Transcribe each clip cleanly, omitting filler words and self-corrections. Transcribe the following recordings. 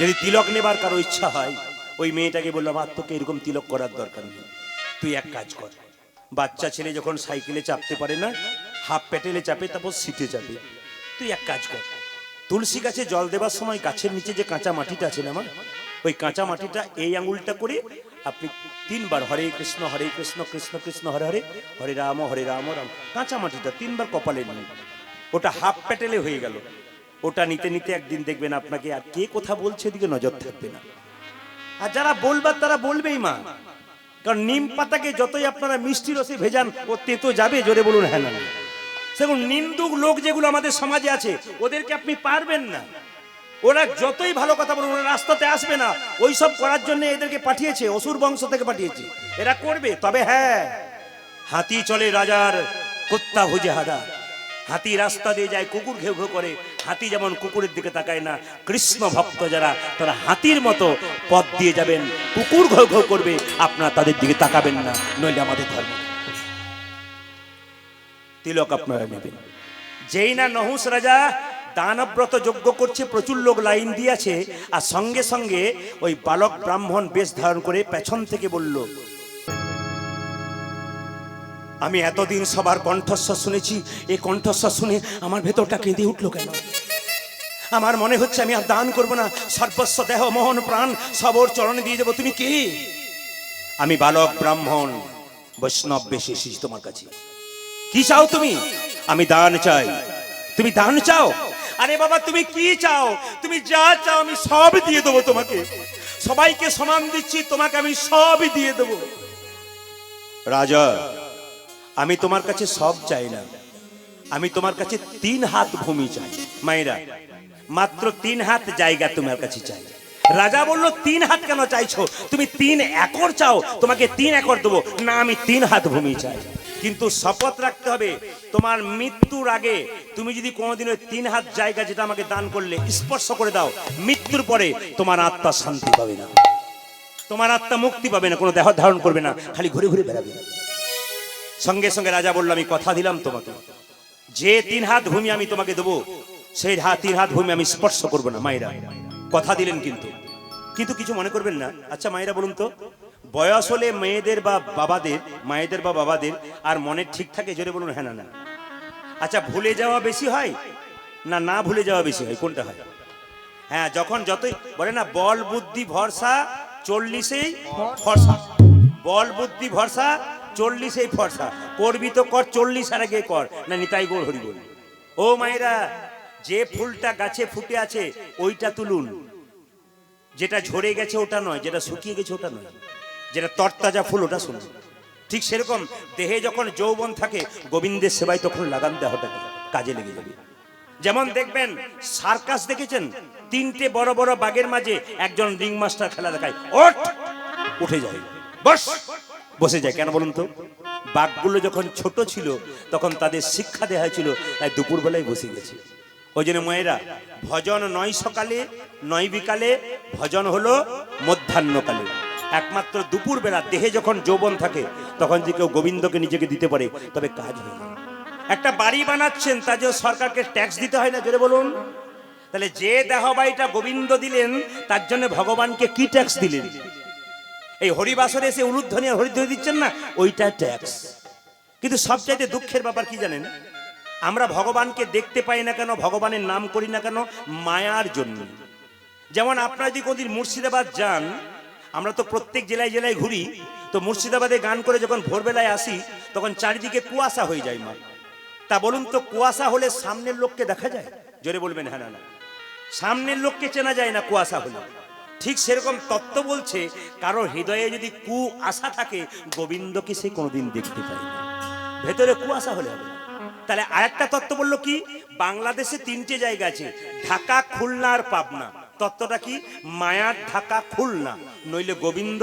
যদি তিলক নেবার কারো ইচ্ছা হয়, ওই মেয়েটাকে বললাম আর তোকে এরকম তিলক করার দরকার নেই, তুই এক কাজ কর, বাচ্চা ছেলে যখন সাইকেলে চাপতে পারে না, হাফ প্যাটেলে চাপে, তারপর সিটে চাপে, তুই এক কাজ কর, তুলসী গাছে জল দেবার সময় গাছের নিচে যে কাঁচা মাটিটা আছে না মা, ওই কাঁচা মাটিটা এই আঙুলটা করে আপনি 3 বার হরে কৃষ্ণ কৃষ্ণ কৃষ্ণ হরে হরে, হরে রাম রাম, কাঁচা মাটিটা 3 বার কপালে নিন, ওটা হাফ প্যাটেলে হয়ে গেল। ওটা নিতে নিতে একদিন দেখবেন আপনাকে আর কে কথা বলছে এদিকে নজর থাকবে না। আর যারা বলবার তারা বলবেই মা, কারণ নিম পাতাকে যতই আপনারা মিষ্টি রসে ভেজান ও তেতো যাবে, জোরে বলুন হ্যাঁ না। সেরকম নিন্দুক লোক যেগুলো আমাদের সমাজে আছে ওদেরকে আপনি পারবেন না, ওরা যতই ভালো কথা বলুন ওরা রাস্তাতে আসবে না, ওই সব করার জন্য এদেরকে পাঠিয়েছে, অসুর বংশ থেকে পাঠিয়েছে, এরা করবে। তবে হ্যাঁ, হাতি চলে রাজার কুত্তা ভুজে হাদা, হাতি রাস্তা দিয়ে যায়, কুকুর ঘেউ ঘেউ করে, হাতি যেমন কুকুরের দিকে তাকায় না, কৃষ্ণ ভক্ত যারা তারা হাতির মতো পথ দিয়ে যাবেন, কুকুর ঘেউ ঘেউ করবে, আপনারা তাদের দিকে তাকাবেন না, নইলে আমাদের ধর্ম। তিলক আপনারা নেবেন। যেই না নহুষ রাজা দানব্রত যজ্ঞ করছে, প্রচুর লোক লাইন দিয়েছে, আর সঙ্গে সঙ্গে ওই বালক ব্রাহ্মণ বেশ ধারণ করে পেছন থেকে বলল, আমি এতদিন সবার কণ্ঠস্বর শুনেছি, এই কণ্ঠস্বর শুনে আমার ভেতরটা কেঁদে উঠলো কেন? আমার মনে হচ্ছে আমি আর দান করবো না, সর্বস্ব দেহ মোহন প্রাণ সব ওর চরণে দিয়ে দেবো। তুমি কে? আমি বালক ব্রাহ্মণ বৈষ্ণব বেশে এসেছি তোমার কাছে। কি চাও তুমি? আমি দান চাই। তুমি দান চাও? আরে বাবা তুমি কি চাও? তুমি যা চাও আমি সব দিয়ে দেবো তোমাকে, সবাইকে সমান দিচ্ছি, তোমাকে আমি সবই দিয়ে দেবো। রাজা, আমি তোমার কাছে সব চাই না, আমি তোমার কাছে 3 হাত ভূমি চাই। মায়েরা, মাত্র 3 হাত জায়গা তোমার কাছে চাই। রাজা বলল 3 হাত কেন চাইছো? তুমি 3 একর চাও, তোমাকে 3 একর দেবো। না, আমি 3 হাত ভূমি চাই, কিন্তু শপথ রাখতে হবে তোমার মৃত্যুর আগে তুমি যদি কোনোদিন ওই 3 হাত জায়গা যেটা আমাকে দান করলে স্পর্শ করে দাও, মৃত্যুর পরে তোমার আত্মা শান্তি পাবে না, তোমার আত্মা মুক্তি পাবে না, কোনো দেহ ধারণ করবে না, খালি ঘুরে ঘুরে বেড়াবে। সঙ্গে সঙ্গে রাজা বলল, আমি কথা দিলাম তোমাকে, যে 3 হাত ভূমি আমি তোমাকে দেবো, সেই 3 হাত ভূমি আমি স্পর্শ করবো না। মায়েরা কথা দিলেন, কিন্তু কিন্তু কিছু মনে করবেন না। আচ্ছা মায়েরা বলুন তো, বয়স হলে মেয়েদের বা বাবাদের, মায়েদের বা বাবাদের আর মনে ঠিক থাকে? জোরে বলুন হ্যাঁ না না। আচ্ছা, ভুলে যাওয়া বেশি হয় না না ভুলে যাওয়া বেশি হয়? কোনটা হয়? হ্যাঁ, যখন যতই বলে না বল বুদ্ধি ভরসা 40এই ফর্সা, বল বুদ্ধি ভরসা 40এই ফর্সা, করবি তো কর 40 আর আগে কর না, নিতাই গৌর হরি বল। ও মায়েরা, যে ফুলটা গাছে ফুটে আছে ওইটা তুলুন, যেটা ঝরে গেছে ওটা নয়, যেটা শুকিয়ে গেছে ওটা নয়, যেটা তরতাজা ফুল ওটা শুনুন। ঠিক সেরকম দেহে যখন যৌবন থাকে, গোবিন্দের সেবায় তখন লাগান দেহটাকে, কাজে লেগে যাবে। যেমন দেখবেন সার্কাস দেখেছেন, 3টে বড় বড় বাঘের মাঝে একজন রিং মাস্টার খেলা দেখায়, ওঠ উঠে যায়, বস বসে যায়। কেন বলুন তো? বাঘগুলো যখন ছোট ছিল তখন তাদের শিক্ষা দেওয়া হয়েছিল, তাই দুপুরবেলায় বসে গেছে। ওই জন্য মায়েরা, ভজন নয় সকালে নয় বিকালে, ভজন হলো মধ্যাহ্নকালে, একমাত্র দুপুর বেলা দেহে যখন যৌবন থাকে তখন যে কেউ গোবিন্দকে নিজেকে দিতে পারে তবে কাজ হয়ে যায়। একটা বাড়ি বানাচ্ছেন, তার জন্য সরকারকে ট্যাক্স দিতে হয় না? জোরে বলুন। তাহলে যে দেহ বাড়িটা গোবিন্দ দিলেন তার জন্য ভগবানকে কি ট্যাক্স দিলেন? এই হরিবাসরে এসে উলুধ্বনি আর হরিধ্বনি দিচ্ছেন না, ওইটা ট্যাক্স। কিন্তু সবচাইতে দুঃখের ব্যাপার কি জানেন? আমরা ভগবানকে দেখতে পাই না কেন, ভগবানের নাম করি না কেন? মায়ার জন্য। যেমন আপনারা যদি কোনদিন মুর্শিদাবাদ যান, আমরা তো প্রত্যেক জেলায় জেলায় ঘুরি, তো মুর্শিদাবাদে গান করে যখন ভোরবেলায় আসি তখন চারিদিকে কুয়াশা হয়ে যায় মা। তা বলুন তো, কুয়াশা হলে সামনের লোককে দেখা যায়? জোরে বলবেন হ্যাঁ না না। সামনের লোককে চেনা যায় না কুয়াশা হলে। ঠিক সেরকম তত্ত্ব বলছে, কারো হৃদয়ে যদি আশা থাকে গোবিন্দকে সে কোনোদিন দেখতে পায় না, ভেতরে কুয়াশা হলে হবে। তাহলে আরেকটা তত্ত্ব বললো কি, বাংলাদেশে 3টে জায়গা আছে, ঢাকা, খুলনা আর পাবনা। তত্ত্বটা কি? মায়ার ঢাকা খুলনা, নইলে গোবিন্দ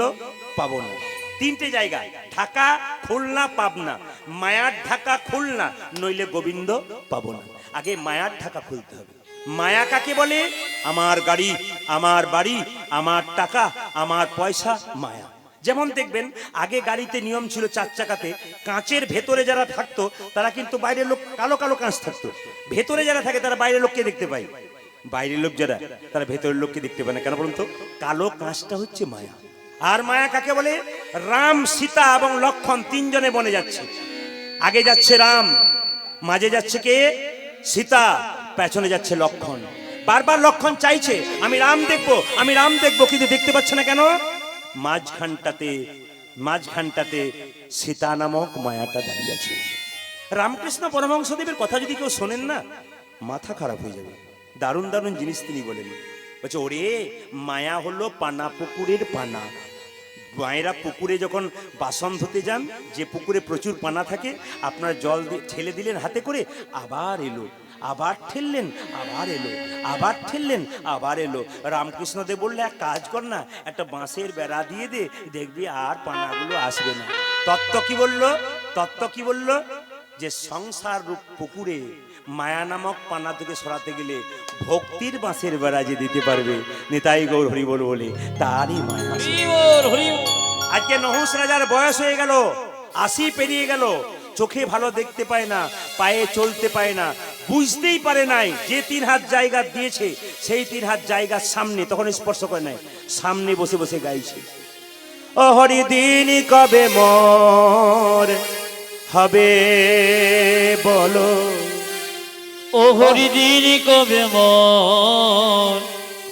পাবো না। 3টে জায়গা, ঢাকা খুলনা পাবনা, মায়ার ঢাকা খুলনা, নইলে গোবিন্দ পাবো না। আগে মায়ার ঢাকা খুলতে হবে। মায়া কাকে বলে? আমার গাড়ি, আমার বাড়ি, আমার টাকা, আমার পয়সা, মায়া। যেমন দেখবেন আগে গাড়িতে নিয়ম ছিল 4 চাকাতে কাঁচের ভেতরে যারা থাকতো তারা কিন্তু বাইরের লোক, কালো কালো কাঁচ থাকতো, ভেতরে যারা থাকে তারা বাইরের লোককে দেখতে পায়। বাইরের লোক যারা তারা ভেতরের লোককে দেখতে পায় না। কেন বলুন তো? কালো কাঁচটা হচ্ছে মায়া। আর মায়া কাকে বলে? রাম, সীতা এবং লক্ষ্মণ তিনজনে বনে যাচ্ছে। আগে যাচ্ছে রাম, মাঝে যাচ্ছে কে? সীতা, পেছনে যাচ্ছে লক্ষ্মণ। বারবার লক্ষ্মণ চাইছে আমি রাম দেখবো, আমি রাম দেখবো, কিন্তু দেখতে পাচ্ছে না। কেন? মাঝখানটাতে সীতা নামক মায়াটা দাঁড়িয়ে আছে। রামকৃষ্ণ পরমহংসদেবের কথা যদি কেউ শোনেন না, মাথা খারাপ হয়ে যাবে। দারুণ দারুণ জিনিস তিনি বলেন। বলছে, ওরে মায়া হলো পানা পুকুরের পানা। মায়েরা পুকুরে যখন বাসন ধুতে যান, যে পুকুরে প্রচুর পানা থাকে, আপনার জল ঠেলে দিলেন হাতে করে, আবার এলো, আবার ঠেললেন, আবার এলো, আবার ঠেললেন, আবার এলো। রামকৃষ্ণদেব বললে, এক কাজ কর না, একটা বাঁশের বেড়া দিয়ে দে, দেখবি আর পানাগুলো আসবে না। তত্ত্ব কি বলল? তত্ত্ব কি বলল? যে সংসার রূপ পুকুরে মায়া নামক পানা থেকে সরাতে গেলে ভক্তির বাঁশের বেড়া যে দিতে পারবে, নিতাই গৌর হরি বল বলে, তারই মায়া। আজকে নহুষ রাজার বয়স হয়ে গেল, 80 পেরিয়ে গেল, চোখে ভালো দেখতে পায় না, পায়ে চলতে পায় না, বুঝতেই পারে নাই যে 3 হাত জায়গা দিয়েছে, সেই 3 হাত জায়গার সামনে, তখন স্পর্শ করে নাই, সামনে বসে বসে গাইছে, ও হরি দিন কবে মোর হবে বলো, ও হরি দিন কবে মোর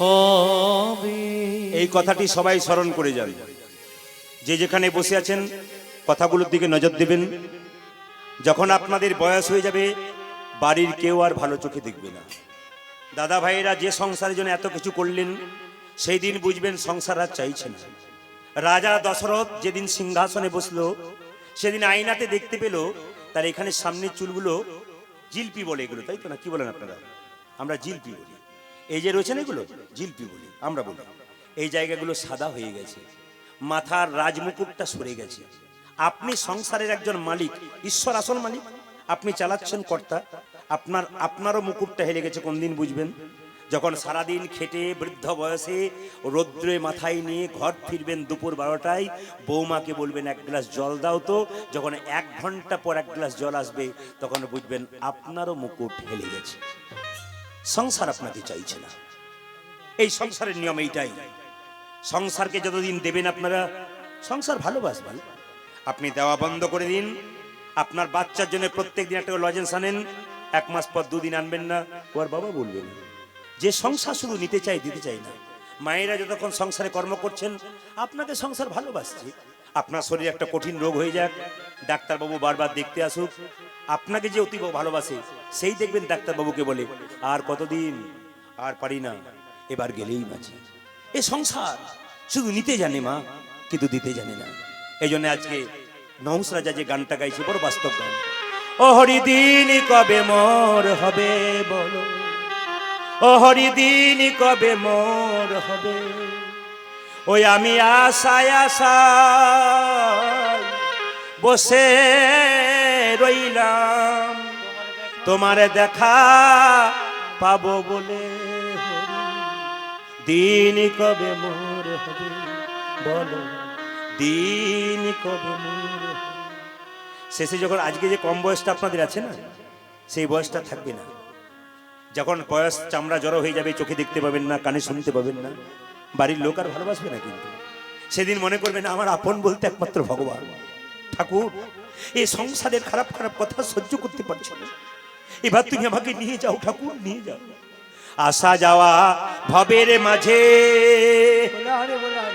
হবে। এই কথাটি সবাই স্মরণ করে যান। যে যেখানে বসে আছেন কথাগুলোর দিকে নজর দেবেন। যখন আপনাদের বয়স হয়ে যাবে, বাড়ির কেউ আর ভালো চোখে দেখবে না। দাদা ভাইয়েরা যে সংসারের জন্য এত কিছু করলেন, সেই দিন বুঝবেন সংসার আর চাইছে না। রাজা দশরথ যেদিন সিংহাসনে বসলো, সেদিন আয়নাতে দেখতে পেল তার এখানে সামনের চুলগুলো জিলপি বলে, এগুলো তাই তো না? কি বলেন আপনারা? আমরা জিলপি বলি। এই যে রয়েছেন এগুলো জিলপি বলি, আমরা বলি। এই জায়গাগুলো সাদা হয়ে গেছে, মাথার রাজমুকুটটা সরে গেছে। আপনি সংসারের একজন মালিক, ঈশ্বর আসল মালিক, আপনি চালাচ্ছেন কর্তা, আপনারও মুকুটটা হেলে গেছে। কোন দিন বুঝবেন? যখন সারাদিন খেটে বৃদ্ধ বয়সে রৌদ্রে মাথায় নিয়ে ঘর ফিরবেন দুপুর 12টায়, বৌমাকে বলবেন এক গ্লাস জল দাও তো। যখন 1 ঘন্টা পর 1 গ্লাস জল আসবে, তখন বুঝবেন আপনারও মুকুট হেলে গেছে। সংসার আপনাকে চাইছে না। এই সংসারের নিয়ম এইটাই। সংসারকে যতদিন দেবেন আপনারা, সংসার ভালোবাসবেন। আপনি দেওয়া বন্ধ করে দিন। আপনার বাচ্চার জন্য প্রত্যেক দিন একটা লজেন্স আনেন, 1 মাস পর 2 দিন আনবেন না, ওর বাবা বলবেন। যে সংসার শুধু নিতে চাই, দিতে চাই না। মায়েরা যতক্ষণ সংসারে কর্ম করছেন, আপনাকে সংসার ভালোবাসছে। আপনার শরীরে একটা কঠিন রোগ হয়ে যাক, ডাক্তারবাবু বারবার দেখতে আসুক, আপনাকে যে অতি ভালোবাসে, সেই দেখবেন ডাক্তারবাবুকে বলে, আর কতদিন, আর পারি না, এবার গেলেই বাঁচি। এ সংসার শুধু নিতে জানে মা, কিন্তু দিতে জানে না। এই জন্য আজকে নহুষ রাজা যে গানটা গাইছে, বড় বাস্তব গান। ও হরি দিন কবে মোর হবে বলো, ও হরি দিন কবে মোর হবে, ওই আমি আশায় আশায় বসে রইলাম, তোমার দেখা পাবো বলে, দিন কবে মোর হবে বলো, দিন কবে মোর হবে। শেষে যখন আজকে যে কম বয়সটা আপনাদের আছে না, সেই বয়সটা থাকবে না। যখন বয়স চামড়া জড়ো হয়ে যাবে, চোখে দেখতে পাবেন না, কানে শুনতে পাবেন না, বাড়ির লোক আর ভালোবাসবে না। কিন্তু সেদিন মনে করবেন আমার আপন বলতে একমাত্র ভগবান। ঠাকুর, এই সংসারের খারাপ খারাপ কথা সহ্য করতে পারছো না, এবার তুমি আমাকে নিয়ে যাও ঠাকুর, নিয়ে যাও। আসা যাওয়া ভবের মাঝে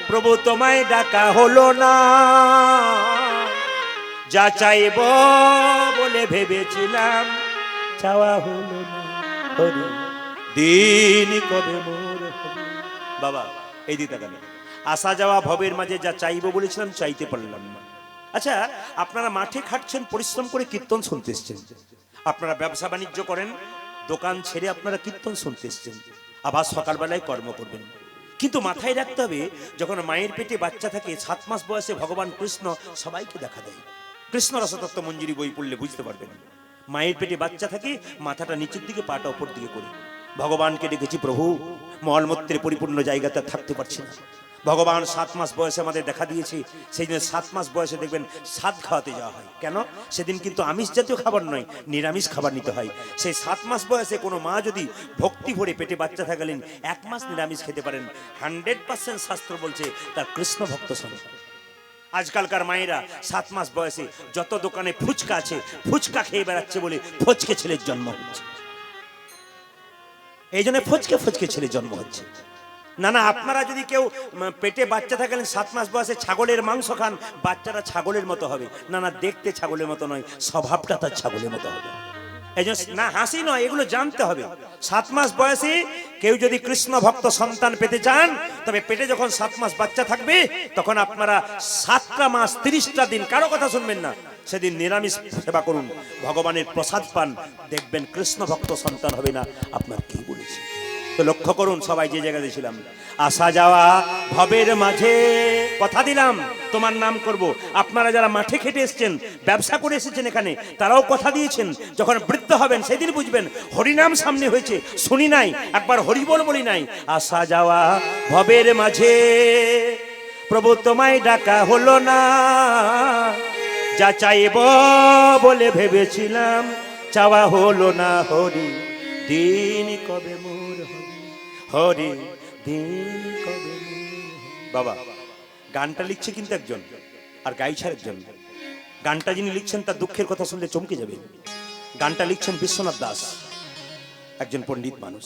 প্রভু তোমায় ডাকা হলো না, যা চাইব বলে ভেবেছিলাম চাওয়া হলো না, দিন কবে মোর হবে। বাবা এই দিকটা কেন? আসা যাওয়া ভবের মাঝে যা চাইবো বলেছিলাম, চাইতে পারলাম না। আচ্ছা, আপনারা মাঠে খাটছেন, পরিশ্রম করে কীর্তন শুনতে এসছেন। আপনারা ব্যবসা বাণিজ্য করেন, দোকান ছেড়ে আপনারা কীর্তন শুনতে এসছেন, আবার সকালবেলায় কর্ম করবেন। কিন্তু মাথায় রাখতে হবে, যখন মায়ের পেটে বাচ্চা থাকে, 7 মাস বয়সে ভগবান কৃষ্ণ সবাইকে দেখা দেয়। কৃষ্ণ রসতত্ত্ব মঞ্জুরি বই পড়লে বুঝতে পারবেন। মায়ের পেটে বাচ্চা থাকে, মাথাটা নিচের দিকে, পাটা ওপর দিকে করে ভগবানকে ডেকেছি, প্রভু মলমূত্রে পরিপূর্ণ জায়গাতে থাকতে পারছি না, ভগবান 7 মাস বয়সে আমাদের দেখা দিয়েছে, সেই জন্য 7 মাস বয়সে দেখবেন সাদ খাওয়াতে যাওয়া হয়। কেন? সেদিন কিন্তু আমিষ জাতীয় খাবার নয়, নিরামিষ খাবার নিতে হয়। সেই 7 মাস বয়সে কোনো মা যদি ভক্তি ভরে পেটে বাচ্চা থাকালীন 1 মাস নিরামিষ খেতে পারেন, 100% শাস্ত্র বলছে তার কৃষ্ণ ভক্ত সন্তান। আজকালকার মায়েরা 7 মাস বয়সে যত দোকানে ফুচকা আছে, ফুচকা খেয়ে বেড়াচ্ছে বলে ফচকে ছেলের জন্ম হচ্ছে। এই জন্য ফচকে ফচকে ছেলে জন্ম হচ্ছে। না না, আপনারা যদি কেউ পেটে বাচ্চা থাকেন 7 মাস বয়সে ছাগলের মাংস খান, বাচ্চারা ছাগলের মতো হবে। না না, দেখতে ছাগলের মতো নয়, স্বভাবটা তার ছাগলের মতো হবে। এই জন্য না, হাসি নয়, এগুলো জানতে হবে। 7 মাস বয়সে কেউ যদি কৃষ্ণ ভক্ত সন্তান পেতে চান, তবে পেটে যখন 7 মাস বাচ্চা থাকবে, তখন আপনারা 7টা মাস 30টা দিন কারো কথা শুনবেন না, সেদিন নিরামিষ সেবা করুন, ভগবানের প্রসাদ পান, দেখবেন কৃষ্ণ ভক্ত সন্তান হবে না। আপনার কি বলেছি? তো লক্ষ্য করুন সবাই যে জায়গাতে ছিলাম, আসা যাওয়া ভবের মাঝে, কথা দিলাম তোমার নাম করব। আপনারা যারা মাঠে খেটে এসেছেন, ব্যবসা করে এসেছেন এখানে, তারাও কথা দিয়েছেন যখন বৃদ্ধ হবেন সেদিন বুঝবেন হরিনাম সামনে হয়েছে, শুনি নাই, একবার হরিবল বলি নাই। আসা যাওয়া ভবের মাঝে প্রভু তোমায় ডাকা হলো না, যা চাইব বলে ভেবেছিলাম চাওয়া হলো না। হরি দিন কবে মোর হবে, হরি দিন কবে মোর। বাবা, গানটা লিখছে কিন্তু একজন, আর গাইছে একজন। গানটা যিনি লিখছেন তার দুঃখের কথা শুনলে চমকে যাবে। গানটা লিখছেন বিশ্বনাথ দাস, একজন পণ্ডিত মানুষ।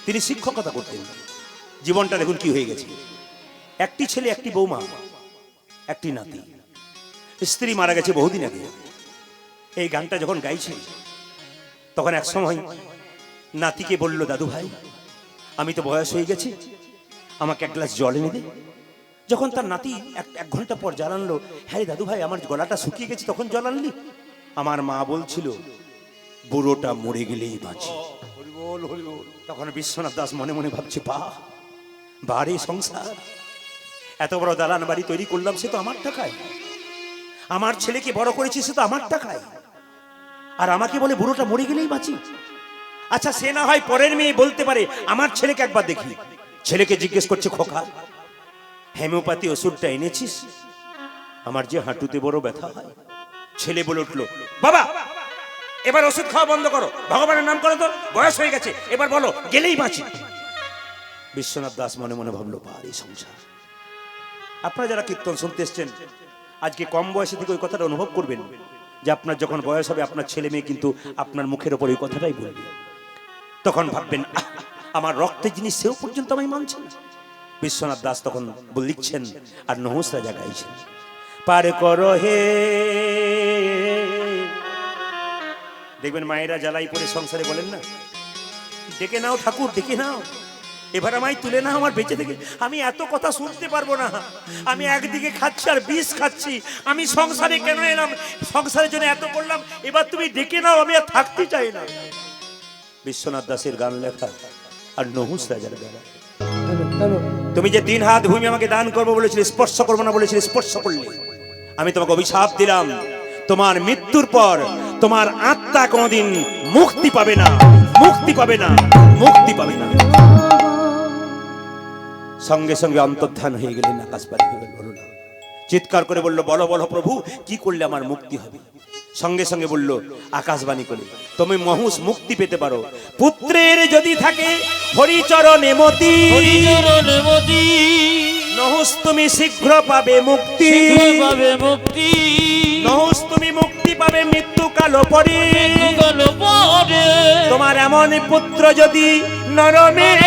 তিনি শিক্ষকতা করতেন। জীবনটা দেখুন কি হয়ে গেছে। একটি ছেলে, একটি বৌমা, একটি নাতি। স্ত্রী মারা গেছে বহুদিন আগে। এই গানটা যখন গাইছে, তখন এক সময় নাতিকে বলল, দাদু ভাই আমি তো বয়স হয়ে গেছি, আমাকে এক গ্লাস জল এনে দে। যখন তার নাতি এক ঘন্টা পর জল আনলো, হ্যাঁ দাদু ভাই আমার গলাটা শুকিয়ে গেছে, তখন জল আনলি? আমার মা বলছিল বুড়োটা মরে গেলেই বাঁচে। তখন বিশ্বনাথ দাস মনে মনে ভাবছে, বাড়ি সংসার, এত বড় দালান বাড়ি তৈরি করলাম, সে তো আমার টাকায়। আমার ছেলেকে বড় করেছি, সে তো আমার টাকায়। আর আমাকে বলে বুড়োটা মরে গেলেই বাঁচি। আচ্ছা, সে না হয় পরের মেয়ে বলতে পারে, আমার ছেলেকে একবার দেখি। ছেলেকে জিজ্ঞেস করছে, খোকা হেমিওপ্যাথি ওষুধটা এনেছিস? আমার যে হাঁটুতে বড় ব্যথা হয়। ছেলে বলে উঠলো, বাবা এবার ওষুধ খাওয়া বন্ধ করো, ভগবানের নাম করো তো, বয়স হয়ে গেছে, এবার বলো গেলেই বাঁচি। বিশ্বনাথ দাস মনে মনে ভাবলো, বাড়ি সংসার। আপনারা যারা কীর্তন শুনতে এসছেন, আজকে কম বয়সে থেকে ওই কথাটা অনুভব করবেন, যে আপনার যখন বয়স হবে আপনার ছেলে মেয়ে কিন্তু আপনার মুখের ওপর ওই কথাটাই বলবে। তখন ভাববেন, আমার রক্তের জিনিস সেও পর্যন্ত আমি মানছি না। বিশ্বনাথ দাস তখন লিখছেন, আর নহস রাজা গাইছেন, পার করো হে। দেখবেন মায়েরা জ্বালাই পরে সংসারে বলেন না, ডেকে নাও ঠাকুর, ডেকে নাও, এবার আমায় তুলে না, আমার বেঁচে থেকে আমি এত কথা শুনতে পারবো না। আমি একদিকে খাচ্ছি আর বিষ খাচ্ছি, আমি সংসারে কেন এলাম, সংসারের জন্য এত করলাম, এবার তুমি ডেকে নাও, আমি আর থাকতে চাই না। বিশ্বনাথ দাসের গান লেখা, আর নহস রাজার বেলা। তুমি যে 3 হাত ভূমি আমাকে দান করবো বলেছিলে, স্পর্শ করবো না বলেছিলে, স্পর্শ করলে। আমি তোমাকে অভিশাপ দিলাম, তোমার মৃত্যুর পর তোমার আত্মা কোনোদিন মুক্তি পাবে না, মুক্তি পাবে না, মুক্তি পাবে না। সঙ্গে সঙ্গে অন্তর্ধান হয়ে গেলেন, আকাশবাণী হয়ে গেল, বলো না। চিৎকার করে বললো, বলো বলো প্রভু, কি করলে আমার মুক্তি হবে? সঙ্গে সঙ্গে বললো আকাশবাণী করে, তুমি মহুষ মুক্তি পেতে পারো, পুত্রের যদি থাকে হরিচরণে মতি, হরিচরণে মতি, নহস তুমি শীঘ্র পাবে মুক্তি, পাবে মুক্তি, নহস তুমি মুক্তি পাবে মৃত্যু কালো পরে, মৃত্যুকাল পরে। তোমার এমন পুত্র যদি নরমের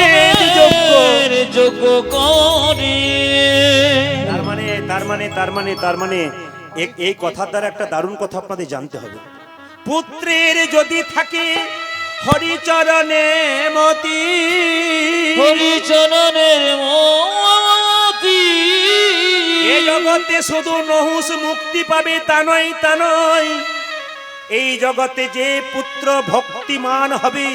যোগ্য, যোগ্য করে। তার মানে এই কথার দ্বারা একটা দারুণ কথা আপনাদের জানতে হবে। পুত্রের যদি থাকে হরিচরণে মতি, হরিচরণের মতি, এ জগতে শুধু নহস মুক্তি পাবে তা নয়, তা নয়, এই জগতে যে পুত্র ভক্তিমান হবে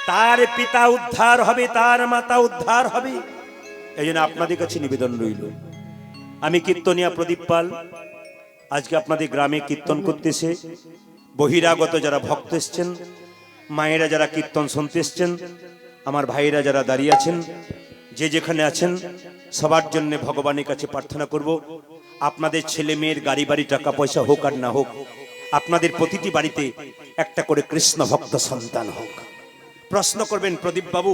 তার পিতা উদ্ধার হবে, তার মাতা উদ্ধার হবে। এই জন্য আপনাদের কাছে নিবেদন রইল, আমি কীর্তনিয়া প্রদীপ পাল, আজকে আপনাদের গ্রামে কীর্তন করতেছে। বহিরাগত যারা ভক্ত এসছেন, মায়েরা যারা কীর্তন শুনতে এসছেন, আমার ভাইয়েরা যারা দাঁড়িয়ে আছেন, যে যেখানে আছেন, সবার জন্য ভগবানের কাছে প্রার্থনা করব, আপনাদের ছেলে মেয়ের গাড়ি বাড়ি টাকা পয়সা হোক আর না হোক, আপনাদের প্রতিটি বাড়িতে একটা করে কৃষ্ণ ভক্ত সন্তান হোক। প্রশ্ন করবেন, প্রদীপ বাবু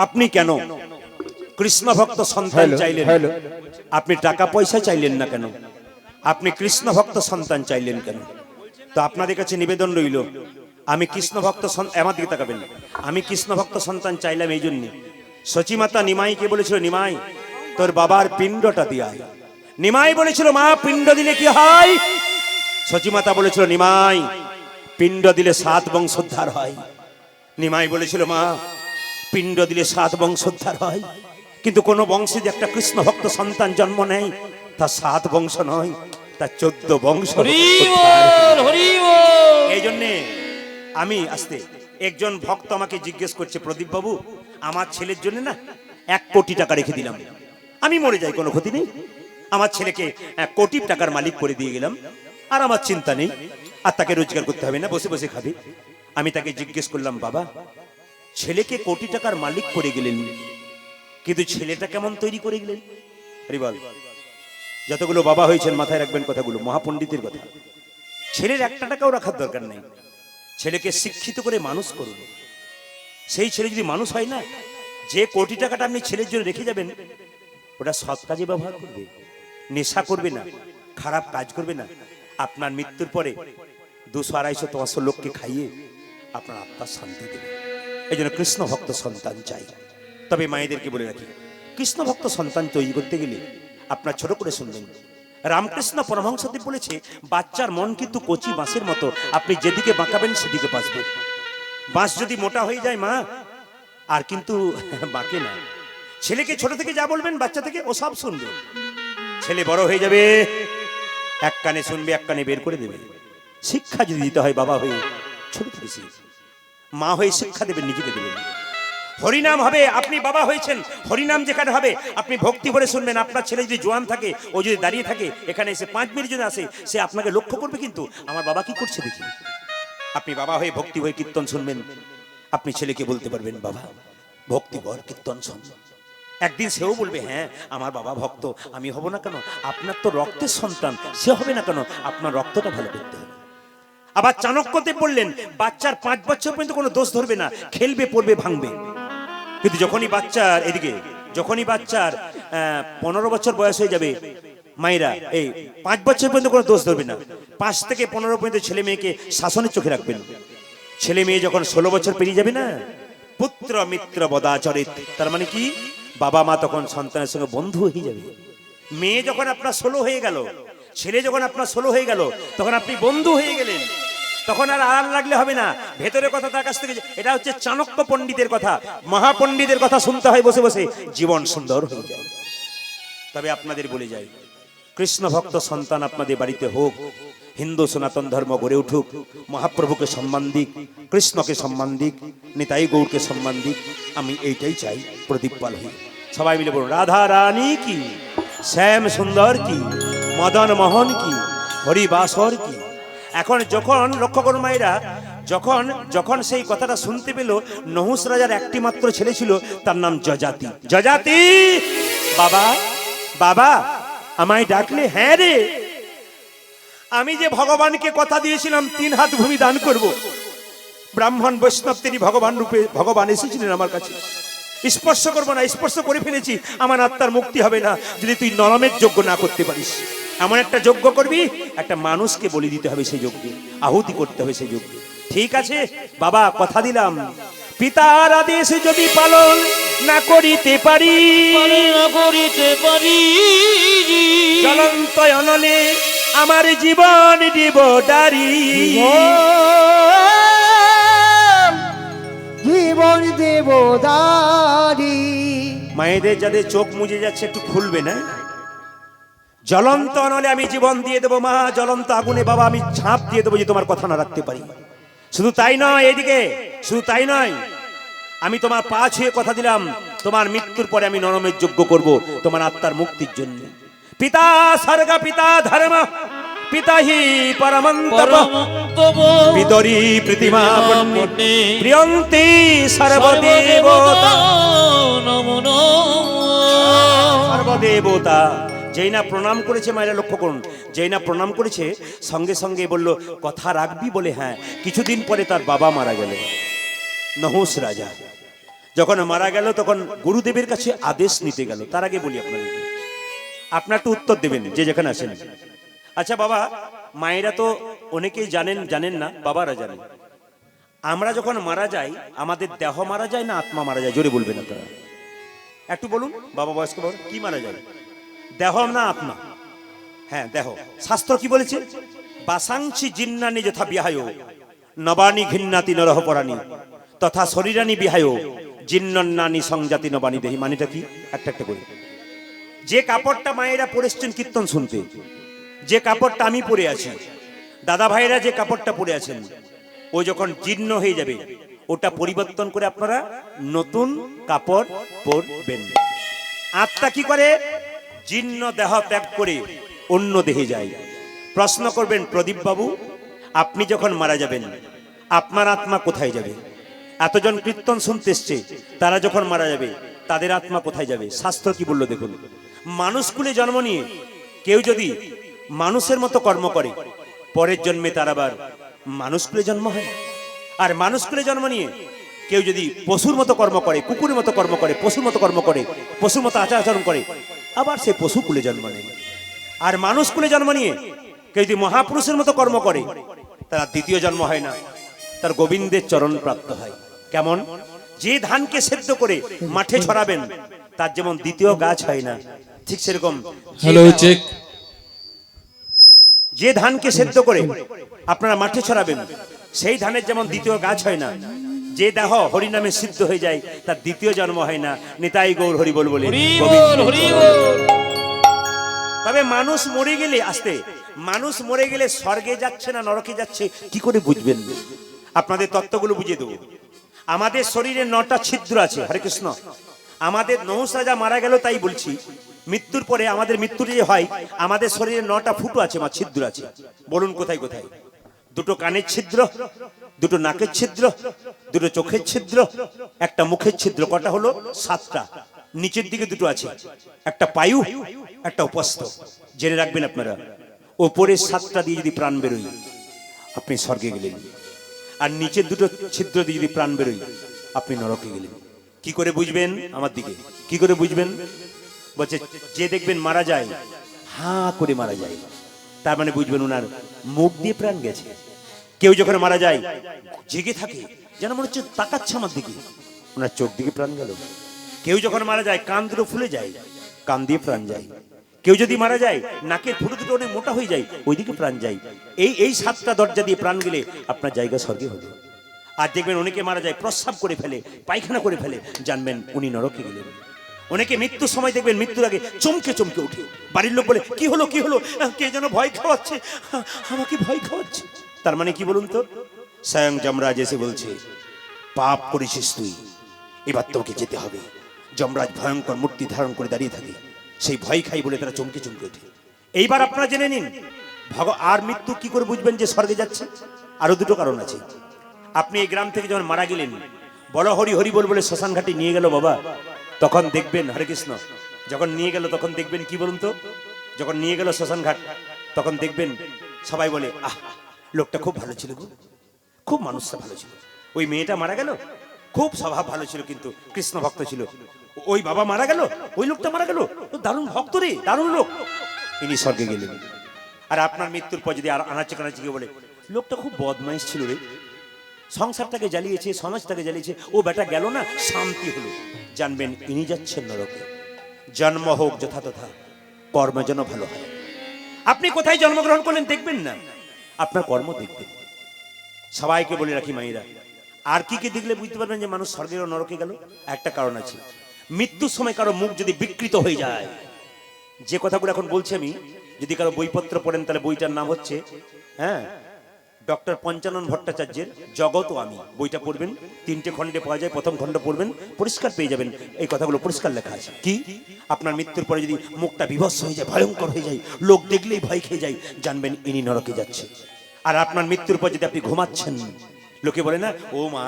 আপনি কেন কৃষ্ণ ভক্ত সন্তান চাইলেন? আপনি টাকা পয়সা চাইলেন না কেন? আপনি কৃষ্ণ ভক্ত সন্তান চাইলেন কেন? তো আপনাদের কাছে নিবেদন রইল, আমি কৃষ্ণ ভক্ত, আমার দিকে তাকাবেন, আমি কৃষ্ণ ভক্ত সন্তান চাইলাম এই জন্য, সচিমাতা নিমাইকে বলেছিল, নিমাই তোর বাবার পিণ্ডটা দিয়ে আয়। নিমাই বলেছিল, মা পিণ্ড দিলে কি হয়? সচিমাতা বলেছিল, নিমাই পিণ্ড দিলে 7 বংশোদ্ধার হয়। নিমাই বলেছিল, মা পিণ্ড দিলে 7 বংশোদ্ধার হয়, কিন্তু কোন বংশে যে একটা কৃষ্ণ ভক্ত সন্তান জন্ম নেয় তা 7 বংশ নয়, তা 14 বংশ। এই জন্যে আমি আসতে, একজন ভক্ত আমাকে জিজ্ঞেস করছে, প্রদীপ বাবু আমার ছেলের জন্য না 1 কোটি টাকা রেখে দিলাম, আমি মরে যাই কোনো ক্ষতি নেই, আমার ছেলেকে 1 কোটি টাকার মালিক করে দিয়ে গেলাম, আর আমার চিন্তা নেই, আর তাকে রোজগার করতে হবে না, বসে বসে খাবে। আমি তাকে জিজ্ঞেস করলাম, বাবা ছেলেকে কোটি টাকার মালিক করে গেলেন, কিন্তু ছেলেটা কেমন তৈরি করে গেলেন? আরে বল, যতগুলো বাবা হয়েছেন মাথায় রাখবেন কথাগুলো, মহাপণ্ডিতের কথা। ছেলের 1 টাকাও রাখার দরকার নেই, ছেলেকে শিক্ষিত করে মানুষ করুন। সেই ছেলে যদি মানুষ হয় না, যে কোটি টাকাটা আপনি ছেলের জন্য রেখে যাবেন ওটা সৎ কাজে ব্যবহার করবে, নেশা করবে না, খারাপ কাজ করবে না। আপনার মৃত্যুর পরে 200-250-300 লোককে খাইয়ে আপনার আত্মার শান্তি দেবে। এই জন্য কৃষ্ণ ভক্ত সন্তান চাই। তবে মায়েদেরকে বলে রাখি, কৃষ্ণ ভক্ত সন্তান তৈরি করতে গেলে আপনার ছোট করে শুনবেন, রামকৃষ্ণ পরমহংসদেব বলেছে, বাচ্চার মন কিন্তু কচি বাঁশের মতো, আপনি যেদিকে বাঁকাবেন সেদিকে বাঁচবে। বাঁশ যদি মোটা হয়ে যায় মা, আর কিন্তু বাঁকে না। ছেলেকে ছোট থেকে যা বলবেন বাচ্চা থেকে ও সব শুনবে। ছেলে বড় হয়ে যাবে, 1 কানে শুনবে 1 কানে বের করে দেবে। শিক্ষা যদি দিতে হয় বাবা হয়ে, ছোট থেকে শিখ, মা হয়ে শিক্ষা দেবেন, নিজেকে দেবেন। হরিনাম হবে, আপনি বাবা হয়েছেন, হরিনাম যেখানে হবে আপনি ভক্তি ভরে শুনবেন। আপনার ছেলে যদি জোয়ান থাকে, ও যদি দাঁড়িয়ে থাকে, এখানে এসে 5 মিনিট যদি আসে, সে আপনাকে লক্ষ্য করবে, কিন্তু আমার বাবা কি করছে দেখি। আপনি বাবা হয়ে ভক্তি হয়ে কীর্তন শুনবেন, আপনি ছেলেকে বলতে পারবেন, বাবা ভক্তি কর, কীর্তন শুন। একদিন সেও বলবে, হ্যাঁ আমার বাবা ভক্ত, আমি হব না কেন? আপনার তো রক্তের সন্তান, সে হবে না কেন? আপনার রক্তটা ভালো করতে হবে। আবার চাণক্যদেব বললেন, বাচ্চার 5 বছর পর্যন্ত কোনো দোষ ধরবে না, খেলবে পড়বে ভাঙবে। কিন্তু যখনই বাচ্চার এদিকে, যখনই বাচ্চার 15 বছর বয়স হয়ে যাবে, মায়েরা এই 5 বছর পর্যন্ত কোনো দোষ ধরবে না। 5 থেকে 15 পর্যন্ত ছেলে মেয়েকে শাসনের চোখে রাখবেন। ছেলে মেয়ে যখন 16 বছর পেরিয়ে যাবে না, পুত্র মিত্র বদাচরিত, তার মানে কি, বাবা মা তখন সন্তানের সঙ্গে বন্ধু হয়ে যাবে। মেয়ে যখন আপনার 16 হয়ে গেল, ছেলে যখন আপনার 16 হয়ে গেল, তখন আপনি বন্ধু হয়ে গেলেন। তখন আর আড়াল লাগলে হবে না, ভেতরের কথা তার কাছ থেকে। এটা হচ্ছে চাণক্য পণ্ডিতের কথা, মহাপণ্ডিতের কথা শুনতে হয় বসে বসে, জীবন সুন্দর হয়ে যায়। তবে আপনাদের বলে যাই, কৃষ্ণ ভক্ত সন্তান আপনাদের বাড়িতে হোক, হিন্দু সনাতন ধর্ম গড়ে উঠুক, মহাপ্রভুকে সম্মান দিক, কৃষ্ণকে সম্মান দিক, নিতাই গৌরকে সম্মান দিক, আমি এইটাই চাই। প্রদীপ পাল হই, সবাই মিলে বলুন, রাধা রানী কি, শ্যাম সুন্দর কি, মদন মোহন কি, হরিবাসর কি। এখন যখন লক্ষ্য করুন মায়েরা, যখন যখন সেই কথাটা শুনতে পেল, নহুষ রাজার একটি মাত্র ছেলে ছিল, তার নাম যজাতি। যজাতি, বাবা বাবা আমায় ডাকলে? হ্যাঁ রে, আমি যে ভগবানকে কথা দিয়েছিলাম 3 হাত ভূমি দান করব, ব্রাহ্মণ বৈষ্ণব তিনি ভগবান রূপে ভগবান এসেছিলেন আমার কাছে, স্পর্শ করবো না, স্পর্শ করে ফেলেছি, আমার আত্মার মুক্তি হবে না যদি তুই নরমের যজ্ঞ না করতে পারিস। এমন একটা যজ্ঞ করবি, একটা মানুষকে বলি দিতে হবে, সেই যজ্ঞে আহুতি করতে হবে সেই যজ্ঞে। ঠিক আছে বাবা, কথা দিলাম, পিতার আদেশ যদি পালন না করিতে পারি, জ্বলন্ত অনলে আমার জীবন দিব ডারি, জীবন দেব দারি। মায়েদের যাদের চোখ মুজে যাচ্ছে একটু খুলবে না? জ্বলন্ত অনলে আমি জীবন দিয়ে দেবো মা, জ্বলন্ত আগুনে বাবা আমি ঝাঁপ দিয়ে দেবো, যে তোমার কথা না রাখতে পারি। শুধু তাই নয়, এদিকে শুধু তাই নয়, আমি তোমার পা ছুঁয়ে কথা দিলাম, তোমার মৃত্যুর পরে আমি নরমের যজ্ঞ করব তোমার আত্মার মুক্তির জন্য। পিতা স্বর্গ পিতা ধর্ম পিতা হি পরমন্তপ বিদরি প্রতিমা প্রিয়ন্তি সর্বদেবতা নমো নমঃ। দেবতা। যেই না প্রণাম করেছে, মায়েরা লক্ষ্য করুন, যেই না প্রণাম করেছে সঙ্গে সঙ্গে বলল কথা রাখবি বলে হ্যাঁ। কিছুদিন পরে তার বাবা মারা গেল, নহুষ রাজা। যখন মারা গেল তখন গুরুদেবের কাছে আদেশ নিতে গেল। তার আগে বলি আপনাদেরকে, আপনার তো উত্তর দেবেন যে যেখানে আছেন। আচ্ছা বাবা, মায়েরা তো অনেকেই জানেন, জানেন না, বাবারা জানেন। আমরা যখন মারা যাই আমাদের দেহ মারা যায় না আত্মা মারা যায়? জোরে বলবেন আপনারা, একটু বলুন। বাবা বয়স্ক বাবা, কি মারা যায়, দেহ না আত্মা? হ্যাঁ দেহ। শাস্ত্র কি বলেছে? বাসাংশি জিন্নানি যথা বিহায় নবানি ঘিন্নাতি নরহ পরাণী তথা শরীরানি বিহায় জিন্নন্নানি সংজাতি নবানি দেহি। মানেটা কি? একটা একটা করে। যে কাপড়টা মায়েরা পরেছেন কীর্তন শুনতে, যে কাপড়টা আমি পরে আছি, দাদা ভাইরা যে কাপড়টা পরে আছেন, ও যখন জীর্ণ হয়ে যাবে ওটা পরিবর্তন করে আপনারা নতুন কাপড় পরবেন। আত্মা কি করে? জীর্ণ দেহ ত্যাগ করে অন্য দেহে যায়। প্রশ্ন করবেন, প্রদীপ বাবু আপনি যখন মারা যাবেন আপনার আত্মা কোথায় যাবে? এতজন কীর্তন শুনতে এসছে, তারা যখন মারা যাবে তাদের আত্মা কোথায় যাবে? শাস্ত্র কি বললো দেখুন। মানুষ কুলে জন্ম নিয়ে কেউ যদি মানুষের মতো কর্ম করে, পরের জন্মে তার আবার মানুষ কুলে জন্ম হয়। আর মানুষ কুলে জন্ম নিয়ে কেউ যদি পশুর মতো কর্ম করে, কুকুরের মতো কর্ম করে, পশুর মতো কর্ম করে, পশুর মতো আচার আচরণ করে, আবার সে পশু কুলে জন্ম নেয়। আর মানুষ কুলে জন্ম নিয়ে কেউ যদি মহাপুরুষের মতো কর্ম করে, তার দ্বিতীয় জন্ম হয় না, তার গোবিন্দের চরণ প্রাপ্ত হয়। কেমন? যে ধানকে সেদ্ধ করে মাঠে ছড়াবেন তার যেমন দ্বিতীয় গাছ হয় না, ঠিক সেরকম হ্যালো চেক। যে ধানকে সেদ্ধ করে আপনারা মাঠে ছড়াবেন সেই ধানের যেমন দ্বিতীয় গাছ হয় না, যে দেহ হরি নামে সিদ্ধ হয়ে যায় তার দ্বিতীয় জন্ম হয় না। নিতাই গৌর হরি বল বলে। হরি বল, হরি বল। তবে মানুষ মরে গেলে, আসতে মানুষ মরে গেলে স্বর্গে যাচ্ছে না নরকে যাচ্ছে কি করে বুঝবেন? আপনাদের তত্ত্বগুলো বুঝিয়ে দেবো। আমাদের শরীরে 9টা ছিদ্র আছে। হরে কৃষ্ণ। আমাদের নহুষ রাজা মারা গেল তাই বলছি, মৃত্যুর পরে আমাদের মৃত্যুর যে হয় আমাদের শরীরে 9টা ফুটো আছে, মা ছিদ্র আছে। বলুন কোথায় কোথায়? দুটো কানের ছিদ্র, দুটো নাকের ছিদ্র, দুটো চোখের ছিদ্র, একটা মুখের ছিদ্র। কটা হলো? 7টা। নিচের দিকে দুটো আছে, একটা পায়ু, একটা উপস্থ। জেনে রাখবেন আপনারা, ওপরের 7টা দিয়ে যদি প্রাণ বেরোয় আপনি স্বর্গে গেলেন, আর নিচের দুটো ছিদ্র দিয়ে যদি প্রাণ বেরোয় আপনি নরকে গেলেন। কি করে বুঝবেন? আমার দিকে কি করে বুঝবেন? বলছে যে দেখবেন মারা যায় হা করে মারা যায়, তার মানে বুঝবেন ওনার মুখ দিয়ে প্রাণ গেছে। কেউ যখন মারা যায় জেগে থাকে, যেন মনে হচ্ছে তাকাচ্ছে আমার দিকে, ওনার চোখ দিকে প্রাণ গেল। কেউ যখন মারা যায় কান দুটো ফুলে যায়, কান দিয়ে প্রাণ যায়। কেউ যদি মারা যায় নাকের ফুটো দুটো অনেক মোটা হয়ে যায়, ওইদিকে প্রাণ যায়। এই 7টা দরজা দিয়ে প্রাণ গেলে আপনার জায়গা স্বর্গে হবে। আর দেখবেন অনেকে মারা যায় প্রস্রাব করে ফেলে, পায়খানা করে ফেলে, জানবেন উনি নরকে গেলেন। অনেকে মৃত্যুর সময় দেখবেন মৃত্যুর আগে চমকে চমকে ওঠে। বাড়ির লোক বলে কি হলো কি হলো, কে যেন ভয় খাওয়াচ্ছে, আমাকে ভয় খাওয়াচ্ছে। তার মানে কি বলুন তো? স্বয়ং যমরাজ এসে বলছে পাপ করেছিস তুই, এবার তোকে যেতে হবে। যমরাজ ভয়ঙ্কর মূর্তি ধারণ করে দাঁড়িয়ে থাকে, সেই ভয় খাই বলে তারা চমকে চমকে ওঠে। এইবার আপনারা জেনে নিন আর মৃত্যু কি করে বুঝবেন যে স্বর্গে যাচ্ছে? আরো দুটো কারণ আছে। আপনি এই গ্রাম থেকে যখন মারা গেলেন, বলো হরি হরি বল বলে শ্মশান ঘাটে নিয়ে গেল বাবা, তখন দেখবেন, হরে কৃষ্ণ, যখন নিয়ে গেল তখন দেখবেন কি বলুন তো? যখন নিয়ে গেল শ্মশান ঘাট তখন দেখবেন সবাই বলে আহ লোকটা খুব ভালো ছিল গো, খুব মানুষটা ভালো ছিল। ওই মেয়েটা মারা গেল, খুব স্বভাব ভালো ছিল, কিন্তু কৃষ্ণ ভক্ত ছিল। ওই বাবা মারা গেল, ওই লোকটা মারা গেল, ও দারুণ ভক্ত রে, দারুণ লোক। ইনি স্বর্গে গেলেন। আর আপনার মৃত্যুর পর যদি আর আনাচে কানাচে গিয়ে বলে লোকটা খুব বদমাইশ ছিল রে, সংসারটাকে জ্বালিয়েছে, সমাজটাকে জ্বালিয়েছে, ও বেটা গেল না, শান্তি হলো, জানবেন ইনি যাচ্ছেন নরকে। জন্ম হোক যথা তথা, কর্ম যেন ভালো হয়। আপনি কোথায় জন্মগ্রহণ করলেন দেখবেন না, আপনার কর্ম দেখবেন। সবাইকে বলে রাখি মায়েরা, আর কি কি দেখলে বুঝতে পারবেন যে মানুষ স্বর্গের ও নরকে গেল? একটা কারণ আছে, মৃত্যুর সময় কারো মুখ যদি বিকৃত হয়ে যায়। যে কথাগুলো এখন বলছি আমি, যদি কারো বইপত্র পড়েন তাহলে বইটার নাম হচ্ছে ডক্টর পঞ্চানন ভট্টাচার্যের জগৎ ও আমি। বইটা পড়বেন, 3টে খণ্ডে পাওয়া যায়, প্রথম খণ্ড পড়বেন, পরিষ্কার পেয়ে যাবেন। এই কথাগুলো পরিষ্কার লেখা আছে। কি আপনার মৃত্যুর পরে যদি মুখটা বিভৎস হয়ে যায়, ভয়ঙ্কর হয়ে যায়, লোক দেখলেই ভয় খেয়ে যায়, জানবেন ইনি নরকে যাচ্ছে। আর আপনার মৃত্যুর পর যদি আপনি ঘুমাচ্ছেন, লোকে বলে না ও মা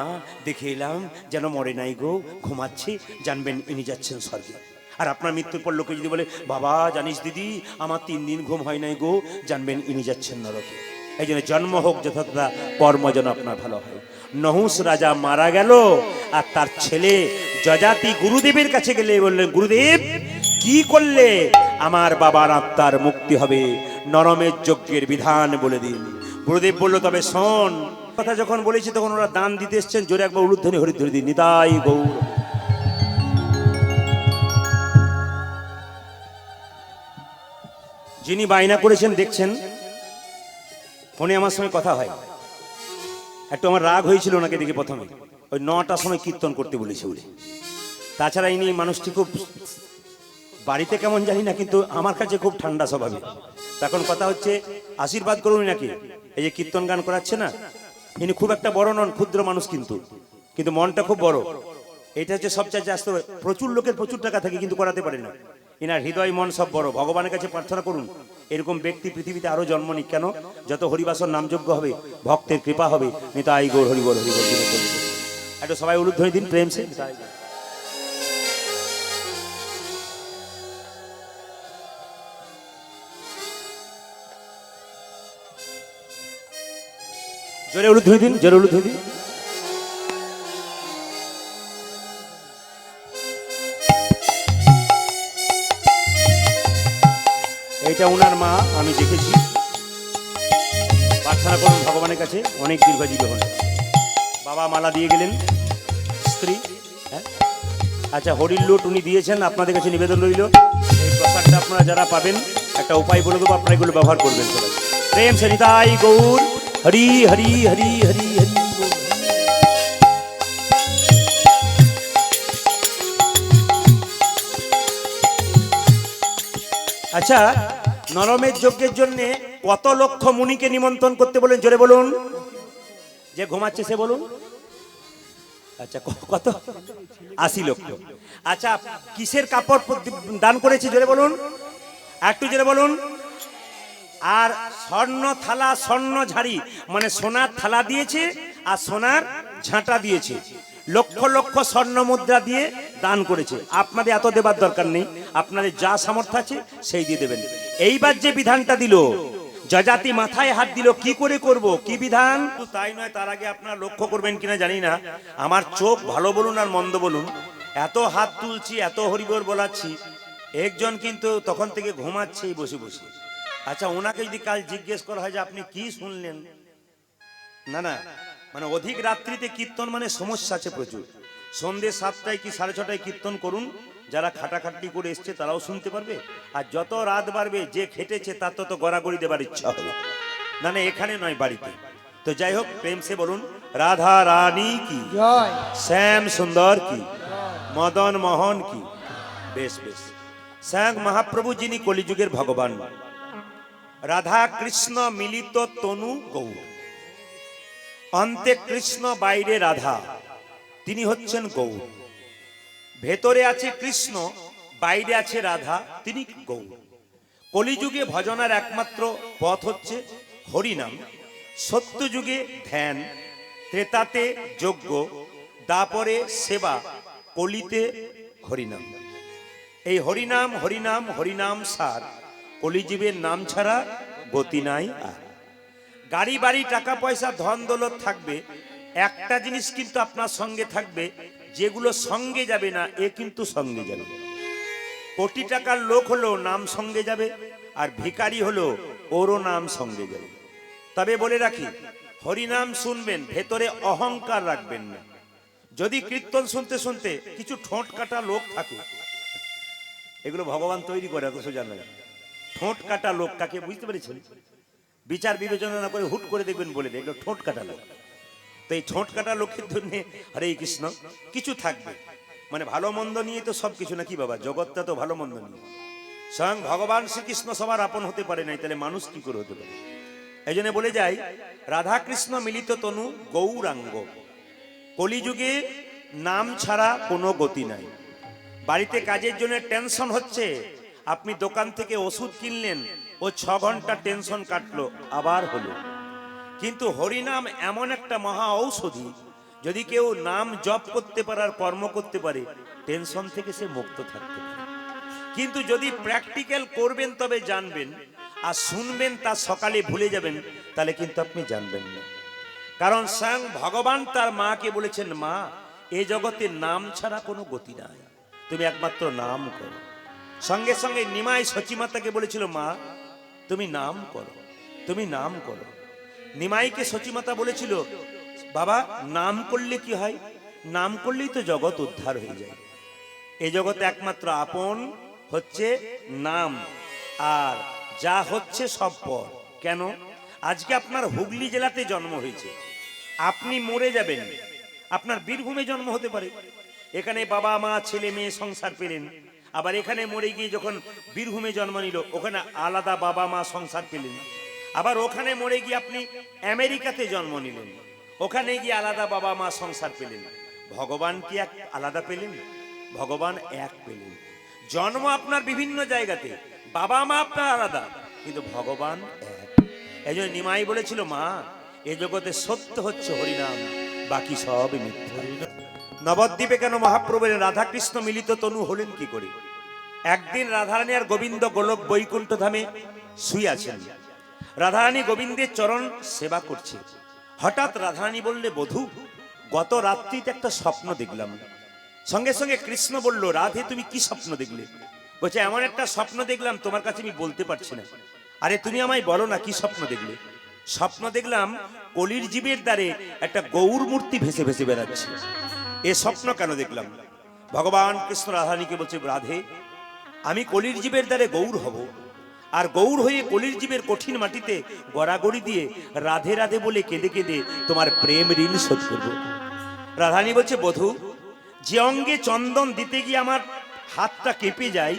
দেখে এলাম যেন মরে নাই গো, ঘুমাচ্ছে, জানবেন ইনি যাচ্ছেন স্বর্গে। আর আপনার মৃত্যুর পর লোকে যদি বলে বাবা জানিস দিদি আমার 3 দিন ঘুম হয় নাই গো, জানবেন ইনি যাচ্ছেন নরকে। এই জন্য জন্ম হোক যথাযথা, কর্ম যেন আপনার ভালো হয়। নহুষ রাজা মারা গেল, আর তার ছেলে যজাতি গুরুদেবের কাছে গেলে বললেন, গুরুদেব কি করলে আমার বাবার আত্মার মুক্তি হবে, নরমের যজ্ঞের বিধান বলে দিন। গুরুদেব বলল, তবে শোন। কথা যখন বলেছি তখন ওরা দান দিতে এসছেন, জোরে একবার উলুধ্বনি হরিধ্বনি দিন, নিতাই গৌর। যিনি বায়না করেছেন দেখছেন, ফোনে আমার সঙ্গে কথা হয়, একটু আমার রাগ হয়েছিল ওনাকে দেখে প্রথমে, ওই 9টার সময় কীর্তন করতে বলেছে বলে। তাছাড়া ইনি মানুষটি খুব, বাড়িতে কেমন জানি না, কিন্তু আমার কাছে খুব ঠান্ডা স্বভাবে। তখন কথা হচ্ছে আশীর্বাদ করুন নাকি, এই যে কীর্তন গান করাচ্ছে না, ইনি খুব একটা বড় নন, ক্ষুদ্র মানুষ, কিন্তু মনটা খুব বড়। এটা হচ্ছে সবচেয়ে আস্তে, প্রচুর লোকের প্রচুর টাকা থাকে কিন্তু করাতে পারে না। ইনার হৃদয় মন সব বড়। ভগবানের কাছে প্রার্থনা করুন এরকম ব্যক্তি পৃথিবীতে আরো জন্ম নিক। কেন? যত হরিবাসর নামযোগ্য হবে, ভক্তের কৃপা হবে। নিতাই গৌর, হরি বল, হরি বল। একটু সবাই উলুধ্বনি দিন প্রেম সে। জোরে উলুধ্বনি দিন, জোরে উলুধ্বনি দিন। এইটা ওনার মা, আমি দেখেছি। প্রার্থনা করুন ভগবানের কাছে অনেক দীর্ঘজীবী হন। বাবা মালা দিয়ে গেলেন, স্ত্রী। হ্যাঁ, আচ্ছা, হরির লুট উনি দিয়েছেন, আপনাদের কাছে নিবেদন রইল এই প্রসাদটা আপনারা যারা পাবেন, একটা উপায় বলে দেবো, আপনারা এগুলো ব্যবহার করবেন সবাই। প্রেম সে নিতাই গৌর, হরি হরি হরি হরি হরি। আচ্ছা, নরমের যজ্ঞের জন্য কত লক্ষ মুনিকে নিমন্ত্রণ করতে বলেন, জোরে বলুন। যে ঘুমাচ্ছে সে বলুন। আচ্ছা, কত? 80 লক্ষ। আচ্ছা, কিসের কাপড় দান করেছে, জোরে বলুন, একটু জোরে বলুন। আর স্বর্ণ থালা, স্বর্ণ ঝাড়ি, মানে সোনার থালা দিয়েছে আর সোনার ঝাঁটা দিয়েছে। লক্ষ লক্ষ স্বর্ণ মুদ্রা দিয়ে দান করেছে। আপনাদের এত দেবার দরকার নেই, আপনাদের যা সামর্থ্য আছে সেই দিয়ে দেবেন। এইবার যে বিধানটা দিল, যজাতি মাথায় হাত দিল, কি করে করব, কি বিধান? তাই নয়, তার আগে আপনারা লক্ষ্য করবেন কিনা জানি না, আমার চোখ ভালো বলুন আর মন্দ বলুন, এত হাত তুলছি, এত হরিবল বলাচ্ছি, একজন কিন্তু তখন থেকে ঘুমাচ্ছেই বসে বসে। আচ্ছা, ওনাকে যদি কাল জিজ্ঞেস করা হয় যে আপনি কি শুনলেন, না না, মানে অধিক রাত্রিতে কীর্তন মানে সমস্যা আছে প্রচুর। সন্ধ্যে 7টায় কি 6:30টায় কীর্তন করুন, যারা খাটাখাটনি করে এসছে তারাও শুনতে পারবে। আর যত রাত বাড়বে, যে খেটেছে তার তত গড়াগড়ি দেবার ইচ্ছা হবে, না না, এখানে নয় বাড়িতে। তো যাই হোক, প্রেম সে বলুন রাধা রানী কি জয়, শ্যাম সুন্দর কি, মদন মোহন কি। বেশ বেশ। স্বয়ং মহাপ্রভু যিনি কলিযুগের ভগবান, রাধা কৃষ্ণ মিলিত তনু গৌর, অন্তে কৃষ্ণ বাইরে রাধা, তিনি হচ্ছেন গৌর। ভেতরে আছে কৃষ্ণ, বাইরে আছে রাধা, তিনি গৌর। কলিযুগে ভজনার একমাত্র পথ হচ্ছে হরিনাম। সত্যযুগে ধ্যান, ত্রেতাতে যজ্ঞ, দাপরে সেবা, কলিতে হরিনাম। এই হরিনাম হরিনাম হরিনাম সার, কলিজীবের নাম ছাড়া গতি নাই আর। গাড়ি বাড়ি টাকা পয়সা ধন দৌলত থাকবে, একটা জিনিস কিন্তু আপনার সঙ্গে থাকবে, যেগুলো সঙ্গে যাবে না এ কিন্তু সঙ্গে যাবে। কোটি টাকার লোক হলো নাম সঙ্গে যাবে, আর ভিখারি হলো ওরও নাম সঙ্গে যাবে। তবে বলে রাখি, হরিনাম শুনবেন, ভেতরে অহংকার রাখবেন না। যদি কীর্তন শুনতে শুনতে কিছু ঠোঁট কাটা লোক থাকে, এগুলো ভগবান তৈরি করে, এত সোজা নয়। ঠোঁট কাটা লোক কাকে বুঝতে পেরেছেন? বিচার বিবেচনা না করে হুট করে দেখবেন বলে দেয়, এগুলো ঠোঁট কাটা লোক। তো এই ঠোঁট কাটা লোকের জন্য হরে কৃষ্ণ কিছু থাকবে, মানে ভালো মন্দ নিয়ে তো সব কিছু নাকি বাবা, জগৎটা তো ভালো মন্দ নিয়ে। স্বয়ং ভগবান শ্রীকৃষ্ণ সবার আপন হতে পারে নাই, তাহলে মানুষ কি করে হতে পারে? এই জন্য বলে যাই, রাধা কৃষ্ণ মিলিত তনু গৌরাঙ্গ। কলিযুগে নাম ছাড়া কোনো গতি নাই। বাড়িতে কাজের জন্য টেনশন হচ্ছে, আপনি দোকান থেকে ওষুধ কিনলেন, ও 6 ঘন্টা টেনশন কাটলো, আবার হলো। কিন্তু হরিনাম এমন একটা মহা ঔষধি, যদি কেউ নাম জপ করতে পারে আর কর্ম করতে পারে, টেনশন থেকে সে মুক্ত থাকতে পারে। কিন্তু যদি প্র্যাকটিক্যাল করবেন তবে জানবেন, আর শুনবেন তা সকালে ভুলে যাবেন, তাহলে কিন্তু আপনি জানবেন না। কারণ স্বয়ং ভগবান তার মাকে বলেছেন, মা এই জগতে নাম ছাড়া কোনো গতি নাই, তুমি একমাত্র নাম করো। সঙ্গে সঙ্গে নিমাই সচিমাতাকে বলেছিল, মা তুমি নাম করো, তুমি নাম করো। নিমাইকে সচিমাতা বলেছিল, বাবা নাম করলে কি হয়? নাম করলেই তো জগৎ উদ্ধার হয়ে যায়। এই জগতে একমাত্র আপন হচ্ছে নাম, আর যা হচ্ছে সব পর। কেন? আজকে আপনার হুগলি জেলাতে জন্ম হয়েছে, আপনি মরে যাবেন, আপনার বীরভূমে জন্ম হতে পারে, এখানে বাবা মা ছেলে মেয়ে সংসার পেলেন। আবার এখানে মরে গিয়ে যখন বীরভূমে জন্ম নিল, ওখানে আলাদা বাবা মা সংসার পেলেন। আবার ওখানে মরে গিয়ে আপনি আমেরিকাতে জন্ম নিলেন, ওখানে গিয়ে আলাদা বাবা মা সংসার পেলেন। ভগবান কি এক আলাদা পেলেন? ভগবান এক পেলেন। জন্ম আপনার বিভিন্ন জায়গাতে, বাবা মা আপনার আলাদা, কিন্তু ভগবান এক। এই জন্য নিমাই বলেছিল, মা এ জগতে সত্য হচ্ছে হরিনাম, বাকি সব মিথ্যা। নবদ্বীপে কেন মহাপ্রভুর রাধাকৃষ্ণ মিলিত তনু হলেন কি করে? একদিন রাধারানী আর গোবিন্দ গোলক বৈকুণ্ঠ ধামে শুয়ে আছেন। রাধারানী গোবিন্দের চরণ সেবা করছে। হঠাৎ রাধারানী বললে, বধূ গত রাত্রিতে একটা স্বপ্ন দেখলাম। সঙ্গে সঙ্গে কৃষ্ণ বলল, রাধে তুমি কি স্বপ্ন দেখলে? বলছে, এমন একটা স্বপ্ন দেখলাম তোমার কাছে আমি বলতে পারছি না। আরে তুমি আমায় বলো না, কি স্বপ্ন দেখলে? স্বপ্ন দেখলাম কলির জীবের দ্বারে একটা গৌর মূর্তি ভেসে ভেসে বেড়াচ্ছে। এ স্বপ্ন কেন দেখলাম? ভগবান কৃষ্ণ রাধারানীকে বলছে, রাধে আমি কলির জীবের দ্বারে গৌর হব, আর গৌর হয়ে কলির জীবের কঠিন মাটিতে গড়াগড়ি দিয়ে রাধে রাধে বলে কেঁদে কেঁদে তোমার প্রেম ঋণ শোধ করব। রাধারানী বলছে, বধূ যে অঙ্গে চন্দন দিতে গিয়ে আমার হাতটা কেঁপে যায়,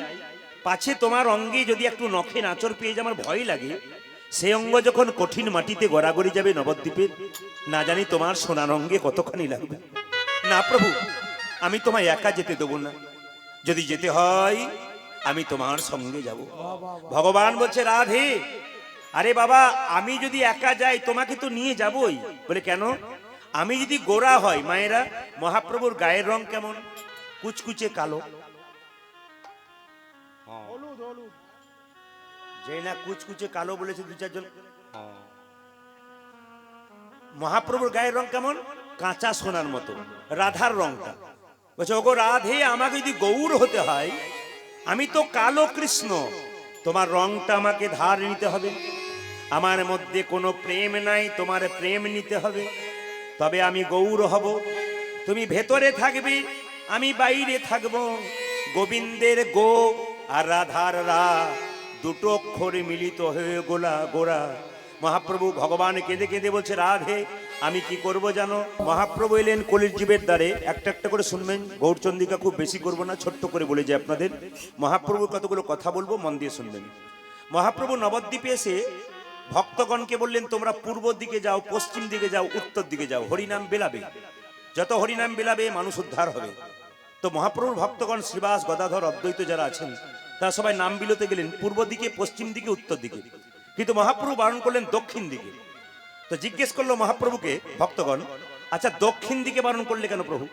পাছে তোমার অঙ্গে যদি একটু নখে নাচর পেয়ে যায় আমার ভয় লাগে, সে অঙ্গ যখন কঠিন মাটিতে গড়াগড়ি যাবে নবদ্বীপের, না জানি তোমার সোনার অঙ্গে কতখানি লাগবে। না প্রভু, আমি তোমায় একা যেতে দেবো না, যদি যেতে হয় আমি তোমার সঙ্গে যাব। ভগবান বলছে, রাধে আরে বাবা আমি যদি একা যাই তোমাকে তো নিয়ে যাবই। বলে কেন? আমি যদি গোরা হয়, মায়েরা মহাপ্রভুর গায়ের রং কেমন? কুচকুচে কালো। যে না কুচকুচে কালো বলেছে দু চারজন। মহাপ্রভুর গায়ের রং কেমন? কাঁচা সোনার মতো। রাধার রংটা বলছে, ওগো রাধে আমাকে যদি গৌর হতে হয়, আমি তো কালো কৃষ্ণ, তোমার রংটা আমাকে ধার নিতে হবে। আমার মধ্যে কোনো প্রেম নাই, তোমার প্রেম নিতে হবে, তবে আমি গৌর হব। তুমি ভেতরে থাকবে, আমি বাইরে থাকব। গোবিন্দের গো আর রাধার রা, দুটো অক্ষরে মিলিত হয়ে গোলা গোরা। মহাপ্রভু ভগবান কেঁদে কেঁদে বলছে, রাধে আমি কি করব জানো? মহাপ্রভু এলেন কলির জীবের দ্বারে। একটা একটা করে শুনবেন, গৌরচন্দ্রিকা খুব বেশি করব না, ছোট্ট করে বলে যায় আপনাদের। মহাপ্রভুর কতগুলো কথা বলবো, মন দিয়ে শুনবেন। মহাপ্রভু নবদ্বীপে এসে ভক্তগণকে বললেন, তোমরা পূর্ব দিকে যাও, পশ্চিম দিকে যাও, উত্তর দিকে যাও, হরিনাম বেলাবে। যত হরিনাম বেলাবে মানুষ উদ্ধার হবে। তো মহাপ্রভুর ভক্তগণ শ্রীবাস গদাধর অদ্বৈত যারা আছেন তারা সবাই নাম বিলোতে গেলেন পূর্ব দিকে, পশ্চিম দিকে, উত্তর দিকে, কিন্তু মহাপ্রভু বারণ করলেন দক্ষিণ দিকে। তো জিজ্ঞেস করলো মহাপ্রভুকে ভক্তগণ, আচ্ছা দক্ষিণ দিকে বারণ করলে কেন প্রভু?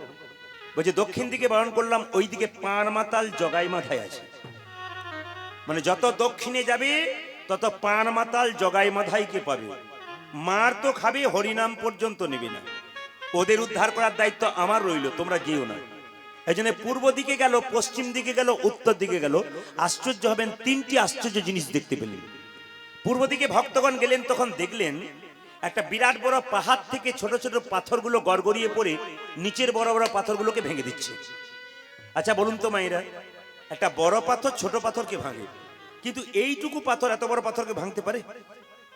বলছে, দক্ষিণ দিকে বারণ করলাম ওই দিকে পান মাতাল জগাই মাথায় আছে। মানে যত দক্ষিণে যাবে তত পান মাতাল জগাই মাথাইকে পাবে। মার তো খাবে, হরিনাম পর্যন্ত নেবে না। ওদের উদ্ধার করার দায়িত্ব আমার রইল, তোমরা যেও না। এই জন্য পূর্ব দিকে গেল, পশ্চিম দিকে গেল, উত্তর দিকে গেল। আশ্চর্য হবেন, তিনটি আশ্চর্য জিনিস দেখতে পেলেন। পূর্ব দিকে ভক্তগণ গেলেন, তখন দেখলেন একটা বিরাট বড় পাহাড় থেকে ছোট ছোট পাথরগুলো গড়গড়িয়ে পড়ে নিচের বড় বড় পাথরগুলোকে ভেঙে দিচ্ছে। আচ্ছা বলুন তো মায়েরা, একটা বড় পাথর ছোট পাথরকে ভাঙে, কিন্তু এইটুকু পাথর এত বড় পাথরকে ভাঙতে পারে?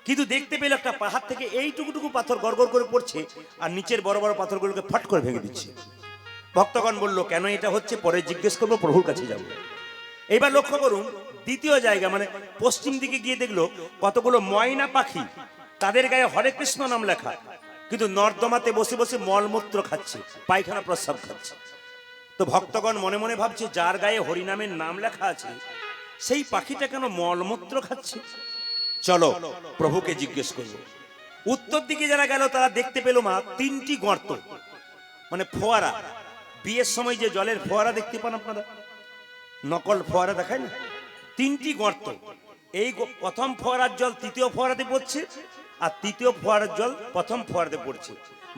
কিন্তু দেখতে পেলে একটা পাহাড় থেকে এইটুকুটুকু পাথর গড়গড় করে পড়ছে আর নিচের বড় বড় পাথরগুলোকে ফট করে ভেঙে দিচ্ছে। ভক্তগণ বলল, কেন এটা হচ্ছে? পরে জিজ্ঞেস করবো, প্রভুর কাছে যাব। এইবার লক্ষ্য করুন, দ্বিতীয় জায়গা মানে পশ্চিম দিকে গিয়ে দেখলো কতগুলো ময়না পাখি, তাদের গায়ে হরে কৃষ্ণ নাম লেখা, কিন্তু নর্দমাতে বসে বসে মলমূত্র খাচ্ছে, পায়খানা প্রস্রাব খাচ্ছে। তো ভক্তগণ মনে মনে ভাবছে, যার গায়ে হরিনামের নাম লেখা আছে সেই পাখিটা কেন মলমূত্র খাচ্ছে? চলো প্রভুকে জিজ্ঞেস করব। উত্তর দিকে যারা গেল তারা দেখতে পেল মা তিনটি গর্ত, মানে ফোয়ারা। বিয়ের সময় যে জলের ফোয়ারা দেখতে পান আপনারা, নকল ফোয়ারা দেখায় না, তিনটি গর্ত। এই প্রথম ফোয়ারার জল তৃতীয় ফোয়ারাতে পড়ছে, আর তৃতীয় ফোয়ারার জল প্রথম ফোয়ারাতে পড়ছে।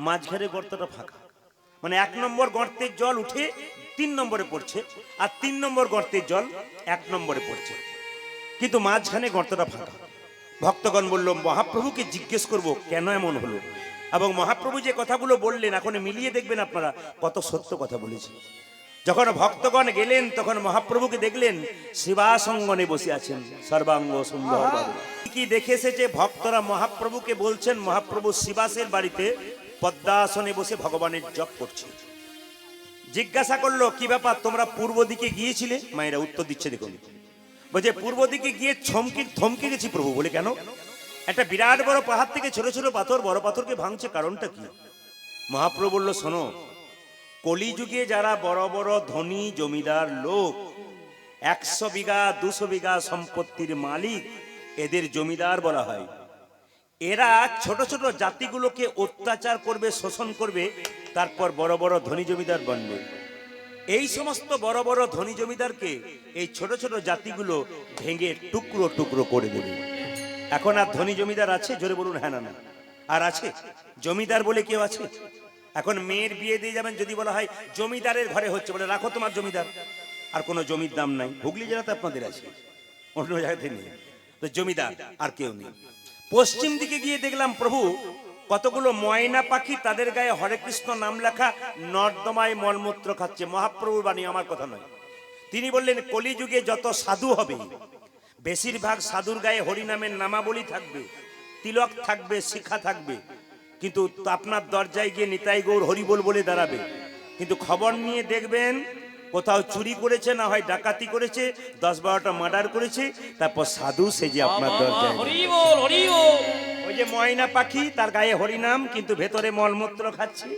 মাঝখানে গর্তটা ফাঁকা, মানে 1 নম্বর গর্তের জল উঠে 3 নম্বরে পড়ছে, আর 3 নম্বর গর্তের জল 1 নম্বরে পড়ছে, কিন্তু মাঝখানে গর্তটা ফাঁকা। ভক্তগণ বলল, মহাপ্রভুকে জিজ্ঞেস করব কেন এমন হলো। এবং মহাপ্রভু যে কথাগুলো বললেন এখন মিলিয়ে দেখবেন আপনারা কত সত্য কথা বলেছে। যখন ভক্তগণ গেলেন তখন মহাপ্রভুকে দেখলেন শিবাসঙ্গনে বসে আছেন, সর্বাঙ্গ সুন্দর বাবু। কি দেখে এসেছে, ভক্তরা মহাপ্রভুকে বলছেন মহাপ্রভু শিবাসের বাড়িতে পদ্মাসনে বসে ভগবানের জপ করছে। জিজ্ঞাসা করলো, কি ব্যাপার, তোমরা পূর্ব দিকে গিয়েছিলে? মায়েরা উত্তর দিচ্ছে, দেখুন, বলছে পূর্ব দিকে গিয়ে থমকে গেছি প্রভু। বলে কেন? একটা বিরাট বড় পাহাড় থেকে ছোট ছোট পাথর বড় পাথরকে ভাঙছে, কারণটা কি? মহাপ্রভু বলল, শোনো, কলিযুগে যারা বড় বড় ধনী জমিদার লোক, 100 বিঘা 200 বিঘা সম্পত্তির মালিক, এদের জমিদার বলা হয়। এরা ছোট ছোট জাতিগুলোকে অত্যাচার করবে, শোষণ করবে, তারপর বড় বড় ধনী জমিদার বনবে। এই সমস্ত বড় বড় ধনী জমিদারকে এই ছোট ছোট জাতিগুলো ভেঙে টুকরো টুকরো করে দেবে। এখন আর ধনী জমিদার আছে? জোরে বলুন হ্যাঁ না না। আর আছে জমিদার বলে কেউ আছে? এখন মেয়ের বিয়ে দিয়ে যাবেন, যদি বলা হয় জমিদারের ঘরে হচ্ছে, বলে রাখো তোমার জমিদার। আর কোনো জমির দাম নাই। হুগলি জেলাতে আপনাদের আছে, অন্য জায়গাতে নেই। তো জমিদার আর কেউ নেই। পশ্চিম দিকে গিয়ে দেখলাম প্রভু কতগুলো ময়না পাখি, তাদের গায়ে হরে কৃষ্ণ নাম লেখা, নর্দমায় মলমূত্র খাচ্ছে। মহাপ্রভুর বাণী, আমার কথা নয়। তিনি বললেন, কলিযুগে যত সাধু হবে, বেশিরভাগ সাধুর গায়ে হরিনামের নামাবলী থাকবে, তিলক থাকবে, শিখা থাকবে, কিন্তু আপনার দরজায় গিয়ে নিতাই গৌর হরিবোল বলে দাঁড়াবে। কিন্তু খবর নিয়ে দেখবেন কোথাও চুরি করেছে, না হয় ডাকাতি করেছে, 10-12টা মার্ডার করেছে, তারপর সাধু সেজে আপনার দরজায়। ওই যে ময়না পাখি, তার গায়ে হরিনাম, কিন্তু ভেতরে মলমূত্র খাচ্ছে,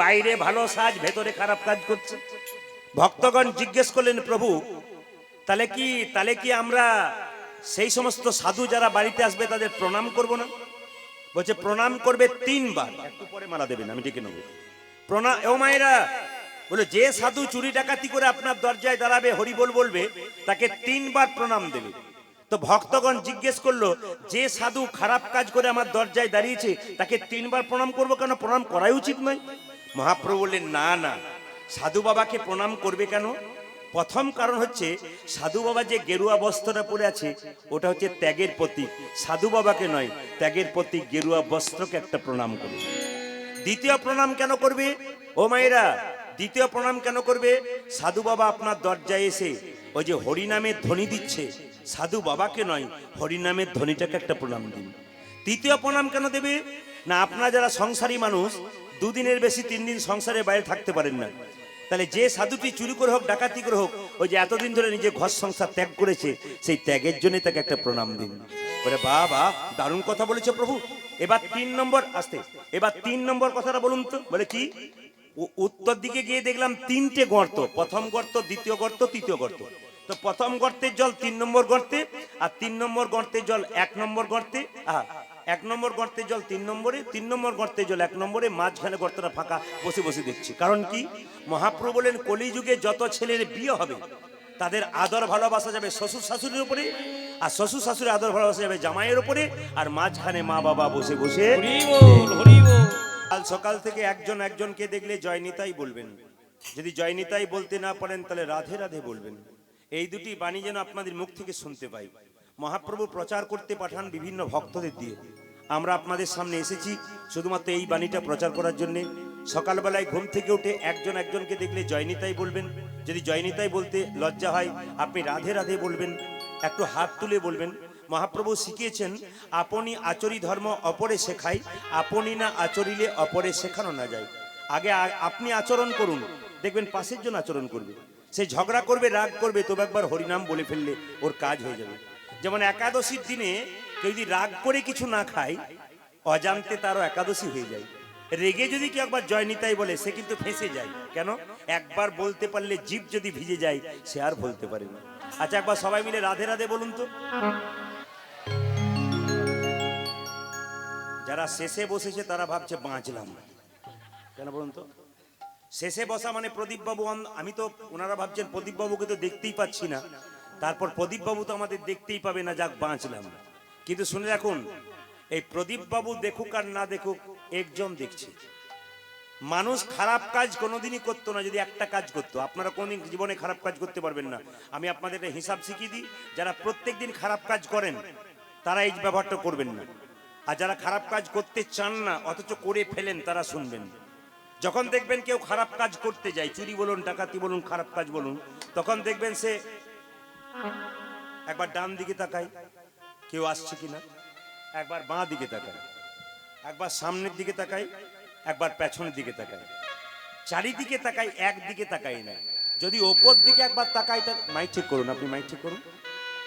বাইরে ভালো সাজ, ভেতরে খারাপ কাজ করছে। ভক্তগণ জিজ্ঞেস করলেন, প্রভু তাহলে কি আমরা সেই সমস্ত সাধু যারা বাড়িতে আসবে তাদের প্রণাম করব না? বলছে প্রণাম করবে 3 বার, একটু পরে মালা দেবেন, আমি ডেকে নেব। প্রণাম, ও মায়েরা, বলে যে সাধু চুরি ডাকাতি করে আপনার দরজায় দাঁড়াবে, হরিবোল বলবে, তাকে 3 বার প্রণাম দেবে। তো ভক্তগণ জিজ্ঞেস করলো, যে সাধু খারাপ কাজ করে আমার দরজায় দাঁড়িয়েছে তাকে 3 বার প্রণাম করবো কেন? প্রণাম করাই উচিত নয়? মহাপ্রভু বললেন, না না, সাধু বাবাকে প্রণাম করবে কেন? প্রথম কারণ হচ্ছে, সাধু বাবা যে গেরুয়া বস্ত্রটা পরে আছে ওটা হচ্ছে ত্যাগের প্রতীক। সাধু বাবাকে নয়, ত্যাগের প্রতীক গেরুয়া বস্ত্রকে একটা প্রণাম করবে। দ্বিতীয় প্রণাম কেন করবে? ও মায়েরা, দ্বিতীয় প্রণাম কেন করবে? সাধু বাবা আপনার দরজায় এসে ওই যে হরিনামের ধ্বনি দিচ্ছে, সাধু বাবাকে নয়, হরিনামের ধ্বনিটাকে একটা প্রণাম দিন। তৃতীয় প্রণাম কেন দেবে? না, আপনারা যারা সংসারী মানুষ, 2 দিনের বেশি 3 দিন সংসারের বাইরে থাকতে পারেন না, তাহলে যে সাধুটি চুরি করে হোক, ডাকাতি করে হোক, ওই যে এতদিন ধরে নিজে ঘর সংসার ত্যাগ করেছে, সেই ত্যাগের জন্য তাকে একটা প্রণাম দিন। বলে বাবা, দারুণ কথা বলেছে প্রভু। এবার 3 নম্বর আসতে, এবার 3 নম্বর কথাটা বলুন তো। বলে কি? উত্তর দিকে গিয়ে দেখলাম 3টে গর্ত, প্রথম গর্ত, দ্বিতীয় গর্ত, তৃতীয় গর্ত। তো প্রথম গর্তের জল 3 নম্বর গর্তে, আর 3 নম্বর গর্তের জল 1 নম্বর গর্তে। 1 নম্বর গর্তের জল 3 নম্বরে, 3 নম্বর গর্তের জল 1 নম্বরে, মাঝখানে গর্তটা ফাঁকা, বসে বসে দেখছি। কারণ কি? মহাপ্রভু বলেন, কলিযুগে যত ছেলের বিয়ে হবে তাদের আদর ভালোবাসা যাবে শ্বশুর শাশুড়ির উপরে, আর শ্বশুর শাশুড়ির আদর ভালোবাসা যাবে জামাইয়ের উপরে, আর মাঝখানে মা বাবা বসে বসে। কাল সকাল থেকে একজন একজনকে দেখলে জয় নিতাই বলবেন। যদি জয় নিতাই বলতে না পারেন তাহলে রাধে রাধে বলবেন। এই দুটি বাণী যেন আপনাদের মুখ থেকে শুনতে পাই। মহাপ্রভু প্রচার করতে পাঠান বিভিন্ন ভক্তদের দিয়ে। আমরা আপনাদের সামনে এসেছি শুধুমাত্র এই বাণীটা প্রচার করার জন্য। সকালবেলায় ঘুম থেকে উঠে একজন একজনকে দেখলে জয় নিতাই বলবেন। যদি জয় নিতাই বলতে লজ্জা হয়, আপনি রাধে রাধে বলবেন, একটু হাত তুলে বলবেন। মহাপ্রভু শিখিয়েছেন, আপনি আচরি ধর্ম অপরে শেখাই, আপনি না আচরিলে অপরে শেখানো না যায়। আগে আপনি আচরণ করুন, দেখবেন পাশের জন আচরণ করবে। সে ঝগড়া করবে, রাগ করবে, তবে একবার হরিনাম বলে ফেললে ওর কাজ হয়ে যাবে। যেমন একাদশীর দিনে কেউ যদি রাগ করে কিছু না খায়, অজান্তে তারও একাদশী হয়ে যায়। রেগে যদি কেউ একবার জয় নিতাই বলে, সে কিন্তু ফেঁসে যায়। কেন? একবার বলতে পারলে জিভ যদি ভিজে যায়, সে আর বলতে পারে না। আচ্ছা, একবার সবাই মিলে রাধে রাধে বলুন তো। যারা শেষে বসেছে তারা ভাবছে বাঁচলাম, কেন বলুন তো? শেষে বসা মানে প্রদীপবাবু, আমি তো ওনারা ভাবছেন প্রদীপবাবুকে তো দেখতেই পাচ্ছি না, তারপর প্রদীপবাবু তো আমাদের দেখতেই পাবে না, যাক বাঁচলাম। কিন্তু শুনে রাখুন, এই প্রদীপবাবু দেখুক আর না দেখুক, একজন দেখছে। মানুষ খারাপ কাজ কোনোদিনই করতো না যদি একটা কাজ করতো। আপনারা কোনদিন জীবনে খারাপ কাজ করতে পারবেন না। আমি আপনাদের একটা হিসাব শিখিয়ে দিই, যারা প্রত্যেকদিন খারাপ কাজ করেন তারা এই ব্যবহারটা করবেন না, আর যারা খারাপ কাজ করতে চান না অথচ করে ফেলেন তারা শুনবেন। যখন দেখবেন কেউ খারাপ কাজ করতে যায়, চুরি বলুন, ডাকাতি বলুন, খারাপ কাজ বলুন, তখন দেখবেন সে একবার ডান দিকে তাকায় কেউ আসছে কিনা, একবার বাঁ দিকে তাকায়, একবার সামনের দিকে তাকায়, একবার পেছনের দিকে তাকায়, চারিদিকে তাকায়, একদিকে তাকায় না। যদি ওপর দিকে একবার তাকায়, তাহলে মাইক ঠিক করুন, আপনি মাইক ঠিক করুন,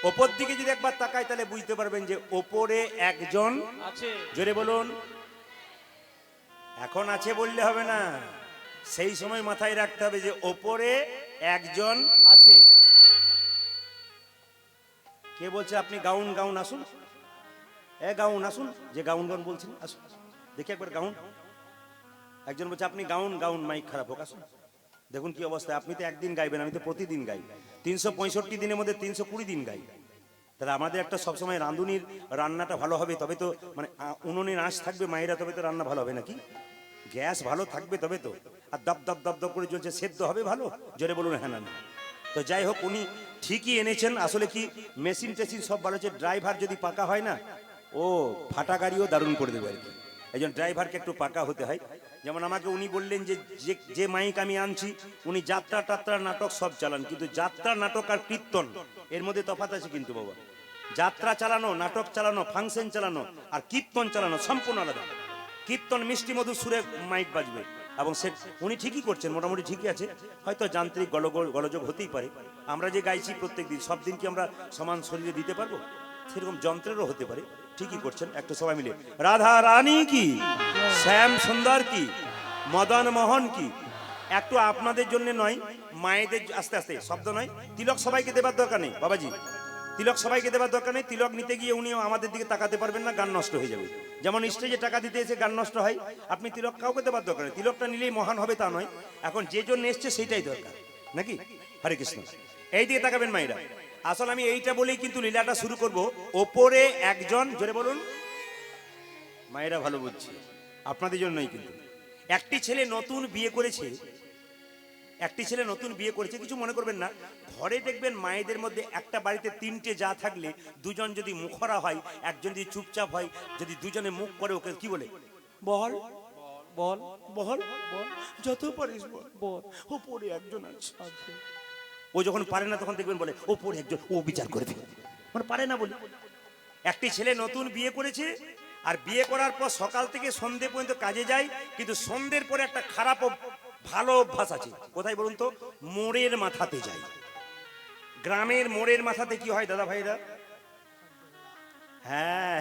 ওপর দিকে যদি একবার তাকায় তাহলে বুঝতে পারবেন যে ওপরে একজন আছে। জোরে বলুন। এখন আছে বললে হবে না, সেই সময় মাথায় রাখতে হবে যে ওপরে একজন আছে। কে বলছে আপনি গাউন গাউন আসুন, এ গাউন আসুন, যে গাউন গাউন বলছেন আসুন, দেখি একবার গাউন। একজন বলছে আপনি গাউন গাউন, মাইক খারাপ হোক, আসুন। দেখুন কি অবস্থা, আপনি তো একদিন গাইবেন, আমি তো প্রতিদিন গাই, 365 দিনের মধ্যে 320 দিন গাই। তাহলে আমাদের একটা সবসময় রাঁধুনির রান্নাটা ভালো হবে, তবে তো মানে উনুনের আঁচ থাকবে মায়েরা, তবে তো রান্না ভালো হবে নাকি? গ্যাস ভালো থাকবে তবে তো, আর দপ দপ দপ দপ করে চলছে, সেদ্ধ হবে ভালো? জোরে বলুন হ্যাঁ না। তো যাই হোক, উনি ঠিকই এনেছেন। আসলে কি মেশিন টেশিন সব ভালো হচ্ছে, ড্রাইভার যদি পাকা হয় না, ও ফাটা গাড়িও দারুণ করে দেবে আর কি। এই জন্য ড্রাইভারকে একটু পাকা হতে হয়। যেমন আমাকে উনি বললেন যে যে মাইক আমি আনছি, উনি যাত্রা টাত্রা নাটক সব চালান, কিন্তু যাত্রা নাটক আর কীর্তন এর মধ্যে তফাৎ আছে কিন্তু বাবা। যাত্রা চালানো, নাটক চালানো, ফাংশন চালানো আর কীর্তন চালানো সম্পূর্ণ আলাদা। কীর্তন মিষ্টি মধু সুরে মাইক বাজবে, এবং সে উনি ঠিকই করছেন, মোটামুটি ঠিকই আছে। হয়তো যান্ত্রিক গোলযোগ হতেই পারে। আমরা যে গাইছি প্রত্যেক দিন, সব দিন কি আমরা সমান শরীরে দিতে পারবো? সেরকম যন্ত্রেরও হতে পারে। ঠিকই করছেন, একটু সবাই মিলে রাধা রানী কি, শ্যাম সুন্দর কি, মদন মোহন কি। একটু আপনাদের জন্য নয়, মায়েদের, আস্তে আস্তে শব্দ নয়, তিলক সবাইকে দেবার দরকার নেই বাবাজি, তিলক সবাইকে দেবার দরকার নেই। তিলক নিতে গিয়ে উনিও আমাদের দিকে তাকাতে পারবেন না, গান নষ্ট হয়ে যাবে। যেমন স্টেজে টাকা দিতে এসে গান নষ্ট হয়, আপনি তিলক কাউকে দেবার দরকার নেই। তিলকটা নিলেই মহান হবে তা নয়, এখন যে জন্য এসছে সেইটাই দরকার নাকি। হরে কৃষ্ণ। এই দিকে তাকাবেন মায়েরা। আসলে আমি এইটা বলেই কিন্তু লীলাটা শুরু করব। ওপরে একজন, জোরে বলুন, মায়েরা ভালো বুঝছে, আপনাদের জন্যই কিন্তু। একটি ছেলে নতুন বিয়ে করেছে, একটি ছেলে নতুন বিয়ে করেছে, কিছু মনে করবেন না। ঘরে দেখবেন মায়েদের মধ্যে একটা বাড়িতে তিনটে যা থাকলে, দুজন যদি মুখরা হয়, একজন যদি চুপচাপ হয়, যদি দুজনে মুখ করে ওকে কি বলে, বল বল বল বল যত পারিস বল, বল। ওপরে একজন আছে। ও যখন পারে না তখন দেখবেন বলে ওপরে একজন, ও বিচার করবে, মানে পারে না বলে। একটি ছেলে নতুন বিয়ে করেছে, আর বিয়ে করার পর সকাল থেকে সন্ধে পর্যন্ত কাজে যায়, কিন্তু সন্ধ্যের পরে একটা খারাপ ভালো অভ্যাস আছে। কোথায় বলুন তো? মোড়ের মাথাতে যায়। গ্রামের মোড়ের মাথাতে কি হয় দাদা ভাইরা? হ্যাঁ,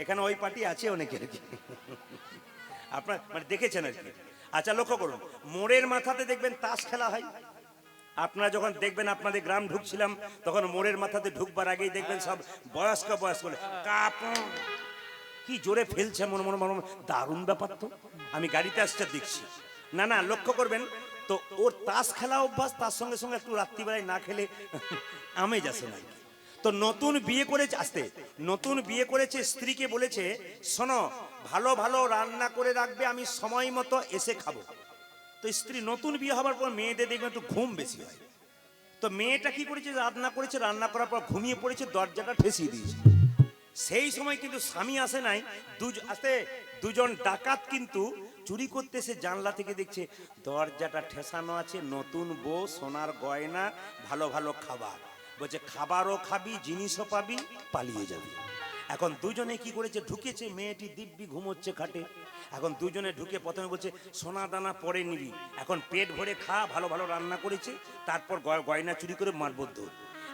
এখানে ওই পার্টি আছে অনেকে আর কি, আপনার মানে দেখেছেন আর কি। আচ্ছা লক্ষ্য করুন, মোড়ের মাথাতে দেখবেন তাস খেলা হয়। আপনারা যখন দেখবেন, আপনাদের গ্রাম ঢুকছিলাম তখন মোড়ের মাথাতে ঢুকবার আগেই দেখবেন সব বয়স্ক বলে কাপ, কি জোরে ফেলছে, মনে মনে মনে, দারুণ ব্যাপার তো। আমি গাড়িতে আসতে দেখছি, না না লক্ষ্য করবেন তো, ওর তাস খেলা অভ্যাস, তার সঙ্গে সঙ্গে একটু রাত্রিবেলায় না খেলে আমেজ আসে না। তো নতুন বিয়ে করেছে, আসতে নতুন বিয়ে করেছে, স্ত্রীকে বলেছে শোনো ভালো ভালো রান্না করে রাখবে, আমি সময় মতো এসে খাবো। তো স্ত্রী, নতুন বিয়ে হবার পর মেয়েদের দেখবেন একটু ঘুম বেশি হয়, তো মেয়েটা কি করেছে, রান্না করেছে, রান্না করার পর ঘুমিয়ে পড়েছে, দরজাটা ঠেসিয়ে দিয়েছে। সেই সময় কিন্তু স্বামী আসে নাই, দুজন ডাকাত কিন্তু চুরি করতে এসে জানলা থেকে দেখছে দরজাটা ঠেসানো আছে, নতুন বউ, সোনার গয়না, ভালো ভালো খাবার। বলছে খাবারও খাবি, জিনিসও পাবি, পালিয়ে যাবি। এখন দুজনে কি করেছে, ঢুকেছে, মেয়েটি দিব্যি ঘুমোচ্ছে খাটে। এখন দুজনে ঢুকে প্রথমে বলছে সোনা দানা পরে নিবি, এখন পেট ভরে খা, ভালো ভালো রান্না করেছে, তারপর গয়না চুরি করে মারবদ্ধ।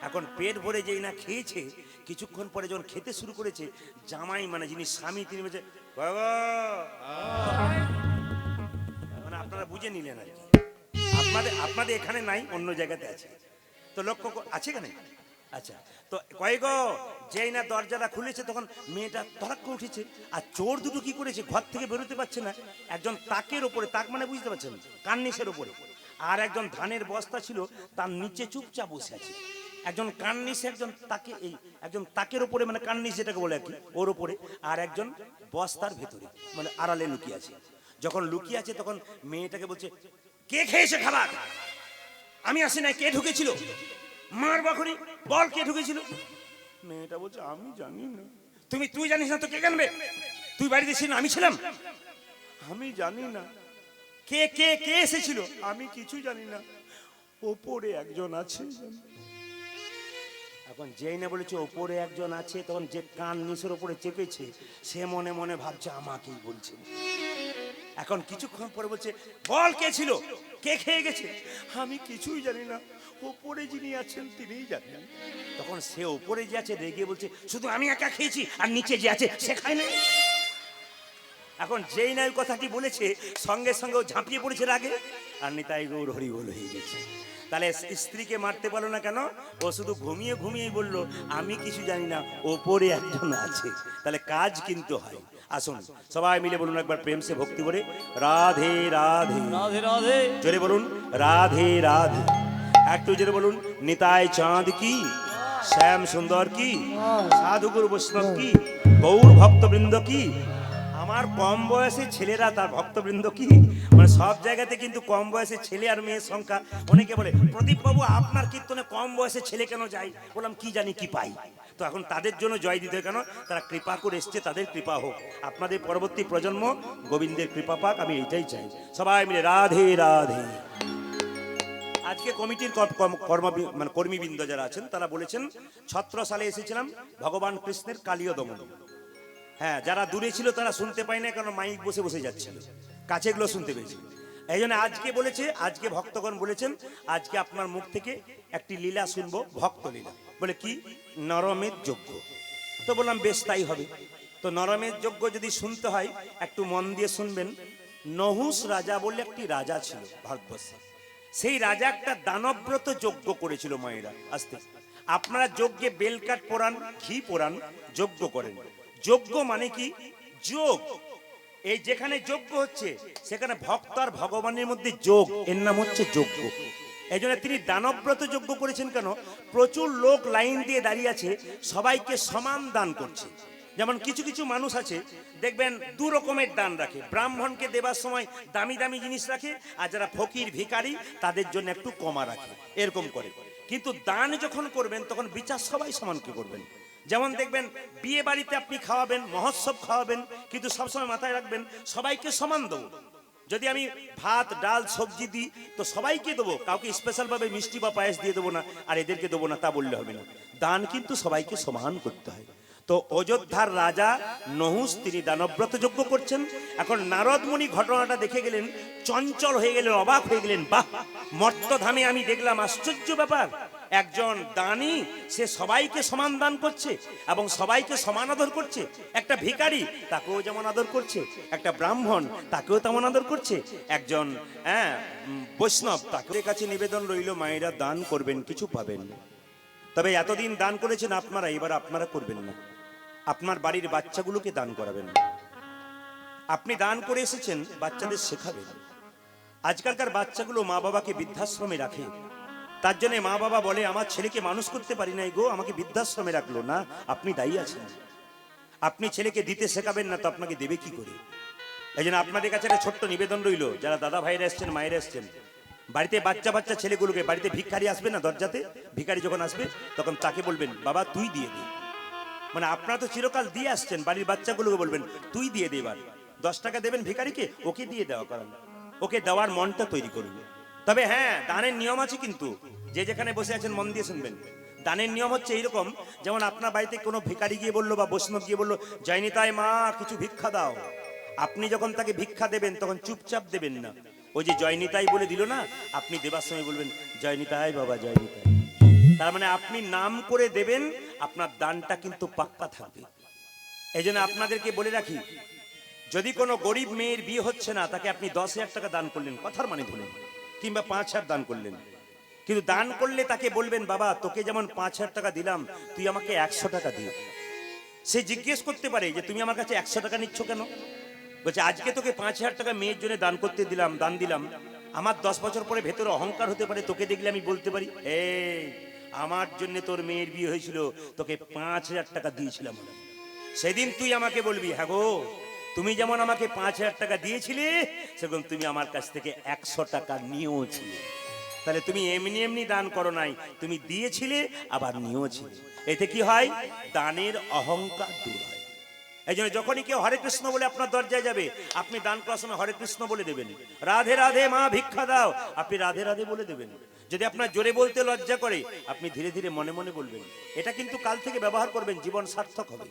এখন পেট ভরে যেই না খেয়েছে, কিছুক্ষণ পরে যখন খেতে শুরু করেছে, জামাই মানে যিনি স্বামী, তিনি বলছে বাবা, মানে আপনারা বুঝে নিলেন আর কি। আপনাদের এখানে নাই, অন্য জায়গাতে আছে। তো লক্ষ্য আছে এখানে, আচ্ছা, তো কয় গো, যেই না দরজাটা খুলেছে তখন মেয়েটা ধরাক করে উঠেছে। আর চোর দুটো কি করেছে, ঘর থেকে বেরোতে পারছে না, একজন তাকের ওপরে, তাক মানে বুঝতে পারছেন, কার্নিশের ওপরে, আর একজন ধানের বস্তা ছিল তার নিচে চুপচাপ বসে আছে। একজন কার্নিশ, একজন তাকে, এই একজন তাকের ওপরে মানে কার্নিশ যেটাকে বলে আর কি, ওর ওপরে, আর একজন বস্তার ভেতরে মানে আড়ালে লুকিয়ে আছে। যখন লুকিয়ে আছে তখন মেয়েটাকে বলছে, কে খেয়েছে খাবার? আমি আসি নাই, কে ঢুকেছিল? মার বাখরি, বল কে ঢুকেছিল? মেয়েটা বলছে, আমি জানি না। তুই জানিস না তো কে জানবে? তুই বাড়িতে ছিলি না, আমি ছিলাম, আমি জানি না। কে কে কে এসেছিল? আমি কিছু জানি না, ওপরে একজন আছে। এখন যেই না বলেছে ওপরে একজন আছে, তখন যে কান নিচের ওপরে চেপেছে সে মনে মনে ভাবছে আমাকেই বলছে। এখন কিছুক্ষণ পরে বলছে, বল কে ছিল, কে খেয়ে গেছে? আমি কিছুই জানি না, ওপরে যিনি আছেন তিনিই জানেন। তখন সে ওপরে যে আছে রেগে বলছে, শুধু আমি একা খেয়েছি আর নিচে যে আছে সে খায় না। এখন যেই না কথাটি বলেছে সঙ্গে সঙ্গে ও ঝাঁপিয়ে পড়েছে রাগে, আর নিতাই গৌর হরি বল হয়ে গেছে। তাহলে স্ত্রীকে মারতে পারলো না কেন? ও শুধু ঘুমিয়ে ঘুমিয়েই বললো আমি কিছু জানি না, ওপরে একজন আছে। তাহলে কাজ কিন্তু হয়। আসুন সবাই মিলে বলুন একবার প্রেম সে ভক্তি করে, রাধে রাধে। রাধে রাধে। জোরে বলুন রাধে রাধে। একটু জোরে বলুন, নিতাই চাঁদ কি, শ্যাম সুন্দর কি, সাধুগুরু বৈষ্ণব কি, গৌর ভক্তবৃন্দ কি। আমার কম বয়সী ছেলেরা তার ভক্তবৃন্দ কি। মানে সব জায়গাতে কিন্তু কম বয়সী ছেলে আর মেয়ের সংখ্যা। অনেকে বলে, প্রদীপ বাবু আপনার কীর্তনে কম বয়সে ছেলে কেন যায়? বললাম কি জানি কি পাই। তো এখন তাদের জন্য জয় দিতে কেন, তারা কৃপা করে এসছে, তাদের কৃপা হোক, আপনাদের পরবর্তী প্রজন্ম গোবিন্দের কৃপা পাক, আমি এইটাই চাই। সবাই মিলে রাধে রাধে। আজকে কমিটির মানে কর্মীবৃন্দ যারা আছেন তারা বলেছেন 17 সালে এসেছিলাম ভগবান কৃষ্ণের কালীয় দমন। হ্যাঁ, যারা দূরে ছিল তারা শুনতে পায় না, কারণ মাইক বসে বসে যাচ্ছিল, কাছে এগুলো শুনতে পেয়েছে। এই জন্য আজকে বলেছে, আজকে ভক্তগণ বলেছেন আজকে আপনার মুখ থেকে একটি লীলা শুনবো, ভক্ত লীলা। বলে কি? নরমের যজ্ঞ। তো বললাম বেশ তাই হবে। তো নরমের যজ্ঞ যদি শুনতে হয় একটু মন দিয়ে শুনবেন। নহুষ রাজা বলে একটি রাজা ছিল ভারতবর্ষে। সেই রাজা একটা দানব্রত যজ্ঞ করেছিল মায়েরা। আস্তে আপনারা যজ্ঞে বেলকাঠ পোড়ান, ঘি পোড়ান, যজ্ঞ করেন। যজ্ঞ মানে কি? যোগ। এই যেখানে যজ্ঞ হচ্ছে সেখানে ভক্ত আর ভগবানের মধ্যে যোগ, এর নাম হচ্ছে যজ্ঞ। এই জন্য তিনি দানব্রত যজ্ঞ করেছেন। কেন? প্রচুর লোক লাইন দিয়ে দাঁড়িয়ে আছে, সবাইকে সমান দান করছে। যেমন কিছু কিছু মানুষ আছে দেখবেন দু রকমের দান রাখে। ব্রাহ্মণকে দেবার সময় দামি দামি জিনিস রাখে, আর যারা ফকির ভিখারি তাদের জন্য একটু কমা রাখে, এরকম করে। কিন্তু দান যখন করবেন তখন বিচার সবাই সমানকে করবেন। যেমন দেখবেন বিয়ে বাড়িতে আপনি খাওয়াবেন, মহোৎসব খাওয়াবেন, কিন্তু সবসময় মাথায় রাখবেন সবাইকে সমান দেবো। যদি আমি ভাত ডাল সবজি দিই তো সবাইকে দেবো, কাউকে স্পেশাল ভাবে মিষ্টি বা পায়েস দিয়ে দেবো না আর এদেরকে দেবো না, তা বললে হবে না। দান কিন্তু সবাইকে সমান করতে হয়। তো অযোধ্যার রাজা নহুষ তিনি দানব্রত যজ্ঞ করছেন। এখন নারদ মুনি ঘটনাটা দেখে গেলেন, চঞ্চল হয়ে গেলেন, অবাক হয়ে গেলেন। বাহ, মর্তধামে আমি দেখলাম আশ্চর্য ব্যাপার, একজন দানী সে সবাইকে সমান দান করছে এবং সবাইকে সমান আদর করছে। একটা ভিখারি তাকেও যেমন আদর করছে, একটা ব্রাহ্মণ তাকেও তেমন আদর করছে, একজন বৈষ্ণব তাকে। কাছে নিবেদন রইল মায়েরা দান করবেন, কিছু পাবেন। তবে এতদিন দান করেছেন আপনারা, এবার আপনারা করবেন না। আপনার বাড়ির বাচ্চাগুলোকে দান করাবেন। আপনি দান করে এসেছেন, বাচ্চাদের শেখাবেন। আজকালকার বাচ্চাগুলো মা বাবাকে বৃদ্ধাশ্রমে রাখে। তার জন্য মা বাবা বলে আমার ছেলেকে মানুষ করতে পারি নাই গো, আমাকে বৃদ্ধাশ্রমে রাখলো। না, আপনি দায়ী আছেন। আপনি ছেলেকে দিতে শেখাবেন না তো আপনাকে দেবে কি করে? এই জন্য আপনাদের কাছে একটা ছোট্ট নিবেদন রইল, যারা দাদা ভাইরা এসছেন, মায়েরা এসছেন, বাড়িতে বাচ্চা বাচ্চা ছেলেগুলোকে, বাড়িতে ভিখারি আসবে না দরজাতে, ভিখারি যখন আসবে তখন তাকে বলবেন বাবা তুই দিয়ে দে। মানে আপনারা তো চিরকাল দিয়ে আসছেন, বাড়ির বাচ্চাগুলোকে বলবেন তুই দিয়ে দে। এবার 10 টাকা দেবেন ভিখারিকে, ওকে দিয়ে দেওয়া করান, ওকে দেওয়ার মনটা তৈরি করুন। তবে হ্যাঁ, দানের নিয়ম আছে কিন্তু। যে যেখানে বসে আছেন মন দিয়ে শুনবেন। দানের নিয়ম হচ্ছে এইরকম, যেমন আপনার বাড়িতে কোনো ভিখারি গিয়ে বললো বা বৈষ্ণব গিয়ে বললো জয়নিতাই মা কিছু ভিক্ষা দাও, আপনি যখন তাকে ভিক্ষা দেবেন তখন চুপচাপ দেবেন না। ওই যে জয়নিতাই বলে দিল না, আপনি দেবার সময় বলবেন জয়নিতাই বাবা জয়নিতাই। তার মানে আপনি নাম করে দেবেন, আপনার দানটা কিন্তু পাক্কা থাকবে। এই জন্য আপনাদেরকে বলে রাখি, যদি কোনো গরিব মেয়ের বিয়ে হচ্ছে না, তাকে আপনি 10,000 টাকা দান করলেন, কথার মানে ধরুন, কিংবা 5,000 দান করলেন, কিন্তু দান করলে তাকে বলবেন, বাবা তোকে যেমন 5,000 টাকা দিলাম, তুই আমাকে 100 টাকা দিও। সে জিজ্ঞেস করতে পারে যে তুমি আমার কাছে 100 টাকা নিচ্ছ কেন? বলছে আজকে তোকে 5,000 টাকা মেয়ের জন্য দান করতে দিলাম, দান দিলাম, আমার 10 বছর পরে ভেতরে অহংকার হতে পারে, তোকে দেখলে আমি বলতে পারি এই আমার জন্য তোর মেয়ের বিয়ে হয়েছিল, তোকে 5,000 টাকা দিয়েছিলাম। সেদিন তুই আমাকে বলবি, হ্যাঁ গো তুমি যেমন আমাকে 5,000 টাকা দিয়েছিলে, সেরকম তুমি আমার কাছ থেকে 100 টাকা নিয়েছিলে। তাহলে তুমি এমনি এমনি দান করো নাই, তুমি দিয়েছিলে আবার নিয়েছিলে। এতে কি হয়? দানের অহংকার দূর হয়। এই জন্য যখনই কেউ হরে কৃষ্ণ বলে আপনার দরজায় যাবে, আপনি দান করার সময় হরে কৃষ্ণ বলে দেবেন, রাধে রাধে মা ভিক্ষা দাও, আপনি রাধে রাধে বলে দেবেন। যদি আপনার জোরে বলতে লজ্জা করে, আপনি ধীরে ধীরে মনে মনে বলবেন। এটা কিন্তু কাল থেকে ব্যবহার করবেন, জীবন সার্থক হবে।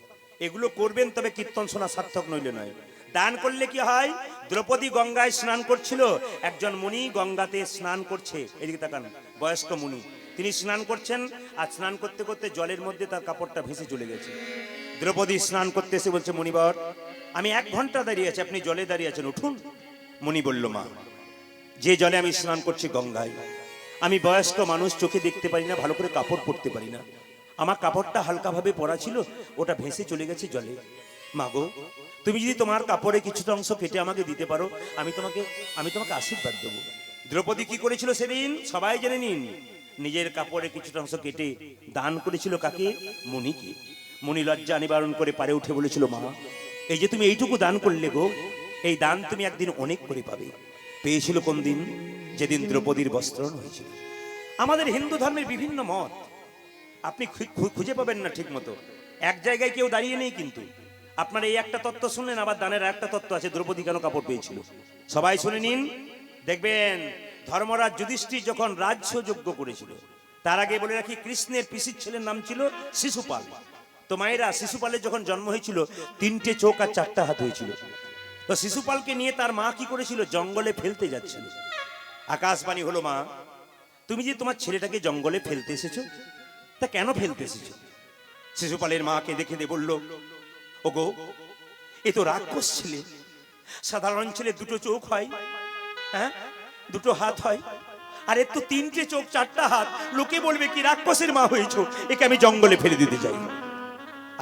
এগুলো করবেন, তবে কীর্তন শোনা সার্থক নইলে নয়। দান করলে কি হয়? দ্রৌপদী গঙ্গায় স্নান করছিল, একজন মুনি গঙ্গাতে স্নান করছে, এদিকে তাকান, বয়স্ক মুনি, তিনি স্নান করছেন, আর স্নান করতে করতে জলের মধ্যে তার কাপড়টা ভেসে চলে গেছে। দ্রৌপদী স্নান করতে এসে বলছে, মুনিবর আমি 1 ঘন্টা দাঁড়িয়ে আছি, আপনি জলে দাঁড়িয়ে আছেন, উঠুন। মুনি বলল, মা যে জলে আমি স্নান করছি গঙ্গায়, আমি বয়স্ক মানুষ, চোখে দেখতে পারি না, ভালো করে কাপড় পরতে পারি না, আমার কাপড়টা হালকাভাবে পরা ছিল, ওটা ভেসে চলে গেছে জলে। মা গো তুমি যদি তোমার কাপড়ে কিছুটা অংশ কেটে আমাকে দিতে পারো, আমি তোমাকে আশীর্বাদ দেবো। দ্রৌপদী কি করেছিল সেদিন সবাই জেনে নিন, নিজের কাপড়ে কিছুটা অংশ কেটে দান করেছিল। কাকে? মুনিকে। মুনি লজ্জা নিবারণ করে পারে উঠে বলেছিল, মা এই যে তুমি এইটুকু দান করলে গো, এই দান তুমি একদিন অনেক করে পাবে। পেয়েছিল কোন দিন? যেদিন দ্রৌপদীর বস্ত্রণ হয়েছিল। আমাদের হিন্দু ধর্মের বিভিন্ন মত আপনি খুঁজে পাবেন না ঠিক মতো, এক জায়গায় কেউ দাঁড়িয়ে নেই। কিন্তু আপনার এই একটা তত্ত্ব শুনলেন, আবার দানের একটা তত্ত্ব আছে, দ্রৌপদী কেন কাপড় পেয়েছিল। সবাই শুনে নিন, দেখবেন ধর্মরাজ যুধিষ্ঠির যখন রাজ্যযজ্ঞ করেছিল, তার আগে বলে রাখি, কৃষ্ণের পিসির ছেলের নাম ছিল শিশুপাল। তো মায়েরা, শিশুপালের যখন জন্ম হয়েছিল 3টে চোখ আর 4টা হাত হয়েছিল। তো শিশুপালকে নিয়ে তার মা কি করেছিল? জঙ্গলে ফেলতে যাচ্ছিল। আকাশবাণী হলো, মা তুমি যে তোমার ছেলেটাকে জঙ্গলে ফেলতে এসেছো, তা কেন ফেলতে এসেছো? শিশুপালের মাকে দেখে বলল, ওগো এ তো রাক্ষস ছেলে, সাধারণ ছেলে 2টো চোখ হয়, হ্যাঁ 2টো হাত হয়, আর এর তো 3টে চোখ 4টা হাত, লোকে বলবে কি রাক্ষসের মা হয়েছো, একে আমি জঙ্গলে ফেলে দিতে চাই।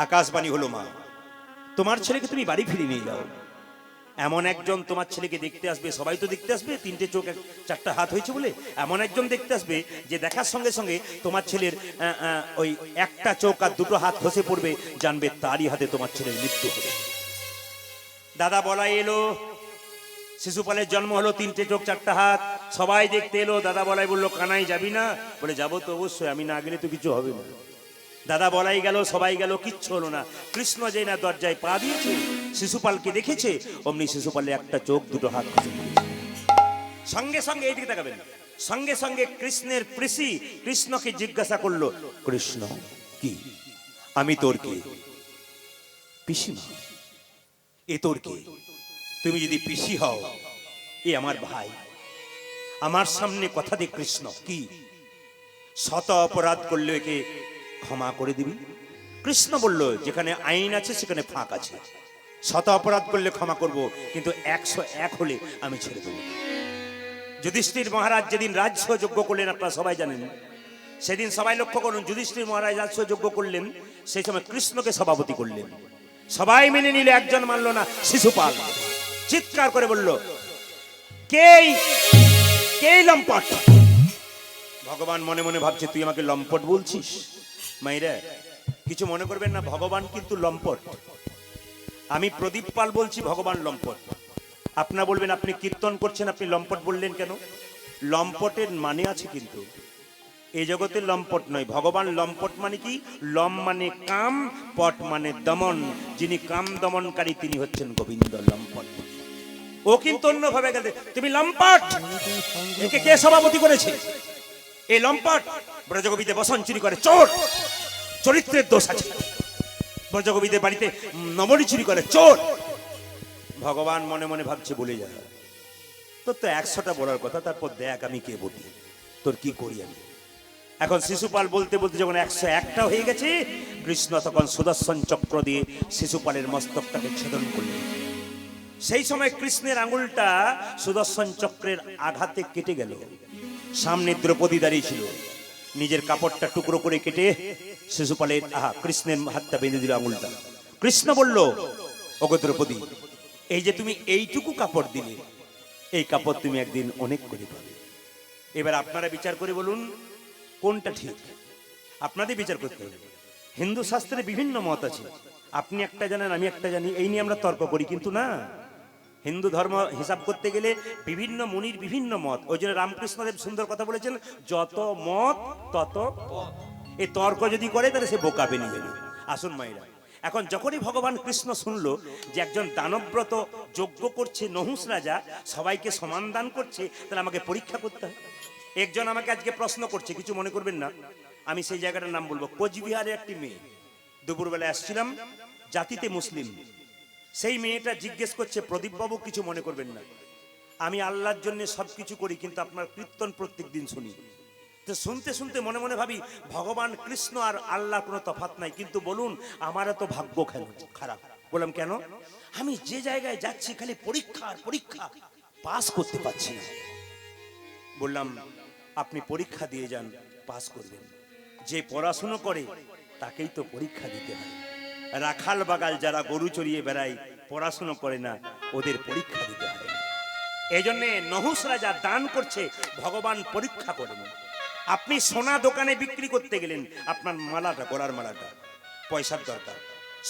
আকাশবাণী হলো, মা তোমার ছেলেকে তুমি বাড়ি ফিরিয়ে নিয়ে যাও। এমন একজন তোমার ছেলেকে দেখতে আসবে, সবাই তো দেখতে আসবে 3টে চোখ 4টা হাত হয়েছে বলে, এমন একজন দেখতে আসবে যে দেখার সঙ্গে সঙ্গে তোমার ছেলের ওই 1টা চোখ আর 2টো হাত খসে পড়বে, জানবে তারই হাতে তোমার ছেলের মৃত্যু হবে। দাদা বলাই এলো, শিশুপালের জন্ম হলো, 3টে চোখ 4টা হাত, সবাই দেখতে এলো। দাদা বলাই বললো, কানাই যাবি না? বলে যাবো তো অবশ্যই, আমি না গেলে তো কিছু হবে না। দাদা বলাই গেল, সবাই গেল, কিচ্ছু হলো না। কৃষ্ণ যেই না দরজায় পা দিয়েছে, শিশুপালকে দেখেছে, অমনি শিশুপালের 1টা চোখ 2টো হাত খসে পড়েছে। সঙ্গে সঙ্গে এইদিকে তাকাবেন, সঙ্গে সঙ্গে কৃষ্ণের পিসি কৃষ্ণকে জিজ্ঞাসা করলো, কৃষ্ণ কি আমি তোর কে? পিসিমা, এ তোর কে? তুমি যদি পিসি হও, এ আমার ভাই, আমার সামনে কথা দে কৃষ্ণ, কি শত অপরাধ করলে একে ক্ষমা করে দিবি? কৃষ্ণ বলল, যেখানে আইন আছে সেখানে ফাঁক আছে, শত অপরাধ করলে ক্ষমা করব, কিন্তু 101 হলে আমি ছেড়ে দেব। যুধিষ্ঠির মহারাজ যেদিন রাজ্য যজ্ঞ করলেন, আপনারা সবাই জানেন, সেদিন সবাই লক্ষ্য করুন, যুধিষ্ঠির মহারাজ রাজ্য যজ্ঞ করলেন, সেই সময় কৃষ্ণকে সভাপতি করলেন। সবাই মেনে নিলে, একজন মানল না, শিশুপাল চিৎকার করে বলল, কে লম্পট? ভগবান মনে মনে ভাবছে, তুই আমাকে লম্পট বলছিস? মাইরা কিছু মনে করবেন না, ভগবান কিন্তু লম্পট। আমি প্রদীপ পাল বলছি, ভগবান লম্পট। আপনারা বলবেন, আপনি কীর্তন করছেন, আপনি লম্পট বললেন কেন? লম্পটের মানে আছে, কিন্তু এই জগতে লম্পট নয়। ভগবান লম্পট মানে কি? লম মানে কাম, পট মানে দমন। যিনি কাম দমনকারী তিনি হচ্ছেন গোবিন্দ লম্পট। ও কিন্তু অন্যভাবে গেছে, তুমি লম্পট, একে কে সভাপতি করেছে? এই লম্পট ব্রজগোপীতে বসন চুরি করে, চোর, চরিত্রের দোষ আছে। ব্রজগোপীদের বাড়িতে নবনী চুরি করে, চোর। ভগবান মনে মনে ভাবছে, বলে যায়, তোর তো 100টা বলার কথা, তারপর দেখ আমি কে বলি, তোর কি করি আমি। এখন শিশুপাল বলতে বলতে যখন 101টা হয়ে গেছে, কৃষ্ণ তখন সুদর্শন চক্র দিয়ে শিশুপালের মস্তকটাকে ছেদন করলেন। সেই সময় কৃষ্ণের আঙুলটা সুদর্শন চক্রের আঘাতে কেটে গেল। সামনে দ্রৌপদী দাঁড়িয়ে ছিল, নিজের কাপড়টা টুকরো করে কেটে শিশুপালের কৃষ্ণের হাতটা বেঁধে দিল আঙুলটা। কৃষ্ণ বলল, ওগো দ্রৌপদী, এই যে তুমি এইটুকু কাপড় দিলে, এই কাপড় তুমি একদিন অনেক করে পাবে। এবার আপনারা বিচার করে বলুন কোনটা ঠিক, আপনাদের বিচার করতে হবে। হিন্দু শাস্ত্রে বিভিন্ন মত আছে, আপনি একটা জানেন আমি একটা জানি, এই নিয়ে আমরা তর্ক করি, কিন্তু না, হিন্দু ধর্ম হিসাব করতে গেলে বিভিন্ন মুনির বিভিন্ন মত। ওই জন্য রামকৃষ্ণদেব সুন্দর কথা বলেছেন, যত মত তত পথ। এই তর্ক যদি করে তাহলে সে বোকা বেরিয়ে যাবে। আসুন মায়েরা, এখন যখনই ভগবান কৃষ্ণ শুনলো যে একজন দানব্রত যজ্ঞ করছে, নহুষ রাজা সবাইকে সমান দান করছে, তাহলে আমাকে পরীক্ষা করতে হয়। একজন আমাকে আজকে প্রশ্ন করছে, কিছু মনে করবেন না, আমি সেই জায়গাটার নাম বলবো। কোচবিহারে একটি মেয়ে, দুপুরবেলা আসছিলাম, জাতিতে মুসলিম। সেই মেয়েটা জিজ্ঞেস করছে, প্রদীপ বাবু কিছু মনে করবেন না, আমি আল্লাহর জন্য সবকিছু করি, কিন্তু আপনার কীর্তন প্রত্যেক দিন শুনি। তো শুনতে শুনতে মনে মনে ভাবি, ভগবান কৃষ্ণ আর আল্লাহ কোনো তফাৎ নাই, কিন্তু বলুন আমার তো ভাগ্য খারাপ। বললাম কেন? আমি যে জায়গায় যাচ্ছি খালি পরীক্ষা আর পরীক্ষা, পাস করতে পারছি না। বললাম আপনি পরীক্ষা দিয়ে যান, পাস করবেন। যে পড়াশুনো করে তাকেই তো পরীক্ষা দিতে হয়। রাখাল বাগাল যারা গরু চড়িয়ে বেড়ায়, পড়াশুনো করে না, ওদের পরীক্ষা দিতে হয় না। এই জন্যে নহুষ রাজা দান করছে, ভগবান পরীক্ষা করেন। আপনি সোনা দোকানে বিক্রি করতে গেলেন, আপনার মালাটা, গলার মালাটা পয়সার দরকার,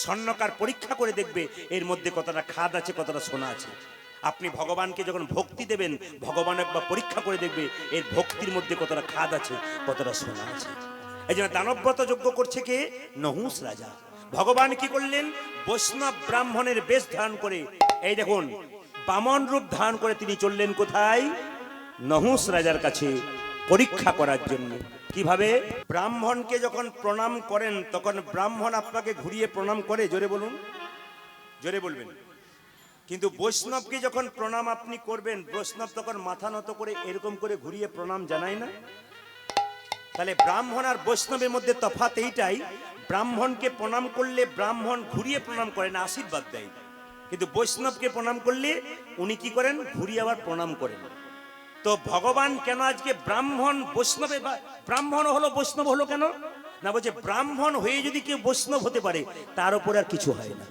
স্বর্ণকার পরীক্ষা করে দেখবে এর মধ্যে কতটা খাদ আছে, কতটা সোনা আছে। আপনি ভগবানকে যখন ভক্তি দেবেন, ভগবান একবার পরীক্ষা করে দেখবে এর ভক্তির মধ্যে কতটা খাদ আছে, কতটা সোনা আছে। এই জন্য দানব্রত যজ্ঞ করছে কে? নহুষ রাজা। ভগবান কি করলেন? বৈষ্ণব ব্রাহ্মণের বেশ ধারণ করে, এই দেখুন বামন রূপ ধারণ করে তিনি চললেন কোথায়? নহুষ রাজার কাছে পরীক্ষা করার জন্য। কিভাবে? ব্রাহ্মণকে যখন প্রণাম করেন, তখন ব্রাহ্মণ আপনাকে ঘুরিয়ে প্রণাম করে, জোরে বলুন, জোরে বলবেন। কিন্তু বৈষ্ণবকে যখন প্রণাম আপনি করবেন, বৈষ্ণব তখন মাথা নত করে এরকম করে ঘুরিয়ে প্রণাম জানায় না। তাহলে ব্রাহ্মণ আর বৈষ্ণবের মধ্যে তফাৎ এইটাই, ব্রাহ্মণকে প্রণাম করলে ব্রাহ্মণ ঘুরিয়ে প্রণাম করে না, আশীর্বাদ দেয়। কিন্তু বৈষ্ণবকে প্রণাম করলে উনি কি করেন? ঘুরিয়ে আবার প্রণাম করেন। তো ভগবান কেন আজকে ব্রাহ্মণ বৈষ্ণবে, ব্রাহ্মণ হলো বৈষ্ণব হলো কেন না? বলছে ব্রাহ্মণ হয়ে যদি কেউ বৈষ্ণব হতে পারে, তার উপরে আর কিছু হয় না।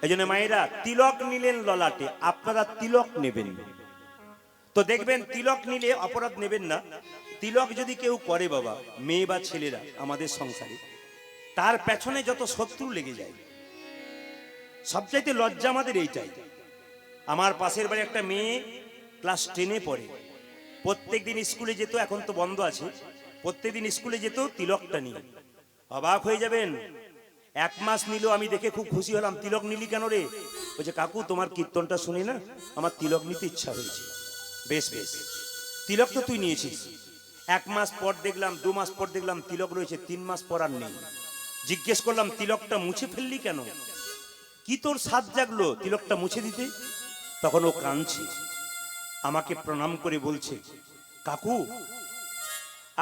এই জন্য মায়েরা তিলক নিলেন ললাটে, আপনারা তিলক নেবেন তো দেখবেন তিলক নিলে অপরাধ নেবেন না। তিলক যদি কেউ করে বাবা, মেয়ে বা ছেলেরা আমাদের সংসারে, তার পেছনে যত শত্রু লেগে যায়, সবচাইতে লজ্জা আমাদের এইটাই। আমার পাশের বাড়ি একটা মেয়ে ক্লাস 10-এ পড়ে, প্রত্যেকদিন স্কুলে যেত, এখন তো বন্ধ আছে, প্রত্যেকদিন স্কুলে যেত তিলকটা নিয়ে। অবাক হয়ে যাবেন, 1 মাস নিল, আমি দেখে খুব খুশি হলাম। তিলক নিলি কেন রে? বলছে কাকু তোমার কীর্তনটা শুনি না, আমার তিলক নিতে ইচ্ছা হয়েছে। বেশ বেশ, তিলক তো তুই নিয়েছিস। 1 মাস পর দেখলাম, 2 মাস পর দেখলাম তিলক রয়েছে, 3 মাস পর আর নেই। জিজ্ঞেস করলাম তিলকটা মুছে ফেললি কেন? কি তোর সাধ জাগলো তিলকটা মুছে দিতে? তখন ও কাঁদছে, আমাকে প্রণাম করে বলছে, কাকু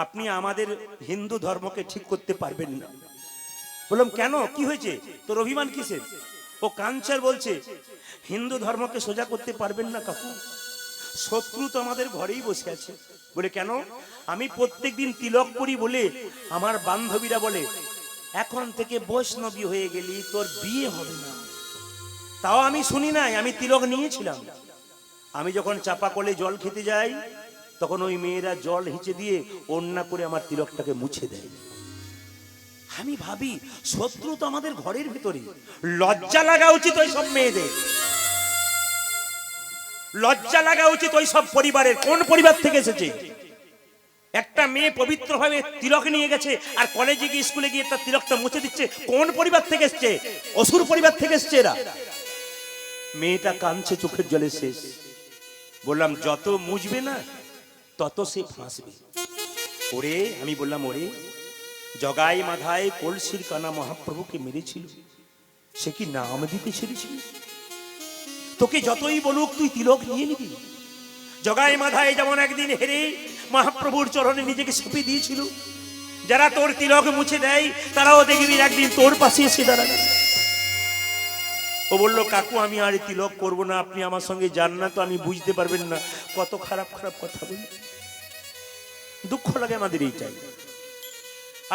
আপনি আমাদের হিন্দু ধর্মকে ঠিক করতে পারবেন না। বললাম কেন, কি হয়েছে, তোর অভিমান কিসের? ও কাঞ্চার বলছে, হিন্দু ধর্মকে সোজা করতে পারবেন না কাকু, শত্রু তো আমাদের ঘরেই বসে আছে। বলে কেন? আমি প্রত্যেকদিন তিলক করি বলে আমার বান্ধবীরা বলে এখন থেকে বৈষ্ণবী হয়ে গেলি তোর বিয়ে হবে না। তাও আমি শুনি নাই, আমি তিলক নিয়েছিলাম। আমি যখন চাপা কলে জল খেতে যাই, তখন ওই মেয়েরা জল হিচে দিয়ে ওন্না করে আমার তিলকটাকে মুছে দেয়। আমি ভাবি শত্রু তো আমাদের ঘরের ভিতরে, লজ্জা লাগা উচিত ওই সব মেয়েদের, লজ্জা লাগা উচিত ওই সব পরিবারের। কোন পরিবার থেকে এসেছে? একটা মেয়ে পবিত্র ভাবে তিলক নিয়ে গেছে, আর কলেজে গিয়ে স্কুলে গিয়ে তার তিলকটা মুছে দিচ্ছে। কোন পরিবার থেকে এসছে? অসুর পরিবার থেকে এসছে এরা। মেয়েটা কাঁদছে, চোখের জলে শেষ। বললাম যত মুছবে না তত সে ফাঁসবে। ওরে, আমি বললাম ওরে, জগাই মাধায় কলসির কানা মহাপ্রভুকে মেরেছিল, সে কি নাম দিতে ছেড়েছিল? তোকে যতই বলুক তুই তিলক নিয়ে নিবি। জগাই মাধায় যেমন একদিন হেরে মহাপ্রভুর চরণে নিজেকে সঁপে দিয়েছিল, যারা তোর তিলক মুছে দেয় তারাও দেখবি একদিন তোর পাশে এসে দাঁড়াবে। ও বলল কাকু আমি আর তিলক করব না, আপনি আমার সঙ্গে যান না তো আমি বুঝতে পারবেন না কত খারাপ খারাপ কথা বলি। দুঃখ লাগে আমাদের এইটাই।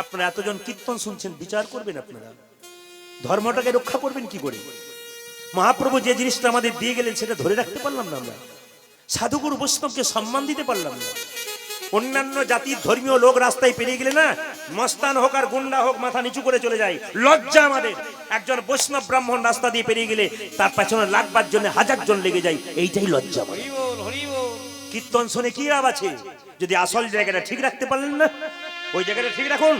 আপনারা এতজন কীর্তন শুনছেন, বিচার করবেন আপনারা, ধর্মটাকে রক্ষা করবেন কি করে? মহাপ্রভু যে জিনিসটা আমাদের দিয়ে গেলেন সেটা ধরে রাখতে পারলাম না আমরা, সাধুগুরু বৈষ্ণবকে সম্মান দিতে পারলাম না। অন্যান্য জাতির ধর্মীয় লোক রাস্তায় পেরিয়ে গেলে না, মস্তান হোক আর গুন্ডা হোক মাথা নিচু করে চলে যায়। লজ্জা আমাদের। একজন বৈষ্ণব ব্রাহ্মণ রাস্তা দিয়ে পেরিয়ে গেলে তার পেছনে লাগবার জন্য 1000 জন লেগে যায়, এইটাই লজ্জা আমাদের। কীর্তন শুনে কি লাভ আছে যদি আসল জায়গাটা ঠিক রাখতে পারলেন না? ওই জায়গাটা ঠিক রাখুন।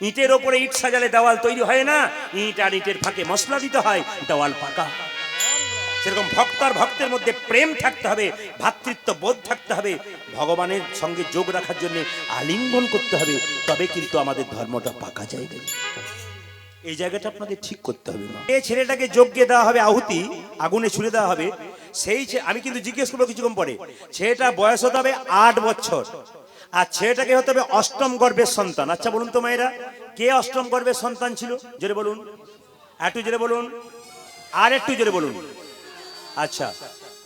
ইটের ওপরে ইট সাজালে দেওয়াল তৈরি হয় না, ইট আর ইটের ফাঁকে মশলা দিতে হয়, দেওয়াল পাকা। সেরকম ভক্ত আর ভক্তের মধ্যে প্রেম থাকতে হবে, ভ্রাতৃত্ব বোধ থাকতে হবে, ভগবানের সঙ্গে যোগ রাখার জন্য আলিঙ্গন করতে হবে, তবে কিন্তু আমাদের ধর্মটা পাকা জায়গা। এই জায়গাটা আপনাদের ঠিক করতে হবে। এই ছেলেটাকে যজ্ঞে দেওয়া হবে, আহুতি আগুনে ছুড়ে দেওয়া হবে। সেই আমি কিন্তু জিজ্ঞেস করবো কিছুক্ষণ পরে, ছেলেটা বয়স হতে হবে 8 বছর, আর ছেলেটাকে হতে হবে অষ্টম গর্ভের সন্তান। আচ্ছা বলুন তো মায়েরা, কে অষ্টম গর্ভের সন্তান ছিল? জোরে বলুন, একটু জোরে বলুন, আর একটু জোরে বলুন। আচ্ছা,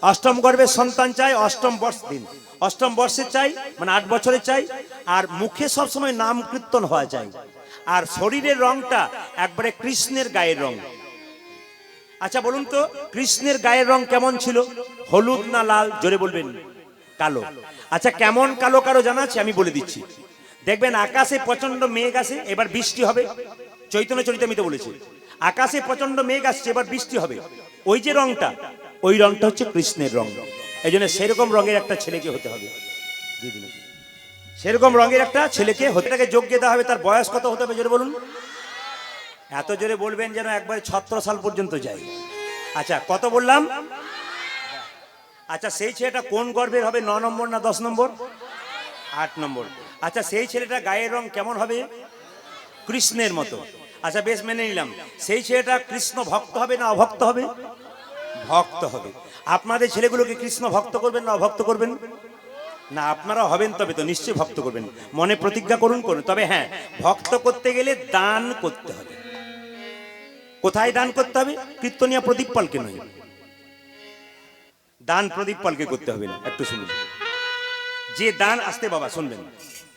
অষ্টম গর্ভের সন্তান চাই, অষ্টম বর্ষ দিন, অষ্টম বর্ষে চাই, মানে 8 বছরে চাই, আর মুখে সবসময় নাম কীর্তন হওয়া চাই, আর শরীরের রংটা একবারে কৃষ্ণের গায়ের রং। আচ্ছা বলুন তো, কৃষ্ণের গায়ের রং কেমন ছিল? হলুদ না লাল? জোরে বলবেন। কালো। আচ্ছা কেমন কালো কারো জানা আছে? আমি বলে দিচ্ছি। দেখবেন আকাশে প্রচন্ড মেঘ আসে, এবার বৃষ্টি হবে। চৈতন্য চরিতামিতে বলেছে আকাশে প্রচন্ড মেঘ আসছে, এবার বৃষ্টি হবে। ওই যে রংটা, ওই রংটা হচ্ছে কৃষ্ণের রং। এই জন্য সেরকম রঙের একটা ছেলেকে হতে হবে। সেরকম রঙের একটা ছেলেকে হতে, তাকে যজ্ঞে দেওয়া হবে। তার বয়স কত হতে হবে জোরে বলুন? এত জোরে বলবেন যেন একবার 17 সাল পর্যন্ত যায়। আচ্ছা কত বললাম? আচ্ছা সেই ছেলেটা কোন গর্ভের হবে? 9 নম্বর না 10 নম্বর? 8 নম্বর। আচ্ছা সেই ছেলেটা গায়ের রং কেমন হবে? কৃষ্ণের মতো। আচ্ছা বেশ মেনে নিলাম। সেই ছেলেটা কৃষ্ণ ভক্ত হবে না অভক্ত হবে? ভক্ত হবে। আপনাদের ছেলেগুলোকে কৃষ্ণ ভক্ত করবেন না অভক্ত করবেন? না, আপনারা হবেন তবে তো নিশ্চয়ই ভক্ত করবেন। মনে প্রতিজ্ঞা করুন করুন। তবে হ্যাঁ, ভক্ত করতে গেলে দান করতে হবে। কোথায় দান করতে হবে? কীর্তনিয়া প্রদীপ পালকে নয়, দান প্রদীপ পালকে করতে হবে না। একটু শুনুন, যে দান, আসতে বাবা শুনবেন,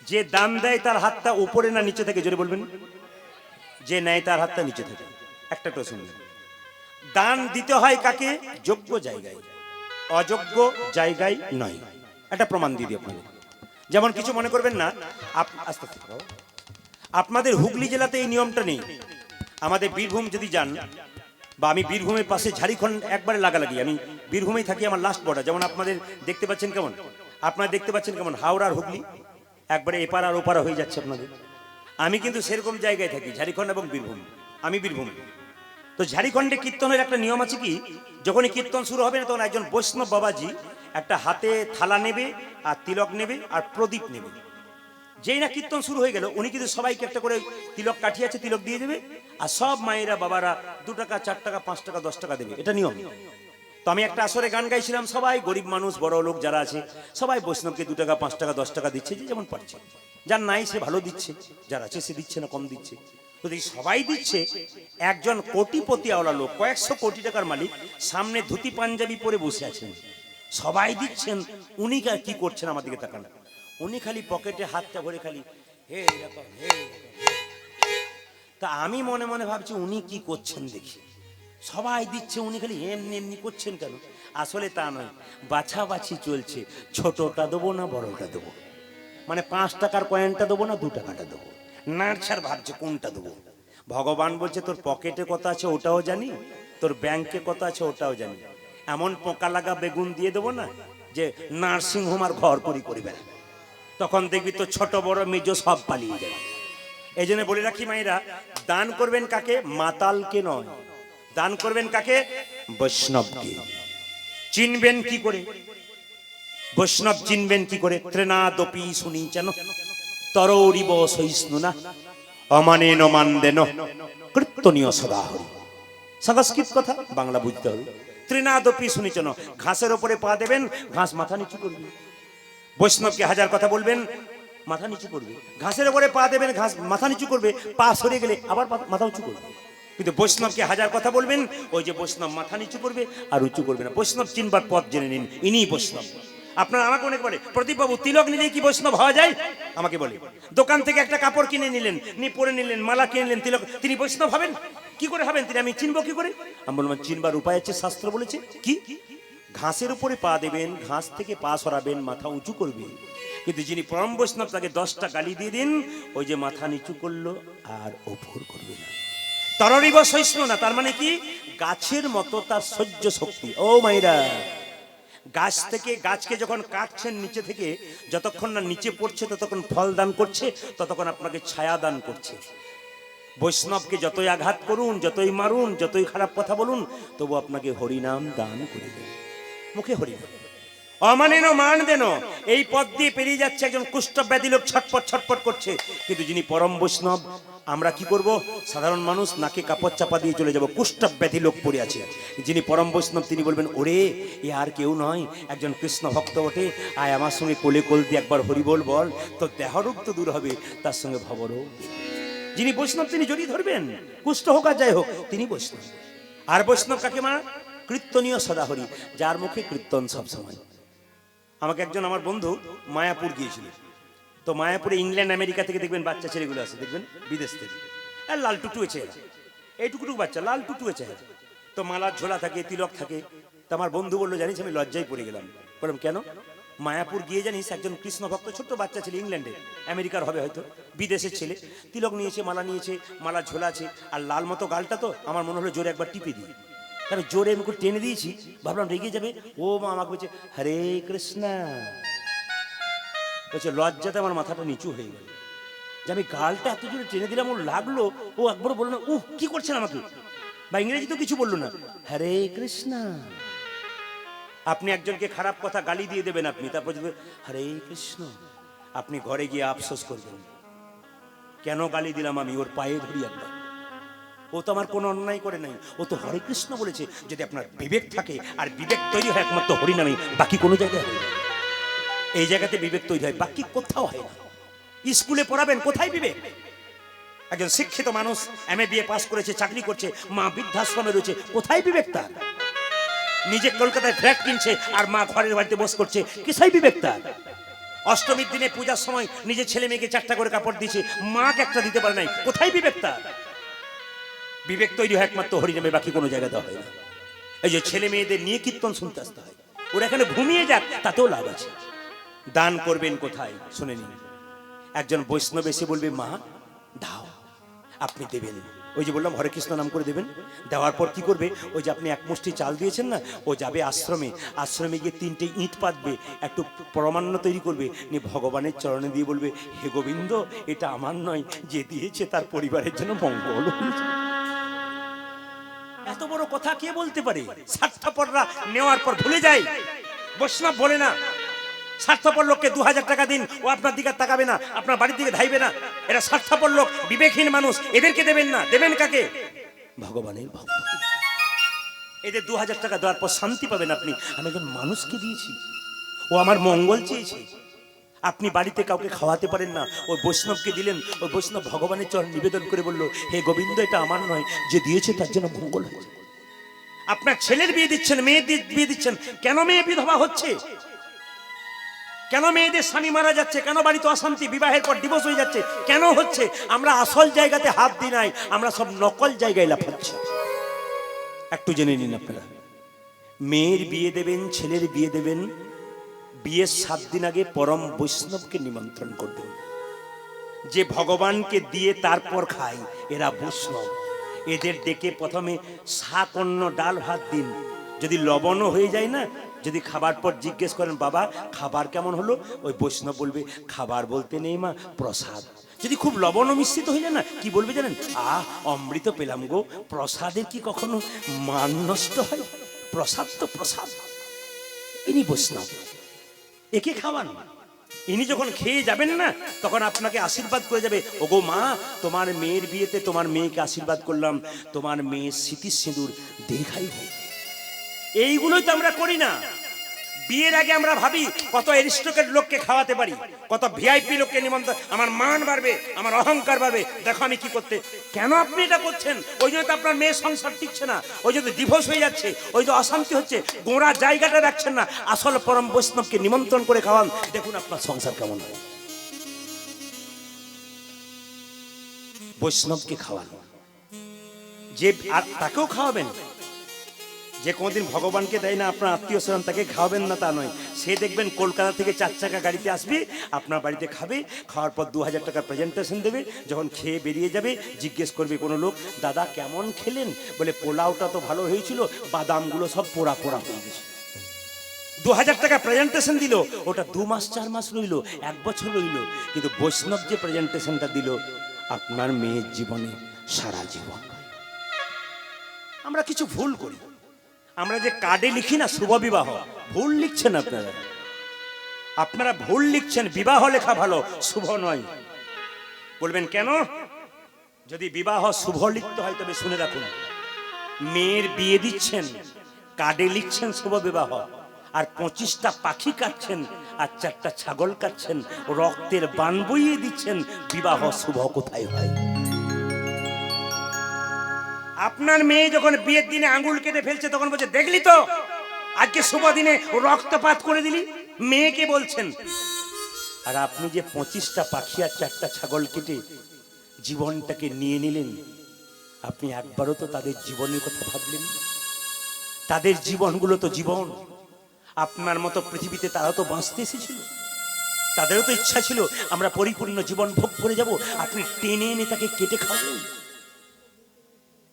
যে দান দেয় তার হাতটা উপরে না নিচে থেকে? জোরে বলবেন। যে নেয় তার হাতটা নিচে থেকে। একটা তো শুনবেন, দান দিতে হয় কাকে? যোগ্য জায়গায়, অযোগ্য জায়গায় নয়। একটা প্রমাণ দিয়ে দিই আপনাদের। যেমন কিছু মনে করবেন না, আস্তে আস্তে, আপনাদের হুগলি জেলাতে এই নিয়মটা নেই। আমাদের বীরভূম যদি যান, বা আমি বীরভূমের পাশে ঝাড়খণ্ড একবারে লাগালাগি, আমি বীরভূমেই থাকি, আমার লাস্ট বর্ডার। যেমন আপনাদের দেখতে পাচ্ছেন কেমন, আপনারা দেখতে পাচ্ছেন কেমন হাওড়া আর হুগলি একবারে এপার আর ওপারা হয়ে যাচ্ছে আপনাদের। আমি কিন্তু সেরকম জায়গায় থাকি, ঝাড়খণ্ড এবং বীরভূম। আমি বীরভূম। তো ঝাড়খণ্ডে কীর্তনের একটা নিয়ম আছে কি, যখনই কীর্তন শুরু হবে না, তখন একজন বৈষ্ণব বাবাজি একটা হাতে থালা নেবে, আর তিলক নেবে, আর প্রদীপ নেবে। যেই না কীর্তন শুরু হয়ে গেল, উনি কিন্তু সবাইকে একটা করে তিলক কাঠি আছে, তিলক দিয়ে দেবে, আর সব মায়েরা বাবারা 2 টাকা 4 টাকা 5 টাকা 10 টাকা দেবে। এটা নিয়ম। তো আমি একটা আসরে গান গাইছিলাম, সবাই গরিব মানুষ, বড় লোক যারা আছে সবাই বৈষ্ণবকে 2 টাকা 5 টাকা 10 টাকা দিচ্ছে, যে যেমন পারছে। যার নাই সে ভালো দিচ্ছে, যার আছে সে দিচ্ছে না, কম দিচ্ছে। তো সবাই দিচ্ছে, একজন কোটিপতিওয়ালা লোক, কয়েকশো কোটি টাকার মালিক, সামনে ধুতি পাঞ্জাবি পরে বসে আছেন, সবাই দিচ্ছেন, উনি কি করছেন আমার দিকে তাকান। উনি খালি পকেটে হাতটা ভরে খালি হে এরকম, হে তা আমি মনে মনে ভাবছি উনি কি করছেন দেখি। সবাই দিচ্ছে, উনি খালি এমনি এমনি করছেন কেন? আসলে তা নয়, বাছাবাছি চলছে, ছোটটা দেবো না বড়টা দেবো, মানে 5 টাকার কয়েনটা দেবো না 2 টাকাটা দেবো, নাড়ছাড় ভাবছে কোনটা দেবো। ভগবান বলছে তোর পকেটে কত আছে ওটাও জানি, তোর ব্যাংকে কত আছে ওটাও জানি, এমন পোকা লাগা বেগুন দিয়ে দেবো না যে নার্সিং হোম আর ঘর করি করি বেড়া, তখন দেখবি তো ছোট বড় মেজো সব পালিয়ে যাবে। এই জন্য বলে রাখি মায়েরা, দান করবেন কাকে? মাতালকে নয়, দান করবেন কাকে? বৈষ্ণবকে। চিনবেন কি করে বৈষ্ণব? চিনবেন কি করে? ত্রেনাদপি শুনিচেন তরৌরিব সহিষ্ণুনা অমানেন মানদেন কীর্তনীয় সদা হরি। সংস্কৃত কথা, বাংলা বুঝতে হবে। ত্রিনাদপি শুনিচেন, ঘাসের ওপরে পা দেবেন, ঘাস মাথা নিচু করবে। বৈষ্ণবকে 1000 কথা বলবেন, মাথা নিচু করবে। ঘাসের ওপরে পা দেবেন, ঘাস মাথা নিচু করবে, পা সরিয়ে গেলে আবার মাথা উঁচু করবে। কিন্তু বৈষ্ণবকে 1000 কথা বলবেন, ওই যে বৈষ্ণব মাথা নিচু করবে আর উঁচু করবে না। বৈষ্ণব চিনবার পথ জেনে নিন, ইনি বৈষ্ণব। আপনারা আমাকে অনেক বলে, প্রদীপবাবু তিলক নিলে কি বৈষ্ণব হওয়া যায়? আমাকে বলে, দোকান থেকে একটা কাপড় কিনে নিলেন, নিয়ে পরে নিলেন, মালা কিনে নিলেন, তিলক, তিনি বৈষ্ণব হবেন? কি করে হবেন তিনি? আমি চিনবো কি করে? আমি বললাম, চিনবার উপায় আছে, শাস্ত্র বলেছে। কি? ঘাসের উপরে পা দেবেন, ঘাস থেকে পা সরাবেন, মাথা উঁচু করবেন। কিন্তু যিনি পরম বৈষ্ণব তাকে 10টা গালি দিয়ে দিন, ওই যে মাথা নিচু করলো আর ওপর করবে না। তররিব সহিষ্ণু না, তার মানে কি? গাছের মতো তার সহ্য শক্তি। ও মাইরা, গাছ থেকে, গাছকে যখন কাটছেন নিচে থেকে, যতক্ষণ না নিচে পড়ছে ততক্ষণ ফল দান করছে, ততক্ষণ আপনাকে ছায়া দান করছে। বৈষ্ণবকে যতই আঘাত করুন, যতই মারুন, যতই খারাপ কথা বলুন, তবু আপনাকে হরিনাম দান করে দেন। মুখে হরিনাম, অমানেন মান দেন। এই পথ দিয়ে পেরিয়ে যাচ্ছে একজন কুষ্ঠব্যাধি লোক, ছটপট ছটপট করছে। কিন্তু যিনি পরম বৈষ্ণব, আমরা কি করব? সাধারণ মানুষ নাকে কাপড় চাপা দিয়ে চলে যাব, কুষ্ঠব্যাধি লোক পড়ে আছে। যিনি পরম বৈষ্ণব তিনি বলবেন, ওরে এ আর কেউ নয়, একজন কৃষ্ণ ভক্ত বটে, আয় আমার সঙ্গে কোলে কোল দিয়ে একবার হরিবোল বল, তো দেহরোগ তো দূর হবে, তার সঙ্গে ভবরোগ। যিনি বৈষ্ণব তিনি জড়িয়ে ধরবেন, কুষ্ঠ হোক আর যাই হোক, তিনি বৈষ্ণব। আর বৈষ্ণব কাকে মা? কীর্তনীয় সদাহরি, যার মুখে কীর্তন সব সময়। আমাকে একজন আমার বন্ধু মায়াপুর গিয়েছিল, তো মায়াপুরে ইংল্যান্ড আমেরিকা থেকে দেখবেন বাচ্চা ছেলেগুলো আছে, দেখবেন বিদেশ থেকে, আর লাল টুটুয়ে চেহারা, এইটুকুটুকু বাচ্চা লাল টুটুয়ে চেহারা, তো মালার ঝোলা থাকে, তিলক থাকে। তো আমার বন্ধু বললো, জানিস আমি লজ্জায় পড়ে গেলাম। বললাম কেন? মায়াপুর গিয়ে জানিস একজন কৃষ্ণ ভক্ত ছোট্ট বাচ্চা ছেলে, ইংল্যান্ডে আমেরিকার হবে হয়তো, বিদেশের ছেলে, তিলক নিয়েছে, মালা নিয়েছে, মালা ঝোলা আছে, আর লাল মতো গালটা, তো আমার মনে হলো জোরে একবার টিপে দিই। তাহলে জোরে আমি টেনে দিয়েছি, ভাবলাম রেগে যাবে। ও মা আমাকে বলছে হরে কৃষ্ণ, বলছে লজ্জাতে আমার মাথাটা নিচু হয়ে গেল যে আমি গালটা এত জোরে টেনে দিলাম, ওর লাগলো। ও একবার বললো না, কি করছেন আমাকে, বা ইংরেজি তো কিছু বললো না, হরে কৃষ্ণ। আপনি একজনকে খারাপ কথা গালি দিয়ে দেবেন, আপনি তারপর যদি হরে কৃষ্ণ, আপনি ঘরে গিয়ে আফসোস করবেন, কেন গালি দিলাম আমি, ওর পায়ে ধরি একবার। ও তো আমার কোনো অন্যায় করে নাই, ও তো হরে কৃষ্ণ বলেছে। যদি আপনার বিবেক থাকে, আর বিবেক তৈরি হয় একমাত্র হরিনামে, বাকি কোনো জায়গায় হয় না। এই জায়গাতে বিবেক তৈরি হয়, বাকি কোথাও হয় না। স্কুলে পড়াবেন, কোথায় বিবেক? একজন শিক্ষিত মানুষ MA BA পাস করেছে, চাকরি করছে, মা বৃদ্ধাশ্রমে রয়েছে, কোথায় বিবেক তার? নিজে কলকাতায় ফ্ল্যাট কিনছে আর মা ঘরের বাড়িতে বস করছে, কিসেই বিবেক তার? অষ্টমীর দিনে পূজার সময় নিজে ছেলে মেয়েকে 4টা করে কাপড় দিয়েছে, মাকে একটা দিতে পারে নাই, কোথায় বিবেক তার? বিবেক তৈরি হয় একমাত্র হরিনামে, বাকি কোনো জায়গাতে হয় না। এই যে ছেলে মেয়েদের নিয়ে কীর্তন শুনতে আসতে হয়, ওরা এখানে ঘুমিয়ে যাক তাতেও লাভ আছে। দান করবেন কোথায় শুনে নিন। একজন বৈষ্ণব এসে বলবে, মা দাও, আপনি দেবেন। ওই যে বললাম হরে কৃষ্ণ নাম করে দেবেন। দেওয়ার পর কি করবে? ওই যে আপনি এক মুষ্টি চাল দিয়েছেন না, ও যাবে আশ্রমে, আশ্রমে গিয়ে 3টে ইট পাতবে, একটু পরমান্ন তৈরি করবে, নিয়ে ভগবানের চরণে দিয়ে বলবে, হে গোবিন্দ, এটা আমার নয়, যে দিয়েছে তার পরিবারের জন্য মঙ্গল হয়েছে। এত বড় কথা কে বলতে পারে? স্বার্থপররা নেওয়ার পর ভুলে যায়। বৈষ্ণব বলে না, স্বার্থপর লোককে 2000 টাকা দিন, ও আপনার দিকে তাকাবে না, আপনার বাড়ির দিকে ধাইবে না। এরা স্বার্থপর লোক, বিবেকহীন মানুষ, এদেরকে দেবেন না। দেবেন কাকে? ভগবানের ভক্ত। এদের 2000 টাকা দেওয়ার পর শান্তি পাবেন আপনি। আমি একজন মানুষকে দিয়েছি, ও আমার মঙ্গল চেয়েছে। আপনি বাড়িতে কাউকে খাওয়াতে পারেন না, ওই বৈষ্ণবকে দিলেন, ওই বৈষ্ণব ভগবানের চরণ নিবেদন করে বলল, হে গোবিন্দ, এটা আমার নয়, যে দিয়েছে তার জন্য মঙ্গল হয়েছে। আপনার ছেলের বিয়ে দিচ্ছেন, মেয়ের বিয়ে দিচ্ছেন, কেন মেয়ে বিধবা হচ্ছে? কেন মেয়েদের স্বামী মারা যাচ্ছে? কেন বাড়িতে অশান্তি, বিবাহের পর ডিভোর্স হয়ে যাচ্ছে? কেন হচ্ছে? আমরা আসল জায়গাতে হাত দিই নাই, আমরা সব নকল জায়গায় লাফাচ্ছি। একটু জেনে নিন আপনারা, মেয়ের বিয়ে দেবেন, ছেলের বিয়ে দেবেন, বিয়ের 7 দিন আগে পরম বৈষ্ণবকে নিমন্ত্রণ করবেন। যে ভগবানকে দিয়ে তারপর খায়, এরা বৈষ্ণব। এদের ডেকে প্রথমে শাক, অন্ন, ডাল, ভাত দিন। যদি লবণও হয়ে যায় না, যদি খাবার পর জিজ্ঞেস করেন, বাবা খাবার কেমন হলো, ওই বৈষ্ণব বলবে, খাবার বলতে নেই মা, প্রসাদ। যদি খুব লবণ মিশ্রিত হয়ে যায় না, কি বলবে জানেন? অমৃত পেলাম গো। প্রসাদের কি কখনো মান নষ্ট হয়? প্রসাদ তো প্রসাদ। ইনি বৈষ্ণব, একে খাওয়ান। ইনি যখন খেয়ে যাবেন না, তখন আপনাকে আশীর্বাদ করে যাবে, ওগো মা, তোমার মেয়ের বিয়েতে তোমার মেয়েকে আশীর্বাদ করলাম, তোমার মেয়ের স্মৃতির সিঁদুর দীর্ঘায়ু হোক। এইগুলোই তো আমরা করি না। বিয়ের আগে আমরা ভাবি কত এরিস্টোক্রেট লোককে খাওয়াতে পারি, কত ভিআইপি লোককে নিমন্ত্রণ, আমার মান বাড়বে, আমার অহংকার বাড়বে, দেখো আমি কি করতে। কেন আপনি এটা করছেন? ওই জন্য তো আপনার মেয়ের সংসার টিকছে না, ওই জন্য ডিভোর্স হয়ে যাচ্ছে, ওই যে অশান্তি হচ্ছে, গোড়া জায়গাটা রাখছেন না। আসল পরম বৈষ্ণবকে নিমন্ত্রণ করে খাওয়ান, দেখুন আপনার সংসার কেমন হয়। বৈষ্ণবকে খাওয়ান, যে আর তাকেও খাওয়াবেন। যে কোনোদিন ভগবানকে দেয় না আপনার আত্মীয় স্বজন, তাকে খাওয়াবেন না তা নয়। সে দেখবেন কলকাতা থেকে 4 চাকা গাড়িতে আসবে, আপনার বাড়িতে খাবে, খাওয়ার পর 2000 টাকার প্রেজেন্টেশন দেবে। যখন খেয়ে বেরিয়ে যাবে জিজ্ঞেস করবে কোনো লোক, দাদা কেমন খেলেন? বলে পোলাওটা তো ভালো হয়েছিল, বাদামগুলো সব পোড়া পোড়া হয়ে গেছে। 2000 টাকা প্রেজেন্টেশন দিল, ওটা 2 মাস 4 মাস রইল, 1 বছর রইল, কিন্তু বৈষ্ণব যে প্রেজেন্টেশনটা দিল আপনার মেয়ের জীবনে সারা জীবন। আমরা কিছু ভুল করি, আমরা যে কার্ডে লিখি না শুভ বিবাহ, ভুল লিখছেন আপনারা। আপনারা ভুল লিখছেন, বিবাহ লেখা ভালো, শুভ নয়। বলবেন কেন? যদি বিবাহ শুভ লিখতে হয় তবে শুনে রাখুন, মেয়ের বিয়ে দিচ্ছেন, কার্ডে লিখছেন শুভ বিবাহ, আর 25টা পাখি কাটছেন আর 4টা ছাগল কাটছেন, রক্তের বান বইয়ে দিচ্ছেন, বিবাহ শুভ কোথায় হয়? আপনার মেয়ে যখন বিয়ের দিনে আঙ্গুল কেটে ফেলছে তখন বলছে, দেখলি তো আজকে শুভ দিনে রক্তপাত করে দিলি, মেয়েকে বলছেন। আর আপনি যে 25টা পাখি আর 4টা ছাগল কেটে জীবনটাকে নিয়ে নিলেন, আপনি একবারও তো তাদের জীবনের কথা ভাবলেন? তাদের জীবনগুলো তো জীবন, আপনার মতো পৃথিবীতে তারা তো বাঁচতে এসেছিল, তাদেরও তো ইচ্ছা ছিল আমরা পরিপূর্ণ জীবন ভোগ করে যাব, আপনি টেনে এনে তাকে কেটে খাওয়ালেন।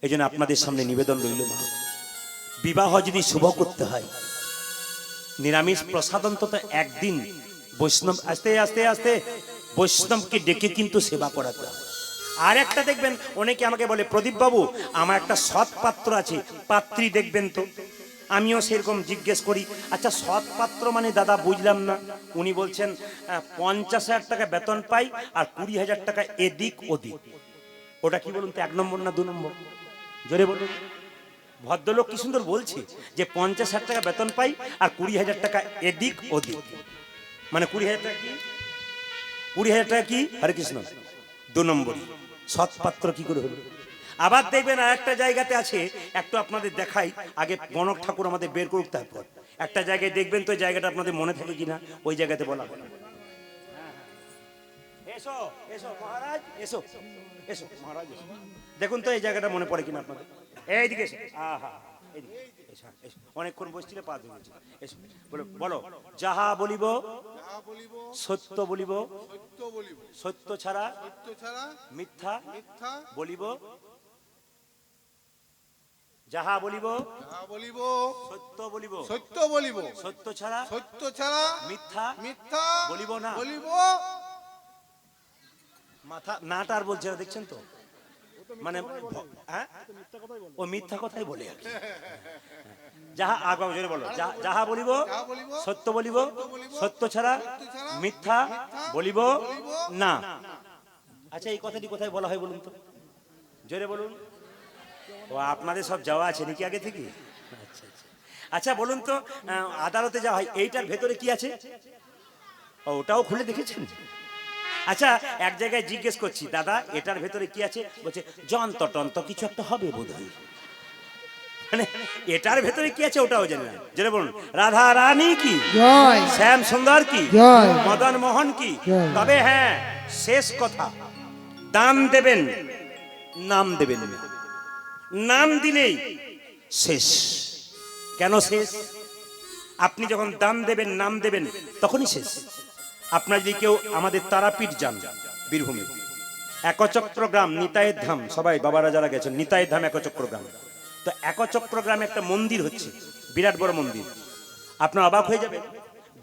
এই জন্য আপনাদের সামনে নিবেদন রইল, মা, বিবাহ যদি শুভ করতে হয়, নিরামিষ প্রসাদ অন্তত একদিন বৈষ্ণব আস্তে আস্তে আস্তে বৈষ্ণবকে ডেকে কিন্তু সেবা করাতে হয়। আর একটা দেখবেন, অনেকে আমাকে বলে, প্রদীপ বাবু আমার একটা সৎ পাত্র আছে, পাত্রী দেখবেন তো। আমিও সেরকম জিজ্ঞেস করি, আচ্ছা সৎ পাত্র মানে দাদা বুঝলাম না। উনি বলছেন 50,000 টাকা বেতন পাই আর 20,000 টাকা এদিক ওদিক। ওটা কি বলুন তো, 1 নম্বর না 2 নম্বর? জোরে বলুন। ভদ্রলোক কি সুন্দর বলছে যে 50,000 টাকা বেতন পাই আর 20,000 টাকা এদিক ওদিক, মানে 20,000 টাকা কি, 20,000 টাকা কি? হরে কৃষ্ণ। 2 নম্বরই সৎ পাত্র কি করে হলো? আবার দেখবেন আর একটা জায়গাতে আছে, একটু আপনাদের দেখাই, আগে গণক ঠাকুর আমাদের বের করুক, তারপর একটা জায়গায় দেখবেন তো, জায়গাটা আপনাদের মনে থাকে কিনা, ওই জায়গাতে বলা হয়, এসো এসো মহারাজ, এসো এসো মহারাজ, দেখুন তো এই জায়গাটা মনে পড়ে কিনা আপনাদের। এইদিকে এসো, আহা এইদিকে এসো, এসো, অনেকক্ষণ বসছিলে, পা ধরে গেছে, এসো। বলো, যাহা বলিব সত্য বলিব, সত্য ছাড়া মিথ্যা বলিব, যাহা বলিব সত্য বলিব, সত্য ছাড়া মিথ্যা বলিব না। মাথা নাটার বলছে না, দেখছেন তো, মানে ও মিথ্যা কথাই বলে আর কি। যাহা আগে জোরে বলো, যাহা বলিব সত্য বলিব, সত্য ছাড়া মিথ্যা বলিব না। আচ্ছা এই কথাটি কোথায় বলা হয় বলুন তো, জোরে বলুন। ও আপনাদের সব যাওয়া আছে নাকি আগে থেকে? আচ্ছা আচ্ছা, আচ্ছা বলুন তো, আদালতে যাওয়া হয়, এইটার ভেতরে কি আছে? ওটাও খুলে দেখেছেন? আচ্ছা এক জায়গায় জিজ্ঞেস করছি, দাদা এটার ভেতরে কি আছে? বলছে যন্ত্র টন্ত্র কিছু একটা হবে বোধহয়। মানে এটার ভেতরে কি আছে ওটাও জানি না। যেটা বলুন, রাধা রানী কি জয়, শ্যাম সুন্দর কি জয়, মদন মোহন কি। জয়। তবে হ্যাঁ, শেষ কথা, দান দেবেন নাম দেবেন না, নাম দিলেই শেষ। কেন শেষ? আপনি যখন দান দেবেন নাম দেবেন তখনই শেষ। আপনার যদি কেউ আমাদের তারাপীঠ যান, বীরভূমে একচক্র গ্রাম, নিতাইয়ের ধাম, সবাই বাবারা যারা গেছেন, নিতাইয়ের ধাম একচক্র গ্রাম, তো একচক্র গ্রামে একটা মন্দির হচ্ছে, বিরাট বড় মন্দির। আপনার অবাক হয়ে যাবে,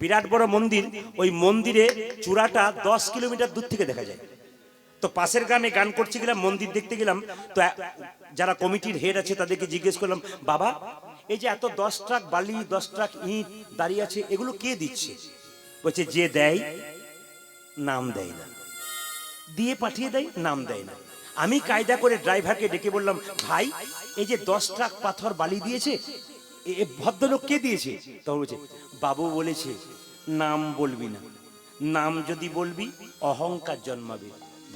বিরাট বড় মন্দির, ওই মন্দিরে চূড়াটা 10 কিলোমিটার দূর থেকে দেখা যায়। তো পাশের গ্রামে গান করতে গেলাম, মন্দির দেখতে গেলাম, তো যারা কমিটির হেড আছে তাদেরকে জিজ্ঞেস করলাম, বাবা এই যে এত 10 ট্রাক বালি 10 ট্রাক ইট দাঁড়িয়ে আছে, এগুলো কে দিচ্ছে? বলছে যে দেয় নাম দেয় না, দিয়ে পাঠিয়ে দেয় নাম দেয় না। আমি কায়দা করে ড্রাইভারকে ডেকে বললাম, ভাই এই যে 10 ট্রাক পাথর বালি দিয়েছে, এ ভদ্রলোক কে দিয়েছে? তখন বলছে বাবু বলেছে নাম বলবি না, নাম যদি বলবি অহংকার জন্মাবে,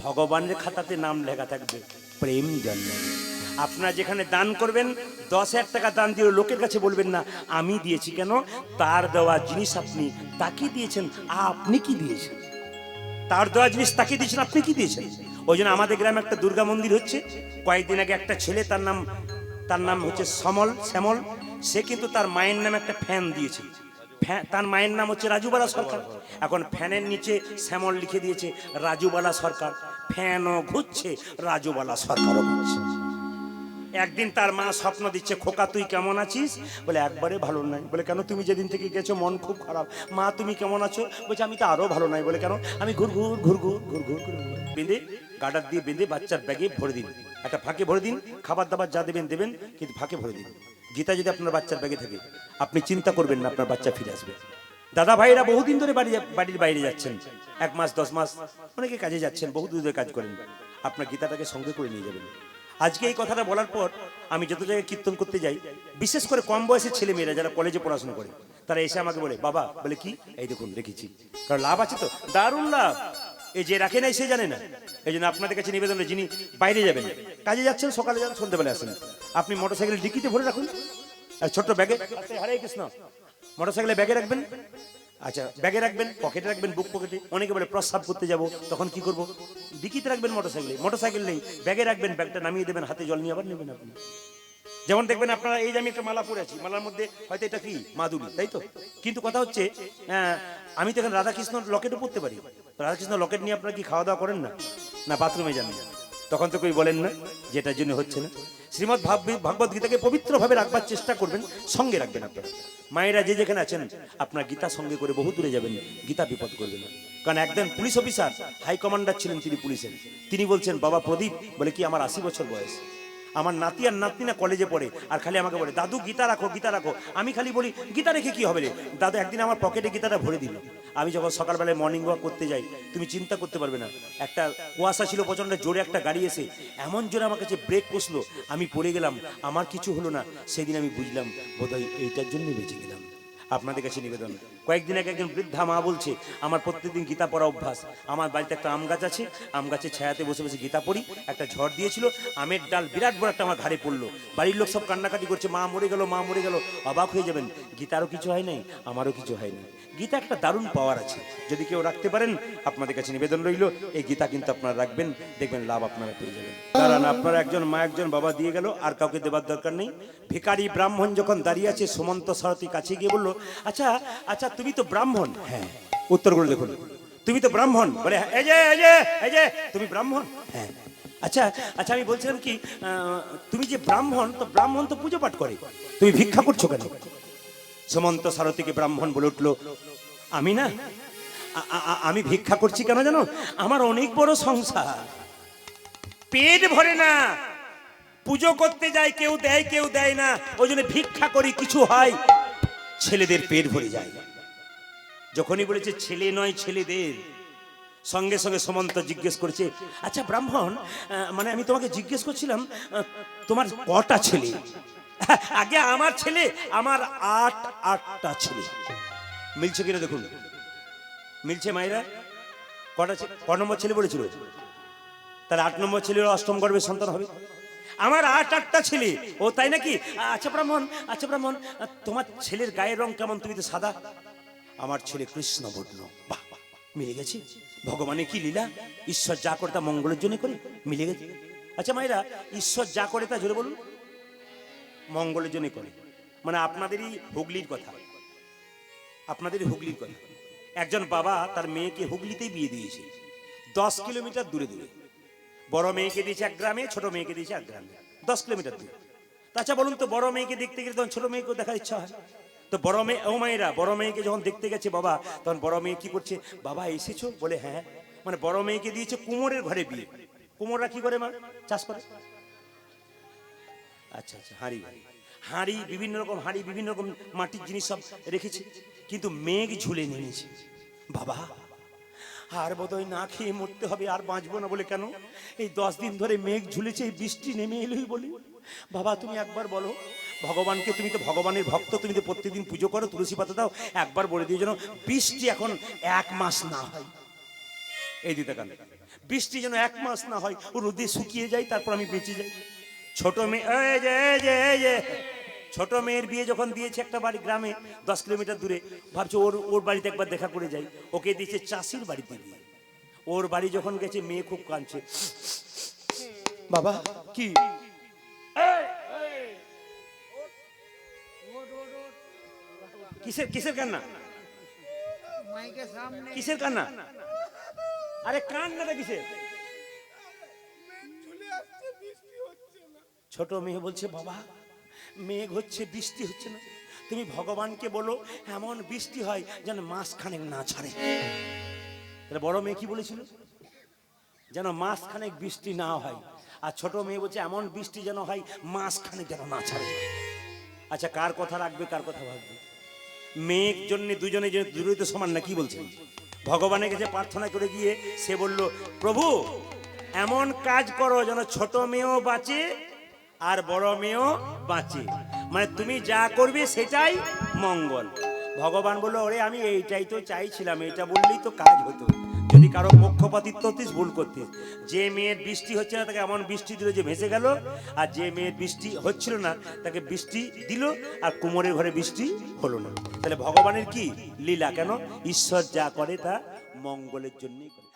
ভগবানের খাতাতে নাম লেখা থাকবে প্রেম জন্মাবে। আপনারা যেখানে দান করবেন 10,000 টাকা দান দিয়ে লোকের কাছে বলবেন না আমি দিয়েছি, কেন? তার দেওয়া জিনিস আপনি তাকে দিয়েছেন, আপনি কি দিয়েছেন? তার দেওয়া জিনিস তাকে দিয়েছেন, আপনি কি দিয়েছেন? ওই জন্য আমাদের গ্রামে একটা দুর্গা মন্দির হচ্ছে, কয়েকদিন আগে একটা ছেলে তার নাম হচ্ছে শ্যামল, সে কিন্তু তার মায়ের নামে একটা ফ্যান দিয়েছে। তার মায়ের নাম হচ্ছে রাজুবালা সরকার, এখন ফ্যানের নিচে শ্যামল লিখে দিয়েছে রাজুবালা সরকার, ফ্যানও ঘুরছে রাজুবালা সরকারও ঘুরছে। একদিন তার মা স্বপ্ন দিচ্ছে খোকা তুই কেমন আছিস? বলে একবারে ভালো নাই। বলে কেন? তুমি যেদিন থেকে গেছো মন খুব খারাপ। মা তুমি কেমন আছো? বলছে আমি তো আরো ভালো নাই। বলে কেন? আমি ঘুরঘুর বেঁধে গাডার দিয়ে বেঁধে বাচ্চার ব্যাগে ভরে দিন, একটা ফাঁকে ভরে দিন, খাবার দাবার যা দেবেন দেবেন, কিন্তু ফাঁকে ভরে দিন। গীতা যদি আপনার বাচ্চার ব্যাগে থাকে আপনি চিন্তা করবেন না আপনার বাচ্চা ফিরে আসবে। দাদা ভাইরা বহুদিন ধরে বাড়ির বাইরে যাচ্ছেন, 1 মাস 10 মাস, অনেকে কাজে যাচ্ছেন, বহু দূরে কাজ করেন, আপনার গীতাটাকে সঙ্গে করে নিয়ে যাবেন। আজকে এই কথাটা বলার পর আমি যত জায়গায় কীর্তন করতে যাই, বিশেষ করে কম বয়সের ছেলে মেয়েরা যারা কলেজে পড়াশোনা করে, তারা এসে আমাকে বলে বাবা, বলে কি? এই দেখুন রেখেছি। কারণ লাভ আছে তো, দারুণ লাভ। এই যে রাখে নাই সে জানে না। এই জন্য আপনাদের কাছে নিবেদন, যিনি বাইরে যাবেন, কাজে যাচ্ছেন, সকালে যান সন্ধ্যেবেলা আসেন, আপনি মোটরসাইকেলের ডিকিতে ভরে রাখুন, আর ছোট্ট ব্যাগে, হরে কৃষ্ণ, মোটরসাইকেলে ব্যাগে রাখবেন। আচ্ছা ব্যাগে রাখবেন, পকেটে রাখবেন, বুক পকেটে। অনেকে বলে প্রস্রাব করতে যাব, তখন কি করব? ডিকিতে রাখবেন মোটরসাইকেল নেই, ব্যাগে রাখবেন, ব্যাগটা নামিয়ে দেবেন, হাতে জল নিয়ে আবার নেবেন আপনি। যেমন দেখবেন আপনারা, এই যে আমি একটা মালা পরে আছি, মালার মধ্যে হয়তো এটা কি মাদুরি, তাই তো? কিন্তু কথা হচ্ছে আমি তো এখানে রাধাকৃষ্ণ লকেটও পরতে পারি। রাধাকৃষ্ণ লকেট নিয়ে আপনারা কি খাওয়া দাওয়া করেন না? না বাথরুমে যান না, তখন তো কই বলেন না যেটার জন্য হচ্ছে না। শ্রীমদ্ ভাগবত গীতাকে পবিত্রভাবে রাখবার চেষ্টা করবেন, সঙ্গে রাখবেন আপনারা। মায়েরা যে যেখানে আছেন আপনার গীতা সঙ্গে করে বহু দূরে যাবেন, গীতা বিপদ করবে না। কারণ একজন পুলিশ অফিসার, হাই কমান্ডার ছিলেন তিনি পুলিশের, তিনি বলছেন বাবা প্রদীপ, বলে কি আমার 80 বছর বয়স, আমার নাতি আর নাতনি না কলেজে পড়ে, আর খালি আমাকে বলে দাদু গীতা রাখো গীতা রাখো। আমি খালি বলি গীতা রেখে কি হবে রে দাদু? একদিন আমার পকেটে গীতাটা ভরে দিল। আমি যখন সকালবেলায় মর্নিং ওয়াক করতে যাই, তুমি চিন্তা করতে পারবে না, একটা কুয়াশা ছিল প্রচন্ড জোরে, একটা গাড়ি এসে এমন জোরে আমার কাছে ব্রেক কষলো, আমি পড়ে গেলাম, আমার কিছু হলো না। সেদিন আমি বুঝলাম বোধহয় এইটার জন্যই বেঁচে গেলাম। আপনাদের কাছে নিবেদন, কয়েকদিন আগে একজন বৃদ্ধা মা বলছে আমার প্রত্যেকদিন গীতা পড়া অভ্যাস। আমার বাড়িতে একটা আম গাছ আছে, আম গাছের ছায়াতে বসে বসে গীতা পড়ি। একটা ঝড় দিয়েছিল, আমের ডাল বিরাট বড় একটা আমার ঘাড়ে পড়লো, বাড়ির লোক সব কান্নাকাটি করছে, মা মরে গেল মা মরে গেল। অবাক হয়ে যাবেন, গীতারও কিছু হয় নাই, আমারও কিছু হয়নি। গীতা একটা দারুণ পাওয়ার আছে, যদি কেউ রাখতে পারেন আপনাদের কাছে নিবেদন রইল, এই গীতা কিন্তু আপনারা রাখবেন, দেখবেন লাভ আপনারা পেয়ে যাবেন। দাঁড়ান, আপনারা একজন মা একজন বাবা দিয়ে গেল, আর কাউকে দেবার দরকার নেই। ভিখারি ব্রাহ্মণ যখন দাঁড়িয়ে আছে, সুমন্ত সারথী কাছে গিয়ে বললো আচ্ছা আচ্ছা তুমি তো ব্রাহ্মণ? হ্যাঁ। উত্তরগুলো দেখুন, তুমি তো ব্রাহ্মণ? বলে এই যে এই যে এই যে তুমি ব্রাহ্মণ? হ্যাঁ। আচ্ছা আচ্ছা আমি বলছিলাম কি তুমি যে ব্রাহ্মণ, তো ব্রাহ্মণ তো পুজো পাঠ করে, তুমি ভিক্ষা করছো কেন? সুমন্ত সারথীকে ব্রাহ্মণ বলে উঠলো আমি না, আমি ভিক্ষা করছি কেন জানো? আমার অনেক বড় সংসার, পেট ভরে না, পুজো করতে যায় কেউ দেয় কেউ দেয় না, ওই জন্য ভিক্ষা করি, কিছু হয় ছেলেদের পেট ভরে যায়। যখনই বলেছে ছেলে নয় ছেলেদের, সঙ্গে সঙ্গে সুমন্ত জিজ্ঞেস করছে আচ্ছা ব্রাহ্মণ, মানে আমি তোমাকে জিজ্ঞেস করছিলাম তোমার কটা ছেলে? আগে আমার ছেলে, আমার 8টা ছেলে। মিলছে কিনা দেখুন, মিলছে মায়েরা? কটা ক নম্বর ছেলে বলেছিল? তাহলে 8 নম্বর ছেলের 8ম গর্ভের সন্তান হবে। আমার 8টা ছেলে। ও তাই নাকি? আচ্ছা ব্রাহ্মণ, আচ্ছা ব্রাহ্মণ, তোমার ছেলের গায়ের রং কেমন? তুমি তো সাদা। আমার ছেলে কৃষ্ণ বর্ণ। বাহ, মিলে গেছে। ভগবানের কি লীলা, ঈশ্বর যা করে তা মঙ্গলের জন্য করে, মিলে গেছে। আচ্ছা মায়েরা, ঈশ্বর যা করে তা জোরে বলুন, মঙ্গলের জন্য করে। মানে আপনাদেরই হুগলির কথা, আপনাদেরই হুগলির কথা। একজন বাবা তার মেয়েকে হুগলিতেই বিয়ে দিয়েছে, 10 কিলোমিটার দূরে দূরে। বড় মেয়েকে দিয়েছে এক গ্রামে, ছোট মেয়েকে দিয়েছে এক গ্রামে, 10 কিলোমিটার দূরে। আচ্ছা বলুন তো, বড় মেয়েকে দেখতে গেলে তখন ছোট মেয়েকেও দেখার ইচ্ছা হয়। তো বড় মেয়ে, ও মায়েরা, বড় মেয়েকে যখন দেখতে গেছে বাবা, তখন বড় মেয়ে কি করছে? বাবা এসেছো? বলে হ্যাঁ। মানে বড় মেয়েকে দিয়েছে কুমোরের ঘরে বিয়ে। কুমোররা কি করে? মা চাষ করে। আচ্ছা আচ্ছা, হাঁড়ি, বিভিন্ন রকম হাঁড়ি, বিভিন্ন রকম মাটির জিনিস সব রেখেছে, কিন্তু মেঘ ঝুলে নেমেছে। বাবা আর বোধহয় না খেয়ে মরতে হবে, আর বাঁচবো না। বলে কেন? এই 10 দিন ধরে মেঘ ঝুলেছে, এই বৃষ্টি নেমে এলোই বলে। বাবা তুমি একবার বলো, ভগবানকে, তুমি তো ভগবানের ভক্ত, তুমি তো প্রত্যেকদিন পুজো করো, তুলসী পাতা দাও, একবার বলে দিও যেন বৃষ্টি এখন 1 মাস না হয়। এই দিতে কান, বৃষ্টি যেন 1 মাস না হয়, ও রোদে শুকিয়ে যায়, তারপর আমি বেঁচে যাই। ছোট মেয়ে, এই যে ছোট মেয়ের বিয়ে যখন দিয়েছে একটা বাড়ি গ্রামে 10 কিলোমিটার দূরে, ভাবছো ওর বাড়িতে একবার দেখা করে যাই। ওকে দিয়েছে চাষির বাড়িতে বিয়ে। ওর বাড়ি যখন গেছে, মেয়ে খুব কাঁদছে। বাবা কি কিসের কান্না? কিসের কান্না? আরে কান্নাটা কিসের? ছোট মেয়ে বলছে, বাবা মেঘ হচ্ছে, বৃষ্টি হচ্ছে না, তুমি ভগবানকে বলো এমন বৃষ্টি হয় যেন মাসখানেক না ছাড়ে। তাহলে বড় মেয়ে কি বলেছিল? যেন মাসখানেক বৃষ্টি না হয়। আর ছোট মেয়ে বলছে এমন বৃষ্টি যেন হয় মাসখানেক যেন না ছাড়ে। আচ্ছা, কার কথা রাখবে, কার কথা ভাববে? মেয়ের জন্য দুজনে দূরে তো সমান না, কি বলছেন? ভগবানের কাছে প্রার্থনা করে গিয়ে সে বলল, প্রভু এমন কাজ করো যেন ছোট মেয়েও বাঁচে আর বড় মেয়েও বাঁচে, মানে তুমি যা করবে সেটাই মঙ্গল। ভগবান বলল, ওরে আমি এইটাই তো চাইছিলাম, এটা বললেই তো কাজ হতো। যদি কারো পক্ষপাতিত্ব হতিস, ভুল করতিস। যে মেয়ের বৃষ্টি হচ্ছে না তাকে এমন বৃষ্টি দিল যে ভেসে গেল, আর যে মেয়ের বৃষ্টি হচ্ছিল না তাকে বৃষ্টি দিল আর কুমোরের ঘরে বৃষ্টি হলো না। তাহলে ভগবানের কি লীলা? কেন? ঈশ্বর যা করে তা মঙ্গলের জন্যই করে।